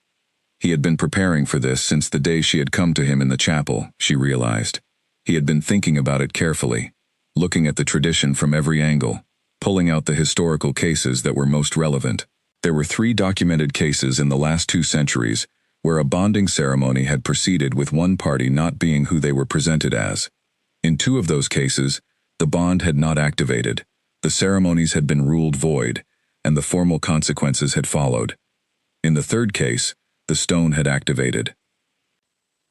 He had been preparing for this since the day she had come to him in the chapel, she realized. He had been thinking about it carefully, looking at the tradition from every angle, pulling out the historical cases that were most relevant. There were 3 documented cases in the last 2 centuries where a bonding ceremony had proceeded with one party not being who they were presented as. In 2 of those cases, the bond had not activated, the ceremonies had been ruled void, and the formal consequences had followed. In the 3rd case, the stone had activated.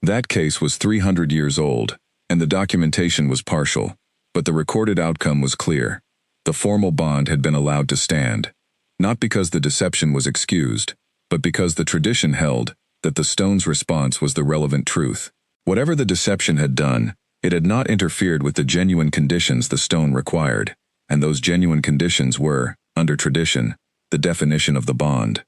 That case was 300 years old, and the documentation was partial, but the recorded outcome was clear. The formal bond had been allowed to stand, not because the deception was excused, but because the tradition held that the stone's response was the relevant truth. Whatever the deception had done, it had not interfered with the genuine conditions the stone required, and those genuine conditions were, under tradition, the definition of the bond.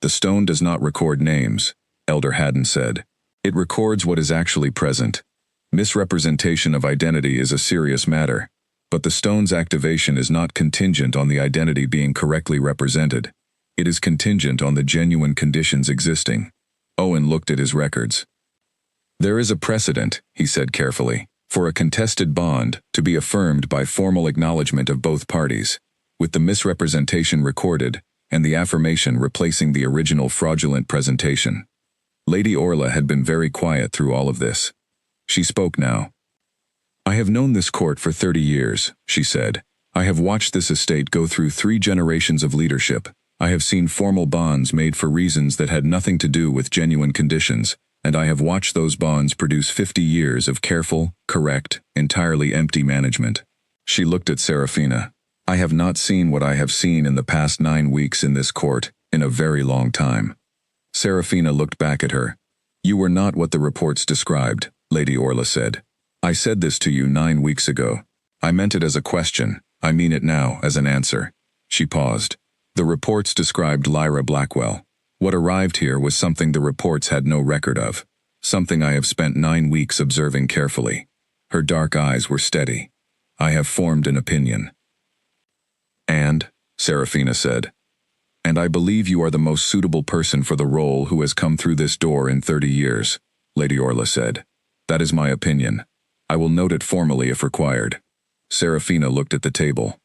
The stone does not record names, Elder Haddon said. It records what is actually present. Misrepresentation of identity is a serious matter, but the stone's activation is not contingent on the identity being correctly represented. It is contingent on the genuine conditions existing. Owen looked at his records. There is a precedent, he said carefully, for a contested bond to be affirmed by formal acknowledgement of both parties, with the misrepresentation recorded and the affirmation replacing the original fraudulent presentation. Lady Orla had been very quiet through all of this. She spoke now. "I have known this court for 30 years, she said. "I have watched this estate go through 3 generations of leadership. I have seen formal bonds made for reasons that had nothing to do with genuine conditions, and I have watched those bonds produce 50 years of careful, correct, entirely empty management." She looked at Serafina. "I have not seen what I have seen in the past 9 weeks in this court in a very long time." Serafina looked back at her. "You were not what the reports described," Lady Orla said. "I said this to you 9 weeks ago. I meant it as a question. I mean it now as an answer." She paused. "The reports described Lyra Blackwell. What arrived here was something the reports had no record of. Something I have spent 9 weeks observing carefully." Her dark eyes were steady. "I have formed an opinion." "And?" Serafina said. "And I believe you are the most suitable person for the role who has come through this door in 30 years, Lady Orla said. "That is my opinion. I will note it formally if required." Serafina looked at the table.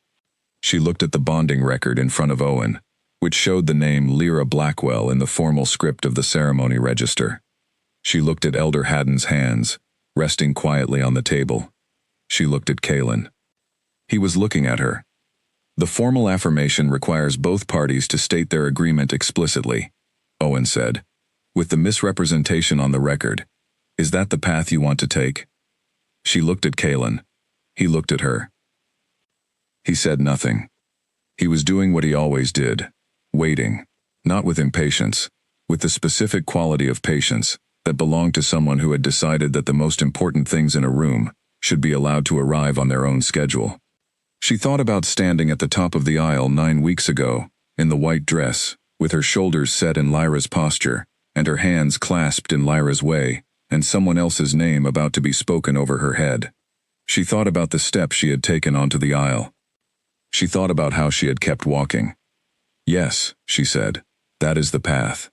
She looked at the bonding record in front of Owen, which showed the name Lyra Blackwell in the formal script of the ceremony register. She looked at Elder Haddon's hands, resting quietly on the table. She looked at Kaelin. He was looking at her. "The formal affirmation requires both parties to state their agreement explicitly," Owen said. "With the misrepresentation on the record, is that the path you want to take?" She looked at Kaelin. He looked at her. He said nothing. He was doing what he always did, waiting, not with impatience, with the specific quality of patience that belonged to someone who had decided that the most important things in a room should be allowed to arrive on their own schedule. She thought about standing at the top of the aisle 9 weeks ago, in the white dress, with her shoulders set in Lyra's posture, and her hands clasped in Lyra's way, and someone else's name about to be spoken over her head. She thought about the steps she had taken onto the aisle. She thought about how she had kept walking. "Yes," she said, "that is the path."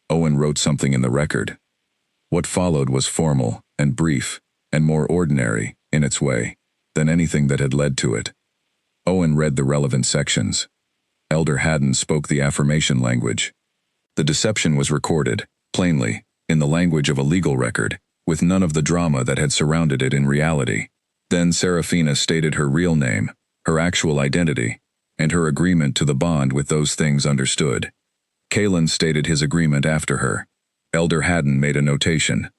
Owen wrote something in the record. What followed was formal and brief and more ordinary, in its way, than anything that had led to it. Owen read the relevant sections. Elder Haddon spoke the affirmation language. The deception was recorded, plainly, in the language of a legal record, with none of the drama that had surrounded it in reality. Then Serafina stated her real name, her actual identity, and her agreement to the bond with those things understood. Kaelin stated his agreement after her. Elder Haddon made a notation.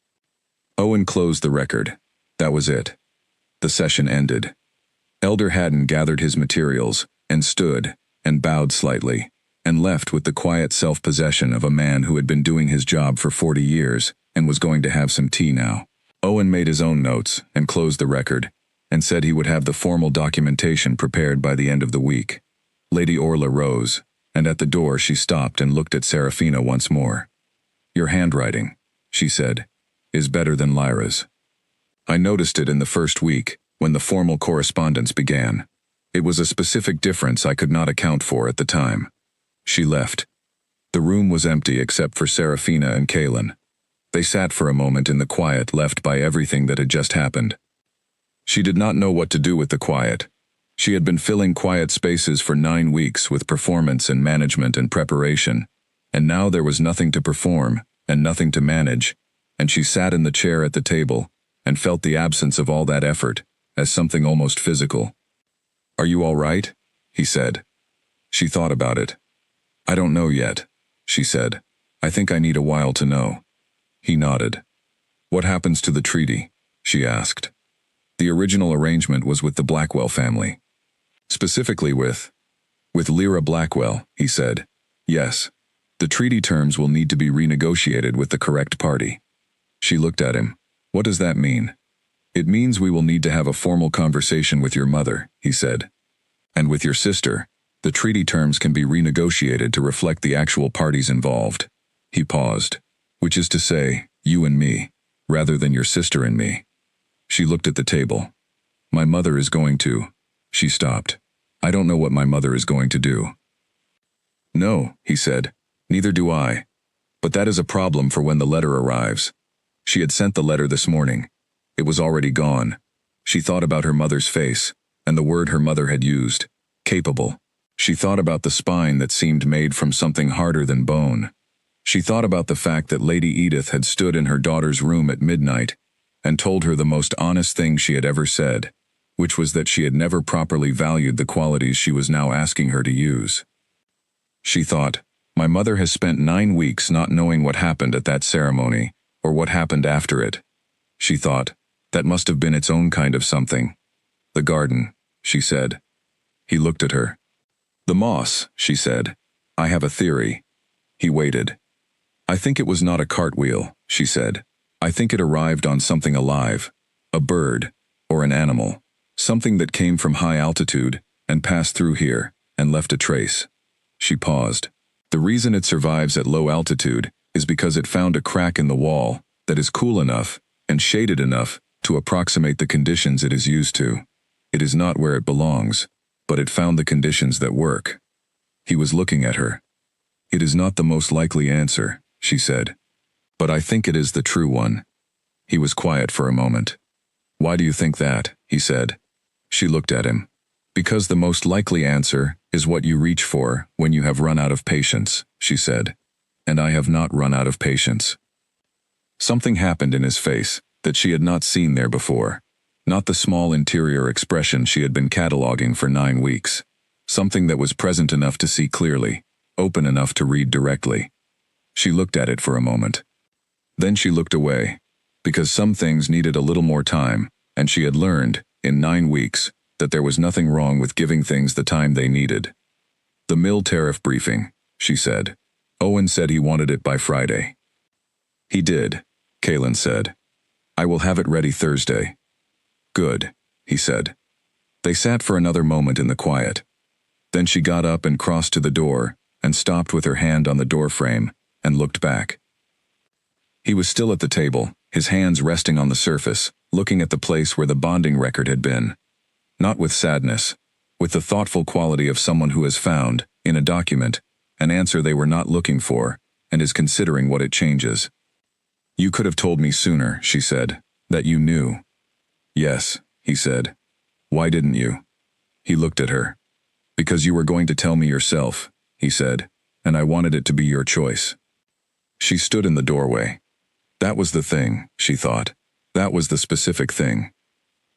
Owen closed the record. That was it. The session ended. Elder Haddon gathered his materials, and stood, and bowed slightly, and left with the quiet self-possession of a man who had been doing his job for 40 years, and was going to have some tea now. Owen made his own notes, and closed the record, and said he would have the formal documentation prepared by the end of the week. Lady Orla rose, and at the door she stopped and looked at Serafina once more. "Your handwriting," she said, "is better than Lyra's. I noticed it in the first week, when the formal correspondence began. It was a specific difference I could not account for at the time." She left. The room was empty except for Serafina and Kaelin. They sat for a moment in the quiet left by everything that had just happened. She did not know what to do with the quiet. She had been filling quiet spaces for 9 weeks with performance and management and preparation, and now there was nothing to perform and nothing to manage, and she sat in the chair at the table and felt the absence of all that effort as something almost physical. "Are you all right?" he said. She thought about it. "I don't know yet," she said. "I think I need a while to know." He nodded. "What happens to the treaty?" she asked. The original arrangement was with the Blackwell family. Specifically with Lyra Blackwell, he said. "Yes. The treaty terms will need to be renegotiated with the correct party." She looked at him. "What does that mean?" "It means we will need to have a formal conversation with your mother," he said. "And with your sister. The treaty terms can be renegotiated to reflect the actual parties involved." He paused. "Which is to say, you and me, rather than your sister and me." She looked at the table. "My mother is going to..." She stopped. "I don't know what my mother is going to do." "No," he said. "Neither do I. But that is a problem for when the letter arrives." She had sent the letter this morning. It was already gone. She thought about her mother's face, and the word her mother had used. Capable. She thought about the spine that seemed made from something harder than bone. She thought about the fact that Lady Edith had stood in her daughter's room at midnight and told her the most honest thing she had ever said, which was that she had never properly valued the qualities she was now asking her to use. She thought, my mother has spent 9 weeks not knowing what happened at that ceremony, or what happened after it. She thought, that must have been its own kind of something. The garden, she said. He looked at her. The moss, she said. I have a theory. He waited. I think it was not a cartwheel, she said. I think it arrived on something alive, a bird, or an animal, something that came from high altitude and passed through here and left a trace. She paused. The reason it survives at low altitude is because it found a crack in the wall that is cool enough and shaded enough to approximate the conditions it is used to. It is not where it belongs, but it found the conditions that work. He was looking at her. It is not the most likely answer, she said. But I think it is the true one. He was quiet for a moment. Why do you think that? He said. She looked at him. Because the most likely answer is what you reach for when you have run out of patience, she said. And I have not run out of patience. Something happened in his face that she had not seen there before. Not the small interior expression she had been cataloging for 9 weeks. Something that was present enough to see clearly, open enough to read directly. She looked at it for a moment. Then she looked away, because some things needed a little more time, and she had learned, in 9 weeks, that there was nothing wrong with giving things the time they needed. The mill tariff briefing, she said. Owen said he wanted it by Friday. He did, Kaylin said. I will have it ready Thursday. Good, he said. They sat for another moment in the quiet. Then she got up and crossed to the door and stopped with her hand on the doorframe and looked back. He was still at the table, his hands resting on the surface, looking at the place where the bonding record had been. Not with sadness, with the thoughtful quality of someone who has found, in a document, an answer they were not looking for, and is considering what it changes. You could have told me sooner, she said, that you knew. Yes, he said. Why didn't you? He looked at her. Because you were going to tell me yourself, he said, and I wanted it to be your choice. She stood in the doorway. That was the thing, she thought. That was the specific thing.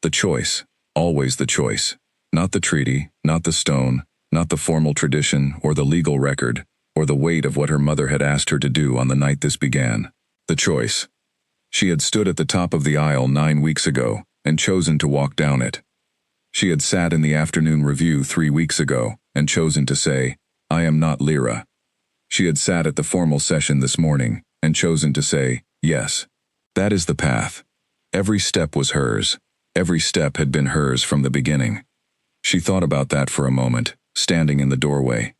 The choice. Always the choice. Not the treaty, not the stone, not the formal tradition or the legal record, or the weight of what her mother had asked her to do on the night this began. The choice. She had stood at the top of the aisle 9 weeks ago and chosen to walk down it. She had sat in the afternoon review 3 weeks ago and chosen to say, I am not Lyra. She had sat at the formal session this morning and chosen to say, yes. That is the path. Every step was hers. Every step had been hers from the beginning. She thought about that for a moment, standing in the doorway.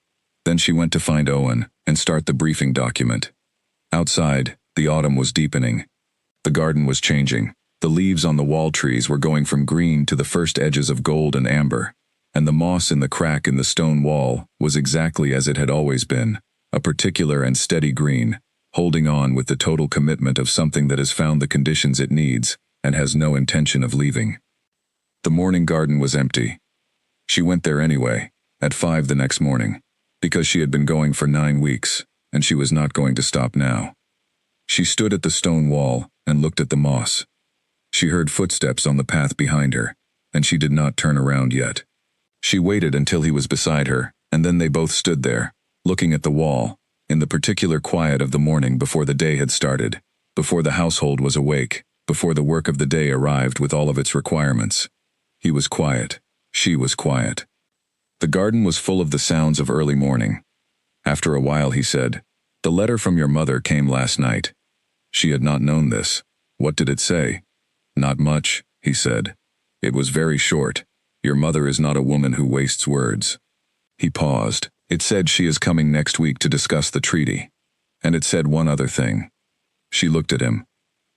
Then she went to find Owen and start the briefing document. Outside, the autumn was deepening. The garden was changing. The leaves on the wall trees were going from green to the first edges of gold and amber, and the moss in the crack in the stone wall was exactly as it had always been, a particular and steady green, holding on with the total commitment of something that has found the conditions it needs and has no intention of leaving. The morning garden was empty. She went there anyway, at 5 the next morning, because she had been going for 9 weeks, and she was not going to stop now. She stood at the stone wall and looked at the moss. She heard footsteps on the path behind her, and she did not turn around yet. She waited until he was beside her, and then they both stood there, looking at the wall, in the particular quiet of the morning before the day had started, before the household was awake, before the work of the day arrived with all of its requirements. He was quiet. She was quiet. The garden was full of the sounds of early morning. After a while he said, The letter from your mother came last night. She had not known this. What did it say? Not much, he said. It was very short. Your mother is not a woman who wastes words. He paused. It said she is coming next week to discuss the treaty. And it said one other thing. She looked at him.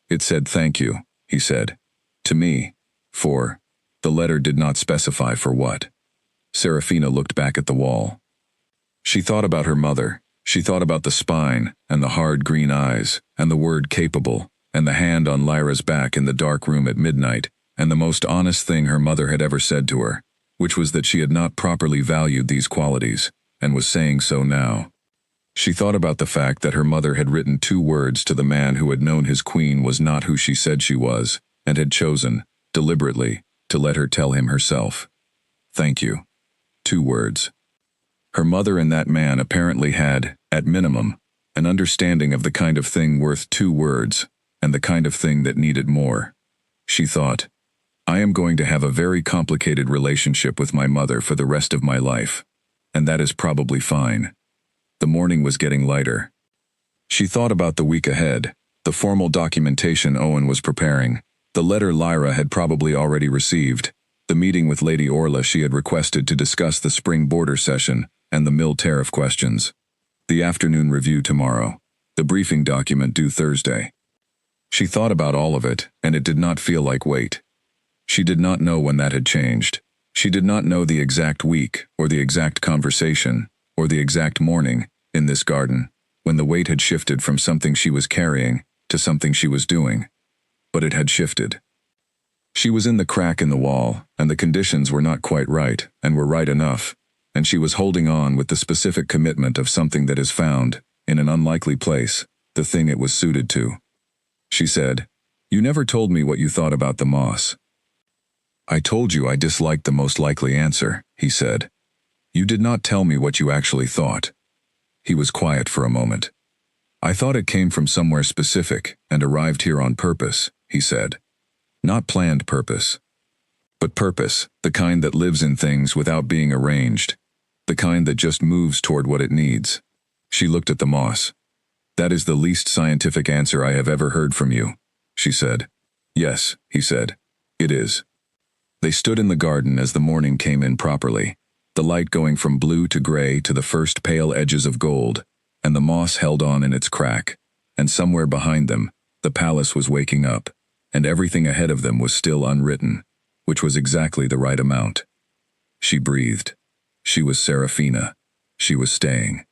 It said thank you, he said. To me. For. The letter did not specify for what. Serafina looked back at the wall. She thought about her mother. She thought about the spine, and the hard green eyes, and the word capable, and the hand on Lyra's back in the dark room at midnight, and the most honest thing her mother had ever said to her, which was that she had not properly valued these qualities, and was saying so now. She thought about the fact that her mother had written 2 words to the man who had known his queen was not who she said she was, and had chosen, deliberately, to let her tell him herself. Thank you. 2 words. Her mother and that man apparently had, at minimum, an understanding of the kind of thing worth 2 words, and the kind of thing that needed more. She thought, I am going to have a very complicated relationship with my mother for the rest of my life, and that is probably fine. The morning was getting lighter. She thought about the week ahead, the formal documentation Owen was preparing, the letter Lyra had probably already received, the meeting with Lady Orla she had requested to discuss the spring border session and the mill tariff questions, the afternoon review tomorrow, the briefing document due Thursday. She thought about all of it, and it did not feel like weight. She did not know when that had changed. She did not know the exact week, or the exact conversation, or the exact morning, in this garden, when the weight had shifted from something she was carrying to something she was doing. But it had shifted. She was in the crack in the wall, and the conditions were not quite right, and were right enough, and she was holding on with the specific commitment of something that is found, in an unlikely place, the thing it was suited to. She said, You never told me what you thought about the moss. I told you I disliked the most likely answer, he said. You did not tell me what you actually thought. He was quiet for a moment. I thought it came from somewhere specific and arrived here on purpose, he said. Not planned purpose. But purpose, the kind that lives in things without being arranged. The kind that just moves toward what it needs. She looked at the moss. That is the least scientific answer I have ever heard from you, she said. Yes, he said. It is. They stood in the garden as the morning came in properly, the light going from blue to gray to the first pale edges of gold, and the moss held on in its crack, and somewhere behind them, the palace was waking up, and everything ahead of them was still unwritten, which was exactly the right amount. She breathed. She was Seraphina. She was staying.